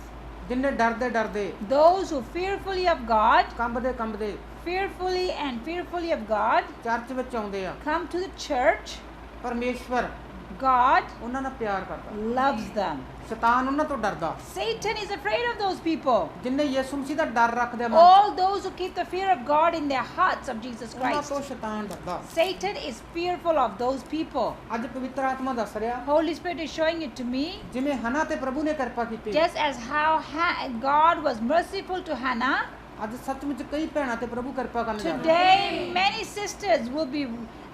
ਜਿੰਨੇ ਡਰਦੇ ਡਰਦੇ, Those who fearfully of God, ਕੰਬਦੇ ਕੰਬਦੇ fearfully of God, church ਵਿੱਚ ਆਉਂਦੇ ਆ, come to the church. ਪਰਮੇਸ਼ਵਰ God ਉਹਨਾਂ ਨਾਲ ਪਿਆਰ ਕਰਦਾ, loves them. ਸ਼ੈਤਾਨ ਉਹਨਾਂ ਤੋਂ ਡਰਦਾ। Satan is afraid of those people. ਜਿੰਨੇ ਯਿਸੂ ਮਸੀਹ ਦਾ ਡਰ ਰੱਖਦੇ ਆ ਮਨ 'ਚ, All those who keep the fear of God in their hearts of Jesus ਉਹਨਾਂ Christ. ਤੋਂ ਸ਼ੈਤਾਨ ਡਰਦਾ। Satan is fearful of those people. ਅੱਜ ਪਵਿੱਤਰ ਆਤਮਾ ਦੱਸ ਰਿਹਾ, Holy Spirit is showing it to me, ਜਿਵੇਂ ਹਨਾ ਤੇ ਪ੍ਰਭੂ ਨੇ ਕਿਰਪਾ ਕੀਤੀ, just as how God was merciful to Hannah. ਅੱਜ ਸੱਚਮੁੱਚ ਕਈ ਭੈਣਾਂ ਤੇ ਪ੍ਰਭੂ ਕਿਰਪਾ ਕਰਨ ਜਾ ਰਿਹਾ, Today, many sisters will be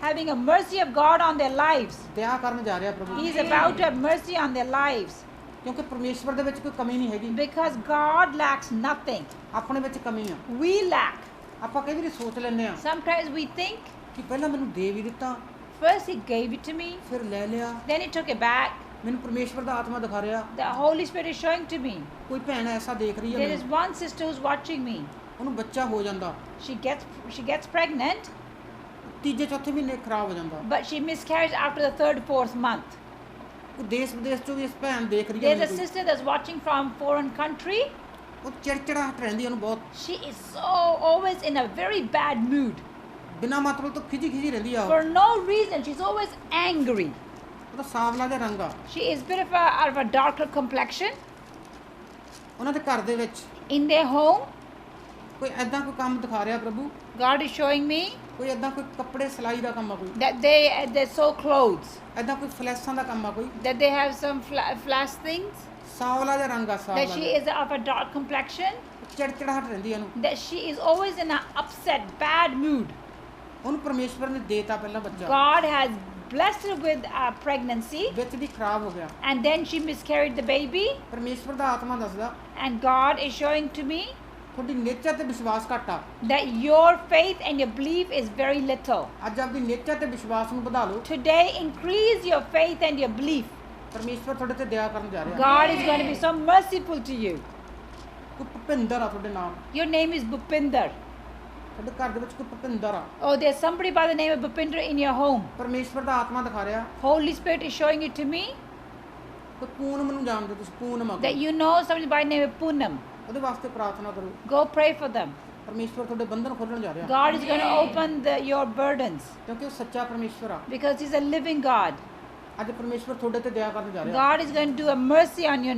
having a mercy of God on their lives. ਦਇਆ ਕਰਨ ਜਾ ਰਿਹਾ ਪ੍ਰਭੂ, He is about to have mercy on their lives. ਕਿਉਂਕਿ ਪਰਮੇਸ਼ਵਰ ਦੇ ਵਿੱਚ ਕੋਈ ਕਮੀ ਨਹੀਂ ਹੈਗੀ, Because God lacks nothing. ਆਪਣੇ ਵਿੱਚ ਕਮੀ ਆ। We lack. ਆਪਾਂ ਕਈ ਵਾਰੀ ਸੋਚ ਲੈਂਦੇ ਆ Sometimes we think, ਕਿ ਪਹਿਲਾਂ ਮੈਨੂੰ ਦੇ ਵੀ ਦਿੱਤਾ, first He gave it to me, ਫਿਰ ਲੈ ਲਿਆ, then He took it back. ਮੈਨੂੰ ਪਰਮੇਸ਼ਵਰ ਦਾ ਆਤਮਾ ਦਿਖਾ ਰਿਹਾ, The Holy Spirit is showing to me. ਕੋਈ ਭੈਣ ਐਸਾ ਦੇਖ ਰਹੀ There ਹੈ, is one sister who's watching me. ਉਹਨੂੰ ਬੱਚਾ ਹੋ ਜਾਂਦਾ, She gets pregnant, ਤੀਜੇ ਚੌਥੇ ਮਹੀਨੇ ਖਰਾਬ ਹੋ ਜਾਂਦਾ। but she miscarries after the 3rd, 4th month. ਕੋਈ ਦੇਸ਼ ਵਿਦੇਸ਼ ਚੋਂ ਵੀ ਇਸ ਭੈਣ ਦੇਖ ਰਹੀ There's a ਹੈ, sister that's watching from foreign country. ਉਹ ਚਿੜਚਿੜਾਹਟ ਰਹਿੰਦੀ ਉਹਨੂੰ ਬਹੁਤ, She is so always in a very bad mood. ਬਿਨਾਂ ਮਤਲਬ ਤੋਂ ਖਿਜੀ ਖਿਜੀ ਰਹਿੰਦੀ ਆ। For no reason, she's always angry. ਉਹਦਾ ਸਾਵਲਾ ਜਿਹਾ ਰੰਗ ਆ। She is bit of a darker complexion. ਉਹਨਾਂ ਦੇ ਘਰ ਦੇ ਵਿੱਚ In their home, ਕੋਈ ਐਦਾਂ ਕੋਈ ਕੰਮ ਦਿਖਾ ਰਿਹਾ ਪ੍ਰਭੂ, God is showing me ਕੋਈ ਐਦਾਂ ਕੋਈ ਕੱਪੜੇ ਸਿਲਾਈ ਦਾ ਕੰਮ ਆ, ਕੋਈ that they sew clothes, ਐਦਾਂ ਕੋਈ ਫਲੈਸਾਂ ਦਾ ਕੰਮ ਆ, ਕੋਈ that they have some flash things, ਸਾਵਲਾ ਜਿਹਾ ਰੰਗ ਆ, that ਸਾਵਲਾ she ਜਿਹਾ। is of a dark complexion, ਚਿੜਚਿੜਾਹਟ ਰਹਿੰਦੀ ਆ ਉਹਨੂੰ, that she is always in an upset, bad mood. ਉਹਨੂੰ ਪਰਮੇਸ਼ਵਰ ਨੇ ਦੇਤਾ ਪਹਿਲਾਂ ਬੱਚਾ, God has blessed her with a pregnancy, ਵਿੱਚ ਦੀ ਖਰਾਬ ਹੋ ਗਿਆ। and then she miscarried the baby, ਪਰਮੇਸ਼ਵਰ ਦਾ ਆਤਮਾ ਦੱਸਦਾ and God is showing to me ਤੁਹਾਡੀ ਨੇਚਰ ਤੇ ਵਿਸ਼ਵਾਸ ਘੱਟ ਆ। that your faith and your belief is very little. ਅੱਜ ਆਪਦੀ ਨੇਚਰ ਤੇ ਵਿਸ਼ਵਾਸ ਨੂੰ ਵਧਾ ਲਓ, Today, increase your faith and your belief. ਪਰਮੇਸ਼ਵਰ ਤੁਹਾਡੇ ਤੇ ਦਇਆ ਕਰਨ ਜਾ ਰਿਹਾ। God is going to be so merciful to you. ਕੋਈ ਭੁਪਿੰਦਰ ਆ ਤੁਹਾਡੇ ਨਾਮ, Your name is Bupinder. ਤੁਹਾਡੇ ਘਰ ਦੇ ਵਿੱਚ ਕੋਈ ਭੁਪਿੰਦਰ ਆ, Oh, there's somebody by the name of Bupinder in your home. ਪਰਮੇਸ਼ਵਰ ਦਾ ਆਤਮਾ ਦਿਖਾ ਰਿਹਾ। Holy Spirit is showing it to me ਕੋਈ ਪੂਨਮ ਨੂੰ ਜਾਣਦੇ ਤੁਸੀਂ, ਪੂਨਮ ਆ, that you know somebody by the name of Poonam. ਉਹਦੇ ਵਾਸਤੇ ਪ੍ਰਾਰਥਨਾ ਕਰੋ। Go pray for them. ਪਰਮੇਸ਼ਵਰ ਤੁਹਾਡੇ ਬੰਧਨ ਖੋਲਣ ਜਾ ਰਿਹਾ, God is going to open your burdens ਕਿਉਂਕਿ ਉਹ ਸੱਚਾ ਪਰਮੇਸ਼ਵਰ ਆ। because He's a living God. ਅੱਜ ਪਰਮੇਸ਼ਵਰ ਤੁਹਾਡੇ ਤੇ ਦਇਆ ਕਰਨ ਜਾ ਰਿਹਾ। God is going to do a mercy on you.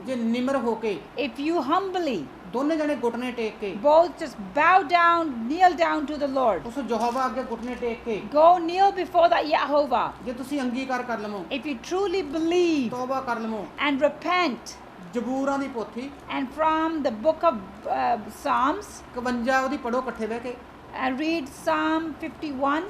ਜੇ ਨਿਮਰ ਹੋ ਕੇ If you humbly ਦੋਨੇ ਜਣੇ ਘੁਟਨੇ ਟੇਕ ਕੇ both just bow down, kneel down to the Lord. ਉਸ ਯਹੋਵਾ ਅੱਗੇ ਘੁਟਨੇ ਟੇਕ ਕੇ Go kneel before that Jehovah. ਜੇ ਤੁਸੀਂ ਅੰਗੀਕਾਰ ਕਰ ਲਵੋ, If you truly believe ਤੌਬਾ ਕਰ ਲਵੋ, and repent, ਜ਼ਬੂਰਾਂ the ਪੋਥੀ and from the book of Psalms, 51 ਉਹਦੀ ਪੜੋ ਇਕੱਠੇ ਬਹਿ ਕੇ, and read Psalm 51,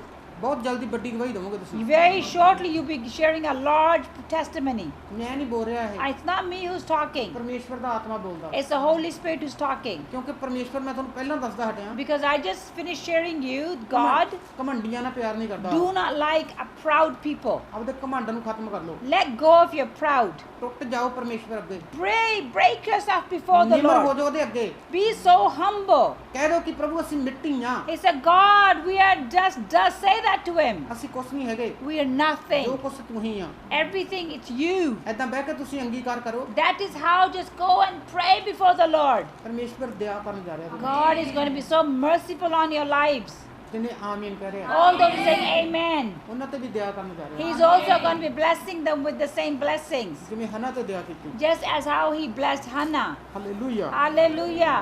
ਬਹੁਤ ਜਲਦੀ ਵੱਡੀ ਗਵਾਹੀ ਦਵੋਗੇ ਤੁਸੀਂ। very shortly you'll be sharing a large testimony. ਮੈਂ ਨਹੀਂ ਬੋਲ ਰਿਹਾ ਇਹ, It's not me who's talking. ਪਰਮੇਸ਼ਵਰ ਦਾ ਆਤਮਾ ਬੋਲਦਾ, It's the Holy Spirit who's talking. ਕਿਉਂਕਿ ਪਰਮੇਸ਼ਵਰ ਮੈਂ ਤੁਹਾਨੂੰ ਪਹਿਲਾਂ ਦੱਸਦਾ ਹਟਿਆ, Because I just finished sharing you, God ਘਮੰਡੀਆਂ ਨਾਲ ਪਿਆਰ ਨਹੀਂ ਕਰਦਾ। do not like a proud people. ਆਪਦੇ ਘਮੰਡ ਨੂੰ ਖਤਮ ਕਰ ਲਓ, Let go of your proud. ਟੁੱਟ ਜਾਓ ਪਰਮੇਸ਼ਵਰ ਅੱਗੇ, Break yourself before the ਨਿਮਰ ਹੋ Lord. ਜਾਓ ਉਹਦੇ ਅੱਗੇ, Be so humble. ਕਹਿ ਦਿਓ ਕਿ ਪ੍ਰਭੂ ਅਸੀਂ ਮਿੱਟੀ ਆ, He said, God, we are just say that to Him. ਅਸੀਂ ਕੁਛ ਨਹੀਂ ਹੈਗੇ, We are ਜੋ nothing. ਕੁਛ ਤੂੰ ਹੀ ਆ। Everything, it's you. ਏਦਾਂ ਬਹਿ ਕੇ ਤੁਸੀਂ ਅੰਗੀਕਾਰ ਕਰੋ, That is how just go and pray before the Lord. ਪਰਮੇਸ਼ਵਰ ਦਇਆ ਕਰਨ ਜਾ ਰਿਹਾ। God is going to be so merciful on your lives. ਜਿਹਨੇ ਆਮੀਨ ਕਹਿ ਰਿਹਾ, All those saying amen. ਉਹਨਾਂ ਤੇ ਵੀ ਦਇਆ ਕਰਨ ਜਾ ਰਿਹਾ, He's also going to be blessing them with the same blessings. ਜਿਵੇਂ ਹਨਾ ਤੇ ਦਇਆ ਕੀਤੀ। Just as how He blessed Hannah. Hallelujah. Hallelujah.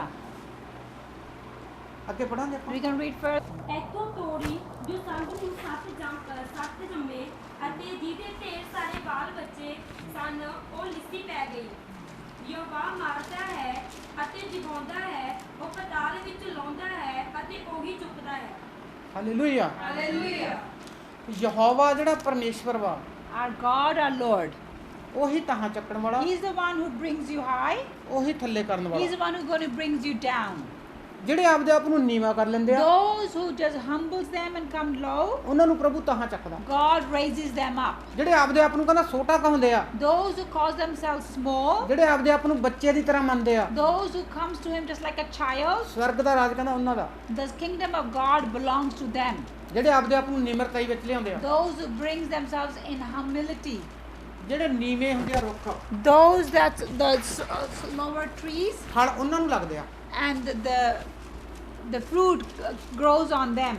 ਅੱਗੇ ਪੜਾਂਗੇ ਆਪਾਂ। We can read first. ਇੱਥੋਂ ਤੋੜੀ ਜੋ ਸੰਗ ਨੂੰ ਸੱਤ ਜੰਮੇ ਅਤੇ ਜਿਹਦੇ ਢੇਰ ਸਾਰੇ ਬਾਲ ਬੱਚੇ ਸਨ, ਉਹ ਲਿੱਸੀ ਪੈ ਗਈ। ਯਹੋਵਾ ਮਾਰਦਾ ਹੈ ਅਤੇ ਜਿਵਾਉਂਦਾ ਹੈ, ਉਹ ਪਤਾਲ ਵਿੱਚ ਲਾਉਂਦਾ ਹੈ ਅਤੇ ਉਹੀ ਚੁੱਕਦਾ ਹੈ। ਹਾਲੇਲੂਇਆ। ਹਾਲੇਲੂਇਆ। ਯਹੋਵਾ ਜਿਹੜਾ ਪਰਮੇਸ਼ਵਰ ਵਾ, Our God, our Lord. ਉਹੀ ਤਹਾਂ ਚੱਕਣ ਵਾਲਾ, He's the one who brings you high. ਉਹੀ ਥੱਲੇ ਕਰਨ He's ਵਾਲਾ। the one who's going to brings you down. ਜਿਹੜੇ ਆਪਦੇ ਆਪ ਨੂੰ ਨੀਵਾਂ ਕਰ ਲੈਂਦੇ ਆ, Those who just humbles them and come low, ਉਹਨਾਂ ਨੂੰ ਪ੍ਰਭੂ ਤਹਾਂ ਚੱਕਦਾ। God raises them up. ਜਿਹੜੇ ਆਪਦੇ ਆਪ ਨੂੰ ਕਹਿੰਦਾ ਛੋਟਾ ਕਹਾਉਂਦੇ ਆ, Those who call themselves small, ਜਿਹੜੇ ਆਪਦੇ ਆਪ ਨੂੰ ਬੱਚੇ ਦੀ ਤਰ੍ਹਾਂ ਮੰਨਦੇ ਆ, those who comes to Him just like a child, ਸਵਰਗ ਦਾ ਰਾਜ ਕਹਿੰਦਾ ਉਹਨਾਂ ਦਾ। the kingdom of God belongs to them. ਜਿਹੜੇ ਆਪਦੇ ਆਪ ਨੂੰ ਨਿਮਰਤਾਈ ਵਿੱਚ ਲਿਆਉਂਦੇ ਆ, Those who brings themselves in humility. ਜਿਹੜੇ ਨੀਵੇਂ ਹੁੰਦੇ ਆ ਰੁੱਖ, Those that the lower trees ਫਲ ਉਹਨਾਂ ਨੂੰ ਲੱਗਦੇ ਆ। and the fruit grows on them.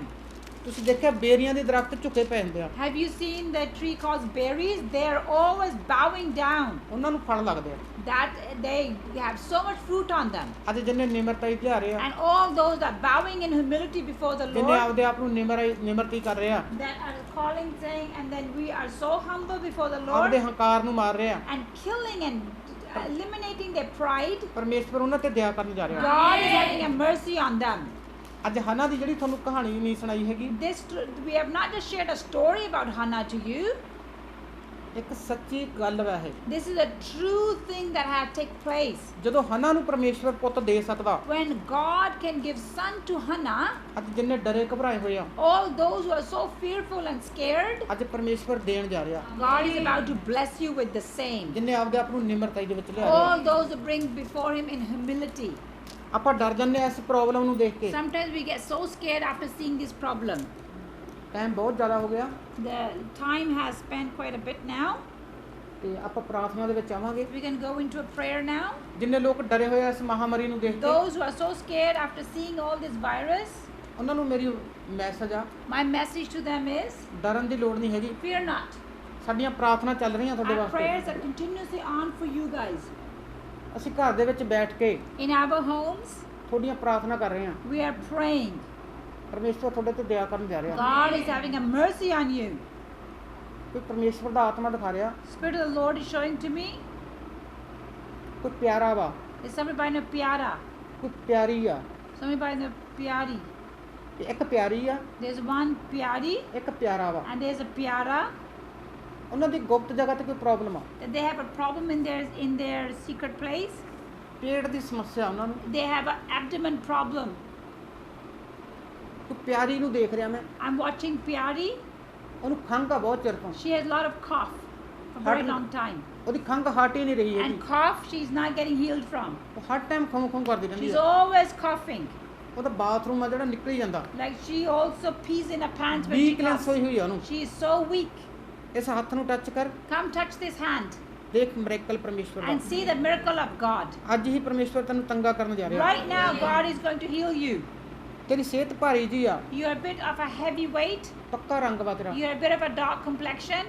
ਤੁਸੀਂ ਦੇਖਿਆ ਬੇਰੀਆਂ ਦੇ ਦਰਖਤ ਝੁਕੇ ਪਏ ਹੁੰਦੇ ਆ, Have you seen the tree called berries? They're always bowing down. ਉਹਨਾਂ ਨੂੰ ਫਲ ਲੱਗਦੇ ਆ। That they have so much fruit on them. ਅੱਜ ਜਿੰਨੇ ਨਿਮਰਤਾਈ ਲਿਆ ਰਹੇ ਆ, And all those that bowing in humility before the ਜਿੰਨੇ Lord, ਆਪਦੇ ਆਪ ਨੂੰ ਨਿਮਰਤੀ ਕਰ ਰਹੇ ਆ, that are calling, saying, and then we are so humble before the ਆਪਦੇ Lord ਹੰਕਾਰ ਨੂੰ ਮਾਰ ਰਹੇ ਆ, and killing and eliminating their pride. ਪਰਮੇਸ਼ਵਰ ਉਹਨਾਂ ਤੇ ਦਇਆ ਕਰਨ ਜਾ ਰਿਹਾ। God is having a mercy on them. ਅੱਜ ਹਨਾ ਦੀ ਜਿਹੜੀ ਤੁਹਾਨੂੰ ਕਹਾਣੀ ਨਹੀਂ ਸੁਣਾਈ ਹੈਗੀ, We have not just shared a story about Hannah to you. ਇੱਕ ਸੱਚੀ ਗੱਲ ਵਾ ਇਹ। This is a true thing that had taken place. ਜਦੋਂ ਹਨਾ ਨੂੰ ਪਰਮੇਸ਼ਵਰ ਪੁੱਤ ਦੇ ਸਕਦਾ, When God can give son to Hannah, ਅੱਜ ਜਿੰਨੇ ਡਰੇ ਘਬਰਾਏ ਹੋਏ ਆ, all those who are so fearful and scared, ਅੱਜ ਪਰਮੇਸ਼ਵਰ ਦੇਣ ਜਾ ਰਿਹਾ। God is about to bless you with the same. ਜਿੰਨੇ ਆਪਦੇ ਆਪ ਨੂੰ ਨਿਮਰਤਾਈ ਦੇ ਵਿੱਚ ਲਿਆ ਰਿਹਾ। All those who bring before Him in humility. ਆਪਾਂ ਡਰ ਜਾਂਦੇ ਆ ਇਸ ਪ੍ਰੋਬਲਮ ਨੂੰ ਦੇਖ ਕੇ। Sometimes we get so scared after seeing this problem. Time ਬਹੁਤ ਜ਼ਿਆਦਾ ਹੋ ਗਿਆ The time has spent quite a bit now. ਤੇ ਆਪਾਂ ਪ੍ਰਾਰਥਨਾ ਦੇ ਵਿੱਚ ਆਵਾਂਗੇ। We can go into a prayer now. ਜਿੰਨੇ ਲੋਕ ਡਰੇ ਹੋਏ ਆ ਇਸ ਮਹਾਮਾਰੀ ਨੂੰ ਦੇਖ ਕੇ, Those who are so scared after seeing all this virus, ਉਹਨਾਂ ਨੂੰ ਮੇਰੀ ਮੈਸੇਜ ਆ, my message to them is, ਡਰਨ ਦੀ ਲੋੜ ਨਹੀਂ ਹੈਗੀ। fear not. ਸਾਡੀਆਂ ਪ੍ਰਾਰਥਨਾ ਚੱਲ ਰਹੀਆਂ ਤੁਹਾਡੇ Our prayers ਵਾਸਤੇ। are continuously on for you guys. ਅਸੀਂ ਘਰ ਦੇ ਵਿੱਚ ਬੈਠ ਕੇ In our homes, ਤੁਹਾਡੀਆਂ ਪ੍ਰਾਰਥਨਾ ਕਰ ਰਹੇ ਹਾਂ। we are praying. ਪਰਮੇਸ਼ਵਰ ਤੁਹਾਡੇ ਤੇ ਦਇਆ ਕਰਨ ਜਾ ਰਿਹਾ। God is having a mercy on you. ਕੋਈ ਪਰਮੇਸ਼ਵਰ ਦਾ ਆਤਮਾ ਦਿਖਾ ਰਿਹਾ, Spirit of the Lord is showing to me. ਕੋਈ ਪਿਆਰਾ ਵਾ, There's somebody by the name of Piara. ਕੋਈ ਪਿਆਰੀ ਆ, Somebody by the name of Piari. ਤੇ ਇੱਕ ਪਿਆਰੀ ਆ, There's one Piari ਇੱਕ ਪਿਆਰਾ ਵਾ। and there's a Piara. ਉਹਨਾਂ ਦੀ ਗੁਪਤ ਜਗ੍ਹਾ ਤੇ ਕੋਈ ਪ੍ਰੋਬਲਮ ਆ, That they have a problem in their secret place. ਪੇਟ ਦੀ ਸਮੱਸਿਆ ਉਹਨਾਂ ਨੂੰ। They have an abdomen problem. ਕੋਈ ਪਿਆਰੀ ਨੂੰ ਦੇਖ ਰਿਹਾ ਮੈਂ, I'm watching Piari. ਉਹਨੂੰ ਖੰਘ ਆ ਬਹੁਤ ਚਿਰ ਤੋਂ, She has a lot of cough. for a very Heart- long time. ਉਹਦੀ ਖੰਘ ਹਟ ਹੀ ਨਹੀਂ ਰਹੀ ਹੈਗੀ, And cough, she's not getting healed from. ਉਹ ਹਰ ਟਾਈਮ ਖੰਘ ਖੰਘ ਕਰਦੀ ਰਹਿੰਦੀ She's ਹੈ। always coughing. ਉਹਦਾ ਬਾਥਰੂਮ ਆ ਜਿਹੜਾ ਨਿਕਲ ਹੀ ਜਾਂਦਾ, Like she also pees in her pants when she weakness coughs. ਹੋਈ ਹੋਈ ਆ ਉਹਨੂੰ। She is so weak. ਇਸ ਹੱਥ ਨੂੰ ਟੱਚ ਕਰ, Come touch this hand ਦੇਖ ਮਿਰੇਕਲ ਪਰਮੇਸ਼ਵਰ ਦਾ। and see the miracle of God. ਅੱਜ ਹੀ ਪਰਮੇਸ਼ਵਰ ਤੈਨੂੰ ਤੰਗਾ ਕਰਨ ਜਾ ਰਿਹਾ। Right now, God is going to heal you. ਤੇਰੀ ਸਿਹਤ ਭਾਰੀ ਜੀ ਆ, You're a bit of a heavy weight. ਪੱਕਾ ਰੰਗ ਵਾ ਤੇਰਾ। You're a bit of a dark complexion.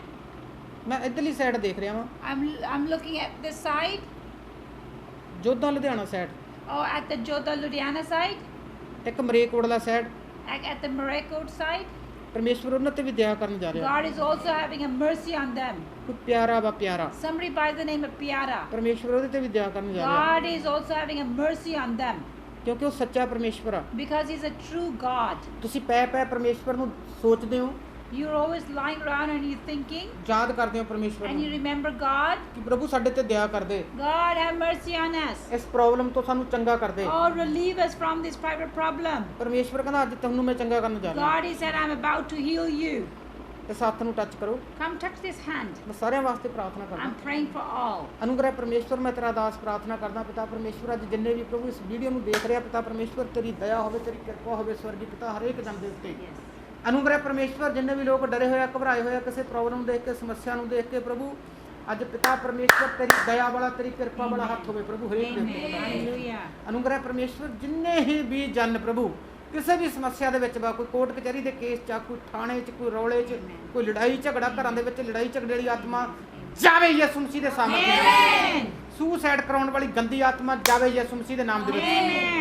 ਮੈਂ ਇੱਧਰਲੀ ਸਾਈਡ ਦੇਖ ਰਿਹਾ ਵਾਂ, I'm looking at this side. Jodha Ludhiana side, Or at the Jodha Ludhiana side. ਇੱਕ ਮਰੇਕੋਟਲਾ side. At the Marekot side. ਪਰਮੇਸ਼ਵਰ ਉਹਨਾਂ ਤੇ ਵੀ ਦਇਆ ਕਰਨ ਜਾ ਰਿਹਾ। God is also having a mercy on them. ਕੋਈ ਪਿਆਰਾ ਵਾ ਪਿਆਰਾ, Somebody by the name of Piara. ਪਰਮੇਸ਼ਵਰ ਉਹਦੇ ਤੇ ਵੀ ਦਇਆ ਕਰਨ ਜਾ ਰਿਹਾ, God is also having a mercy on them ਕਿਉਂਕਿ ਉਹ ਸੱਚਾ ਪਰਮੇਸ਼ਵਰ ਆ। because He's a true God. ਤੁਸੀਂ ਪੈ ਪਰਮੇਸ਼ਵਰ ਨੂੰ ਸੋਚਦੇ ਹੋ, You're always lying around and you're thinking ਯਾਦ ਕਰਦੇ ਹੋ ਪਰਮੇਸ਼ਵਰ and you ਨੂੰ remember God. ਕਿ ਪ੍ਰਭੂ ਸਾਡੇ ਤੇ ਦਇਆ ਕਰ ਦੇ, God, have mercy on us. ਇਸ ਪ੍ਰੋਬਲਮ ਤੋਂ ਸਾਨੂੰ ਚੰਗਾ ਕਰ ਦੇ। Oh, relieve us from this private problem. ਪਰਮੇਸ਼ਵਰ ਕਹਿੰਦਾ ਅੱਜ ਤੁਹਾਨੂੰ ਮੈਂ ਚੰਗਾ ਕਰਨ ਜਾ ਰਿਹਾ। God, He said, I'm about to heal you. ਇਸ ਹੱਥ ਨੂੰ ਟੱਚ ਕਰੋ। Come touch this hand. ਮੈਂ ਸਾਰਿਆਂ ਵਾਸਤੇ ਪ੍ਰਾਰਥਨਾ ਕਰਦਾ। I'm praying for all. ਅਨੁਗ੍ਰਹਿ ਪਰਮੇਸ਼ਵਰ, ਮੈਂ ਤੇਰਾ ਦਾਸ ਪ੍ਰਾਰਥਨਾ ਕਰਦਾ ਪਿਤਾ ਪਰਮੇਸ਼ਵਰ, ਅੱਜ ਜਿੰਨੇ ਵੀ ਪ੍ਰਭੂ ਇਸ ਵੀਡੀਓ ਨੂੰ ਦੇਖ ਰਿਹਾ ਪਿਤਾ ਪਰਮੇਸ਼ਵਰ, ਤੇਰੀ ਦਇਆ ਹੋਵੇ, ਤੇਰੀ ਕਿਰਪਾ ਹੋਵੇ ਸਵਰਗੀ ਪਿਤਾ ਹਰੇਕ ਜਨ ਦੇ ਉੱਤੇ। Yes. ਅਨੁਗ੍ਰਹਿ ਪਰਮੇਸ਼ਵਰ, ਜਿੰਨੇ ਵੀ ਲੋਕ ਡਰੇ ਹੋਏ ਆ, ਘਬਰਾਏ ਹੋਏ ਆ ਕਿਸੇ ਪ੍ਰੋਬਲਮ ਦੇਖ ਕੇ, ਸਮੱਸਿਆ ਨੂੰ ਦੇਖ ਕੇ ਪ੍ਰਭੂ, ਅੱਜ ਪਿਤਾ ਪਰਮੇਸ਼ਵਰ ਤੇਰੀ ਦਇਆ ਵਾਲਾ, ਤੇਰੀ ਕਿਰਪਾ ਵਾਲਾ ਹੱਥ ਹੋਵੇ ਪ੍ਰਭੂ ਹਰੇਕ ਦੇ Amen. ਉੱਤੇ। Hallelujah. ਅਨੁਗ੍ਰਹਿ ਪਰਮੇਸ਼ਵਰ, ਜਿੰਨੇ ਹੀ ਵੀ ਜਨ ਪ੍ਰਭੂ ਕਿਸੇ ਵੀ ਸਮੱਸਿਆ ਦੇ ਵਿੱਚ ਵਾ, ਕੋਈ ਕੋਰਟ ਕਚਹਿਰੀ ਦੇ ਕੇਸ 'ਚ, ਕੋਈ ਥਾਣੇ 'ਚ, ਕੋਈ ਰੌਲੇ 'ਚ, ਕੋਈ ਲੜਾਈ ਝਗੜਾ, ਘਰਾਂ ਦੇ ਵਿੱਚ ਲੜਾਈ ਝਗੜੇ ਵਾਲੀ ਆਤਮਾ ਜਾਵੇ ਯਿਸੂ ਮਸੀਹ ਦੇ ਸਾਹਮਣੇ। ਸੁਸਾਈਡ ਕਰਾਉਣ ਵਾਲੀ ਗੰਦੀ ਆਤਮਾ ਜਾਵੇ ਯਿਸੂ ਮਸੀਹ ਦੇ ਨਾਮ ਦੇ ਵਿੱਚ।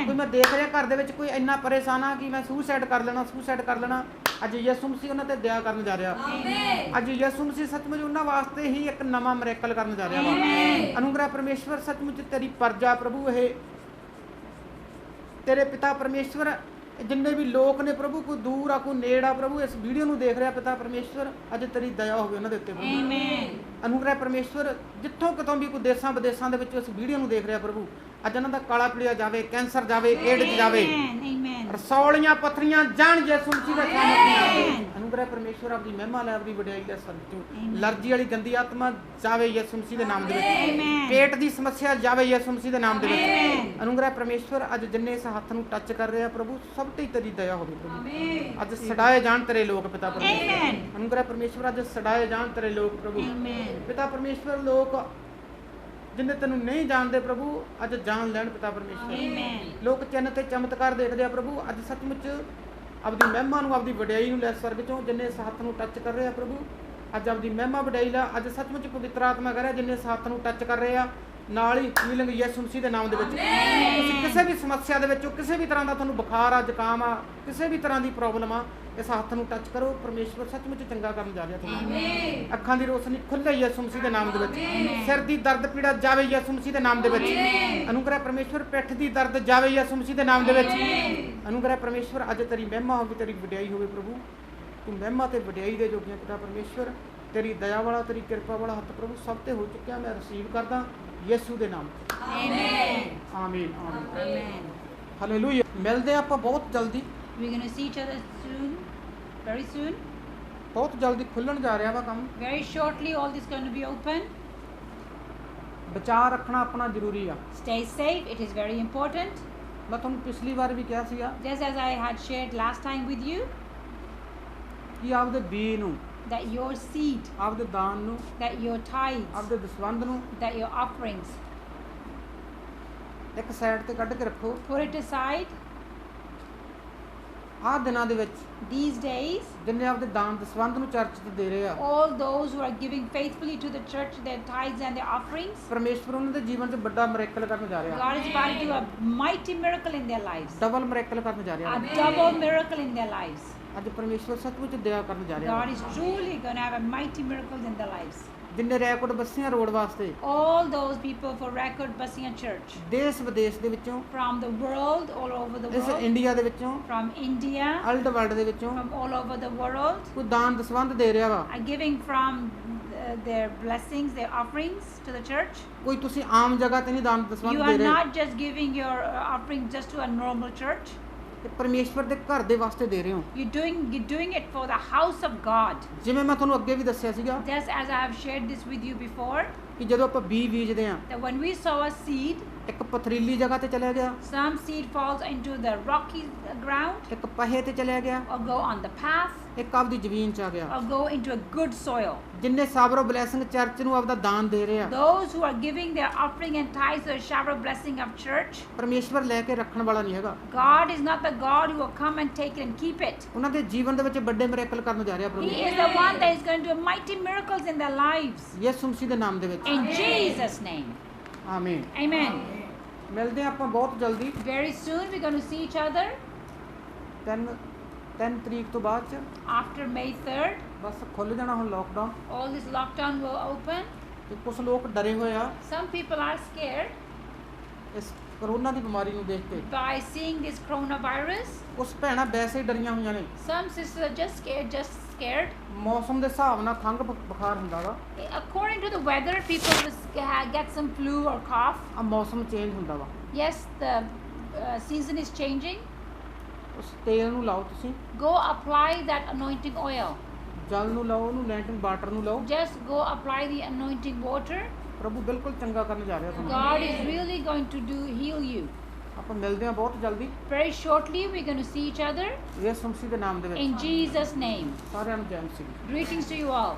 ਕੋਈ ਮੈਂ ਦੇਖ ਰਿਹਾ ਘਰ ਦੇ ਵਿੱਚ ਕੋਈ ਇੰਨਾ ਪਰੇਸ਼ਾਨ ਆ ਕਿ ਮੈਂ ਸੁਸਾਈਡ ਕਰ ਲੈਣਾ, ਅੱਜ ਯਿਸੂ ਮਸੀਹ ਉਹਨਾਂ ਤੇ ਦਇਆ ਕਰਨ ਜਾ ਰਿਹਾ। ਅੱਜ ਯਿਸੂ ਮਸੀਹ ਸੱਚਮੁੱਚ ਉਹਨਾਂ ਵਾਸਤੇ ਹੀ ਇੱਕ ਨਵਾਂ ਮਿਰੇਕਲ ਕਰਨ ਜਾ ਰਿਹਾ ਵਾ। ਅਨੁਗ੍ਰਹਿ ਪਰਮੇਸ਼ਵਰ, ਸੱਚਮੁੱਚ ਤੇਰੀ ਪਰਜਾ ਪ੍ਰਭੂ, ਇਹ ਤੇਰੇ ਪਿਤਾ ਪਰਮੇਸ਼ਵਰ, ਜਿੰਨੇ ਵੀ ਲੋਕ ਨੇ ਪ੍ਰਭੂ, ਕੋਈ ਦੂਰ ਆ ਕੋਈ ਨੇੜ ਆ ਪ੍ਰਭੂ, ਇਸ ਵੀਡੀਓ ਨੂੰ ਦੇਖ ਰਿਹਾ ਪਿਤਾ ਪਰਮੇਸ਼ਵਰ, ਅੱਜ ਤੇਰੀ ਦਇਆ ਹੋਵੇ ਉਹਨਾਂ ਦੇ ਉੱਤੇ ਪ੍ਰਭੂ। Amen. ਅਨੁਗ੍ਰਹਿ ਪਰਮੇਸ਼ਵਰ, ਜਿੱਥੋਂ ਕਿਤੋਂ ਵੀ ਕੋਈ ਦੇਸਾਂ ਵਿਦੇਸਾਂ ਦੇ ਵਿੱਚ ਇਸ ਵੀਡੀਓ ਨੂੰ ਦੇਖ ਰਿਹਾ ਪ੍ਰਭੂ, ਅੱਜ ਉਹਨਾਂ ਦਾ ਕਾਲਾ ਪੀਲੀਆ ਜਾਵੇ, ਕੈਂਸਰ ਜਾਵੇ, ਏਡਜ਼ ਜਾਵੇ, Amen. Amen. ਰਸੌਲੀਆਂ ਪੱਥਰੀਆਂ ਜਾਣ ਯਿਸੂ ਮਸੀਹ ਦੇ ਸਾਹਮਣੇ। Amen. ਅਨੁਗ੍ਰਹਿ ਪਰਮੇਸ਼ਵਰ, ਆਪਣੀ ਮਹਿਮਾ ਲੈ, ਆਪਣੀ ਵਡਿਆਈ ਲੈ ਸਭ ਤੋਂ। Amen. ਅਲਰਜੀ ਵਾਲੀ ਗੰਦੀ ਆਤਮਾ ਜਾਵੇ ਯਿਸੂ ਮਸੀਹ ਦੇ ਨਾਮ ਦੇ ਵਿੱਚ। Amen. ਪੇਟ ਦੀ ਸਮੱਸਿਆ ਜਾਵੇ ਯਿਸੂ ਮਸੀਹ ਦੇ ਨਾਮ ਦੇ ਵਿੱਚ। Amen. ਅਨੁਗ੍ਰਹਿ ਪਰਮੇਸ਼ਵਰ, ਅੱਜ ਜਿੰਨੇ ਇਸ ਹੱਥ ਨੂੰ ਟੱਚ ਕਰ ਰਹੇ ਆ ਪ੍ਰਭੂ, ਸਭ ਤੇ ਹੀ ਤੇਰੀ ਦਇਆ ਹੋਵੇ ਪ੍ਰਭੂ। Amen. ਅੱਜ ਛਡਾਏ ਜਾਣ ਤੇਰੇ ਲੋਕ ਪਿਤਾ ਪਰਮੇਸ਼ਵਰ। Amen. ਅਨੁਗ੍ਰਹਿ ਪਰਮੇਸ਼ਵਰ, ਅੱਜ ਛਡਾਏ ਜਾਣ ਤੇਰੇ ਲੋਕ ਪ੍ਰਭੂ। Amen. ਪਿਤਾ ਪਰਮੇਸ਼ਵਰ, ਲੋਕ ਜਿੰਨੇ ਤੈਨੂੰ ਨਹੀਂ ਜਾਣਦੇ ਪ੍ਰਭੂ, ਅੱਜ ਜਾਣ ਲੈਣ ਪਿਤਾ ਪਰਮੇਸ਼ਵਰ। Amen. ਲੋਕ ਚਿੰਨ੍ਹ ਤੇ ਚਮਤਕਾਰ ਦੇਖਦੇ ਆ ਪ੍ਰਭੂ, ਅੱਜ ਸੱਚਮੁੱਚ ਆਪਦੀ ਮਹਿਮਾ ਨੂੰ, ਆਪਦੀ ਵਡਿਆਈ ਨੂੰ ਲੈ ਸਵਰਗ ਚੋਂ, ਜਿੰਨੇ ਇਸ ਹੱਥ ਨੂੰ ਟੱਚ ਕਰ ਰਹੇ ਆ ਪ੍ਰਭੂ, ਅੱਜ ਆਪਦੀ ਮਹਿਮਾ ਵਡਿਆਈ ਲੈ। ਅੱਜ ਸੱਚਮੁੱਚ ਪਵਿੱਤਰ ਆਤਮਾ ਕਹਿ ਰਿਹਾ, ਜਿੰਨੇ ਇਸ ਹੱਥ ਨੂੰ ਟੱਚ ਕਰ ਰਹੇ ਆ, ਨਾਲ ਹੀ ਹੀਲਿੰਗ ਯਿਸੂ ਮਸੀਹ ਦੇ ਨਾਮ ਦੇ ਵਿੱਚ। ਤੁਸੀਂ ਕਿਸੇ ਵੀ ਸਮੱਸਿਆ ਦੇ ਵਿੱਚੋਂ, ਕਿਸੇ ਵੀ ਤਰ੍ਹਾਂ ਦਾ ਤੁਹਾਨੂੰ ਬੁਖਾਰ ਆ, ਜ਼ੁਕਾਮ ਆ, ਕਿਸੇ ਵੀ ਤਰ੍ਹਾਂ ਦੀ ਪ੍ਰੋਬਲਮ ਆ, ਇਸ ਹੱਥ ਨੂੰ ਟੱਚ ਕਰੋ, ਪਰਮੇਸ਼ਵਰ ਸੱਚਮੁੱਚ ਚੰਗਾ ਕਰਨ ਜਾ ਰਿਹਾ ਤੁਹਾਨੂੰ। ਅੱਖਾਂ ਦੀ ਰੋਸ਼ਨੀ ਖੁੱਲੇ ਯਿਸੂ ਮਸੀਹ ਦੇ ਨਾਮ ਦੇ ਵਿੱਚ। ਸਿਰ ਦੀ ਦਰਦ ਪੀੜਾ ਜਾਵੇ ਯਿਸੂ ਮਸੀਹ ਦੇ ਨਾਮ ਦੇ ਵਿੱਚ। ਅਨੁਗ੍ਰਹਿ ਪਰਮੇਸ਼ਵਰ, ਪਿੱਠ ਦੀ ਦਰਦ ਜਾਵੇ ਯਿਸੂ ਮਸੀਹ ਦੇ ਨਾਮ ਦੇ ਵਿੱਚ। ਅਨੁਗ੍ਰਹਿ ਪਰਮੇਸ਼ਵਰ, ਅੱਜ ਤੇਰੀ ਮਹਿਮਾ ਹੋਵੇ, ਤੇਰੀ ਵਡਿਆਈ ਹੋਵੇ ਪ੍ਰਭੂ। ਤੂੰ ਮਹਿਮਾ ਤੇ ਵਡਿਆਈ ਦੇ ਜੋਗੀਆਂ ਪਿਤਾ ਪਰਮੇਸ਼ਵਰ, ਤੇਰੀ ਦਇਆ ਵਾਲਾ, ਤੇਰੀ ਕਿਰਪਾ ਵਾਲਾ ਹੱਥ ਪ੍ਰਭੂ ਸਭ ਤੇ ਹੋ ਚੁੱਕਿਆ। ਮੈਂ ਰਿਸੀਵ ਕਰਦਾ ਯਿਸੂ ਦੇ ਨਾਮ ਤੇ। Amen. ਆਮੀਨ ਆਮੀਨ। Amen. ਹਾਲੇਲੂਇਆ। ਮਿਲਦੇ ਆ ਆਪਾਂ ਬਹੁਤ ਜਲਦੀ, We're going to see each other soon, very soon. ਬਹੁਤ ਜਲਦੀ ਖੁੱਲਣ ਜਾ ਰਿਹਾ ਵਾ ਕੰਮ। Very shortly, all this is going to be open. ਬਚਾਅ ਰੱਖਣਾ ਆਪਣਾ ਜ਼ਰੂਰੀ ਆ। Stay safe. It is very important. ਮੈਂ ਤੁਹਾਨੂੰ ਪਿਛਲੀ ਵਾਰ ਵੀ ਕਿਹਾ ਸੀਗਾ Just as I had shared last time with you, ਕਿ ਆਪਦੇ ਬੀ ਨੂੰ, that your seed, ਆਪਦੇ ਦਾਨ ਨੂੰ, that your tithes, ਆਪਦੇ ਦਸਵੰਧ ਨੂੰ that your offerings, ਇੱਕ ਸਾਈਡ ਤੇ ਕੱਢ ਕੇ ਰੱਖੋ। put it aside. ਆਹ ਦਿਨਾਂ ਦੇ ਵਿੱਚ These days, ਜਿੰਨੇ ਆਪਦੇ ਦਾਨ ਦਸਵੰਧ ਨੂੰ ਚਰਚ 'ਚ ਦੇ ਰਹੇ ਆ, all those who are giving faithfully to the church their tithes and their offerings, ਪਰਮੇਸ਼ਵਰ ਉਹਨਾਂ ਦੇ ਜੀਵਨ 'ਚ ਵੱਡਾ ਮਿਰੇਕਲ ਕਰਨ ਜਾ ਰਿਹਾ, God is about to do a mighty miracle in their lives, double miracle ਕਰਨ ਜਾ ਰਿਹਾ। a double miracle in their lives. ਅੱਜ ਪਰਮੇਸ਼ਵਰ ਸੱਚਮੁੱਚ ਦਇਆ ਕਰਨ ਜਾ ਰਿਹਾ। God is truly going to have a mighty miracle in their lives. ਜਿੰਨੇ ਰੈਕੋਰਡ ਬੱਸੀਆਂ ਰੋਡ ਵਾਸਤੇ All those people for Record Basia Church, ਦੇਸ਼ ਵਿਦੇਸ਼ ਦੇ ਵਿੱਚੋਂ, from the world, all over the ਇਸ world, ਇੰਡੀਆ ਦੇ ਵਿੱਚੋਂ, from India, ਵਰਲਡ ਵਰਲਡ ਦੇ ਵਿੱਚੋਂ from all over the world, ਕੋਈ ਦਾਨ ਦਸਵੰਧ ਦੇ ਰਿਹਾ ਵਾ। are giving from their blessings, their offerings to the church. ਕੋਈ ਤੁਸੀਂ ਆਮ ਜਗ੍ਹਾ ਤੇ ਨਹੀਂ ਦਾਨ You ਦਸਵੰਧ are ਦੇ ਰਹੇ, not just giving your offering just to a normal church. ਤੇ ਪਰਮੇਸ਼ਵਰ ਦੇ ਘਰ ਦੇ ਵਾਸਤੇ ਦੇ ਰਹੇ ਹੋ। You're doing it for the house of God. ਜਿਵੇਂ ਮੈਂ ਤੁਹਾਨੂੰ ਅੱਗੇ ਵੀ ਦੱਸਿਆ ਸੀਗਾ Just as I have shared this with you before, ਕਿ ਜਦੋਂ ਆਪਾਂ ਬੀਜ ਬੀਜਦੇ ਹਾਂ, that when we sow a seed, ਇੱਕ ਪਥਰੀਲੀ ਜਗ੍ਹਾ ਤੇ ਚਲਿਆ ਗਿਆ, some seed falls into the rocky ground, ਇੱਕ ਪਹੇ ਤੇ ਚਲਿਆ ਗਿਆ, or go on the path, ਇੱਕ ਆਪਦੀ ਜ਼ਮੀਨ 'ਚ ਆ ਗਿਆ। or go into a good soil. ਜਿੰਨੇ ਸਾਬਰੋ ਬਲੇਸਿੰਗ ਚਰਚ ਨੂੰ ਆਪਦਾ ਦਾਨ ਦੇ ਰਹੇ ਆ, Those who are giving their offering and tithes to the shower blessing of church, ਪਰਮੇਸ਼ਵਰ ਲੈ ਕੇ ਰੱਖਣ ਵਾਲਾ ਨਹੀਂ ਹੈਗਾ। God is not the God who will come and take it and keep it. ਉਹਨਾਂ ਦੇ ਜੀਵਨ ਦੇ ਵਿੱਚ ਵੱਡੇ ਮਿਰੇਕਲ ਕਰਨ ਜਾ ਰਿਹਾ ਪ੍ਰਭੂ He is the one that is going to do mighty miracles in their lives. ਯਿਸੂ ਮਸੀਹ ਦੇ ਨਾਮ ਦੇ ਵਿੱਚ। In Jesus' name. ਆਮੀਨ। Amen. ਮਿਲਦੇ ਹਾਂ ਆਪਾਂ ਬਹੁਤ ਜਲਦੀ Very soon we're going to see each other 3 ਤਰੀਕ ਤੋਂ ਬਾਅਦ ਚ after May 3rd. ਬਸ ਖੁੱਲ ਜਾਣਾ ਹੁਣ lockdown. All this lockdown will open. ਤੇ ਕੁਝ ਲੋਕ ਡਰੇ ਹੋਏ ਆ Some people are scared ਇਸ ਕਰੋਨਾ ਦੀ ਬਿਮਾਰੀ ਨੂੰ ਦੇਖ ਕੇ। by seeing this coronavirus. ਕੁਝ ਭੈਣਾਂ ਵੈਸੇ ਹੀ ਡਰੀਆਂ ਹੋਈਆਂ ਨੇ। Some sisters are just scared. ਮੌਸਮ ਦੇ ਹਿਸਾਬ ਨਾਲ ਖੰਘ ਬੁਖਾਰ ਹੁੰਦਾ ਵਾ। According to the weather, people will get some flu or cough. ਆ ਮੌਸਮ ਚੇਂਜ ਹੁੰਦਾ ਵਾ। Yes, the season is changing. ਉਸ ਤੇਲ ਨੂੰ ਲਾਓ ਤੁਸੀਂ, Go apply that anointing oil. ਜਲ ਨੂੰ ਲਾਓ, ਉਹਨੂੰ ਲੈਂਟਿੰਗ ਵਾਟਰ ਨੂੰ ਲਾਓ। Just go apply the anointing water. ਪ੍ਰਭੂ ਬਿਲਕੁਲ ਚੰਗਾ ਕਰਨ ਜਾ ਰਿਹਾ ਤੁਹਾਨੂੰ। God is really going to heal you. ਆਪਾਂ ਮਿਲਦੇ ਹਾਂ ਬਹੁਤ ਜਲਦੀ Very shortly, we're going to see each other. ਯਿਸੂ ਮਸੀਹ ਦੇ ਨਾਮ ਦੇ ਵਿੱਚ। In Jesus' name. ਸਾਰਿਆਂ ਨੂੰ ਜੈ ਮਸੀਹ। Greetings to you all.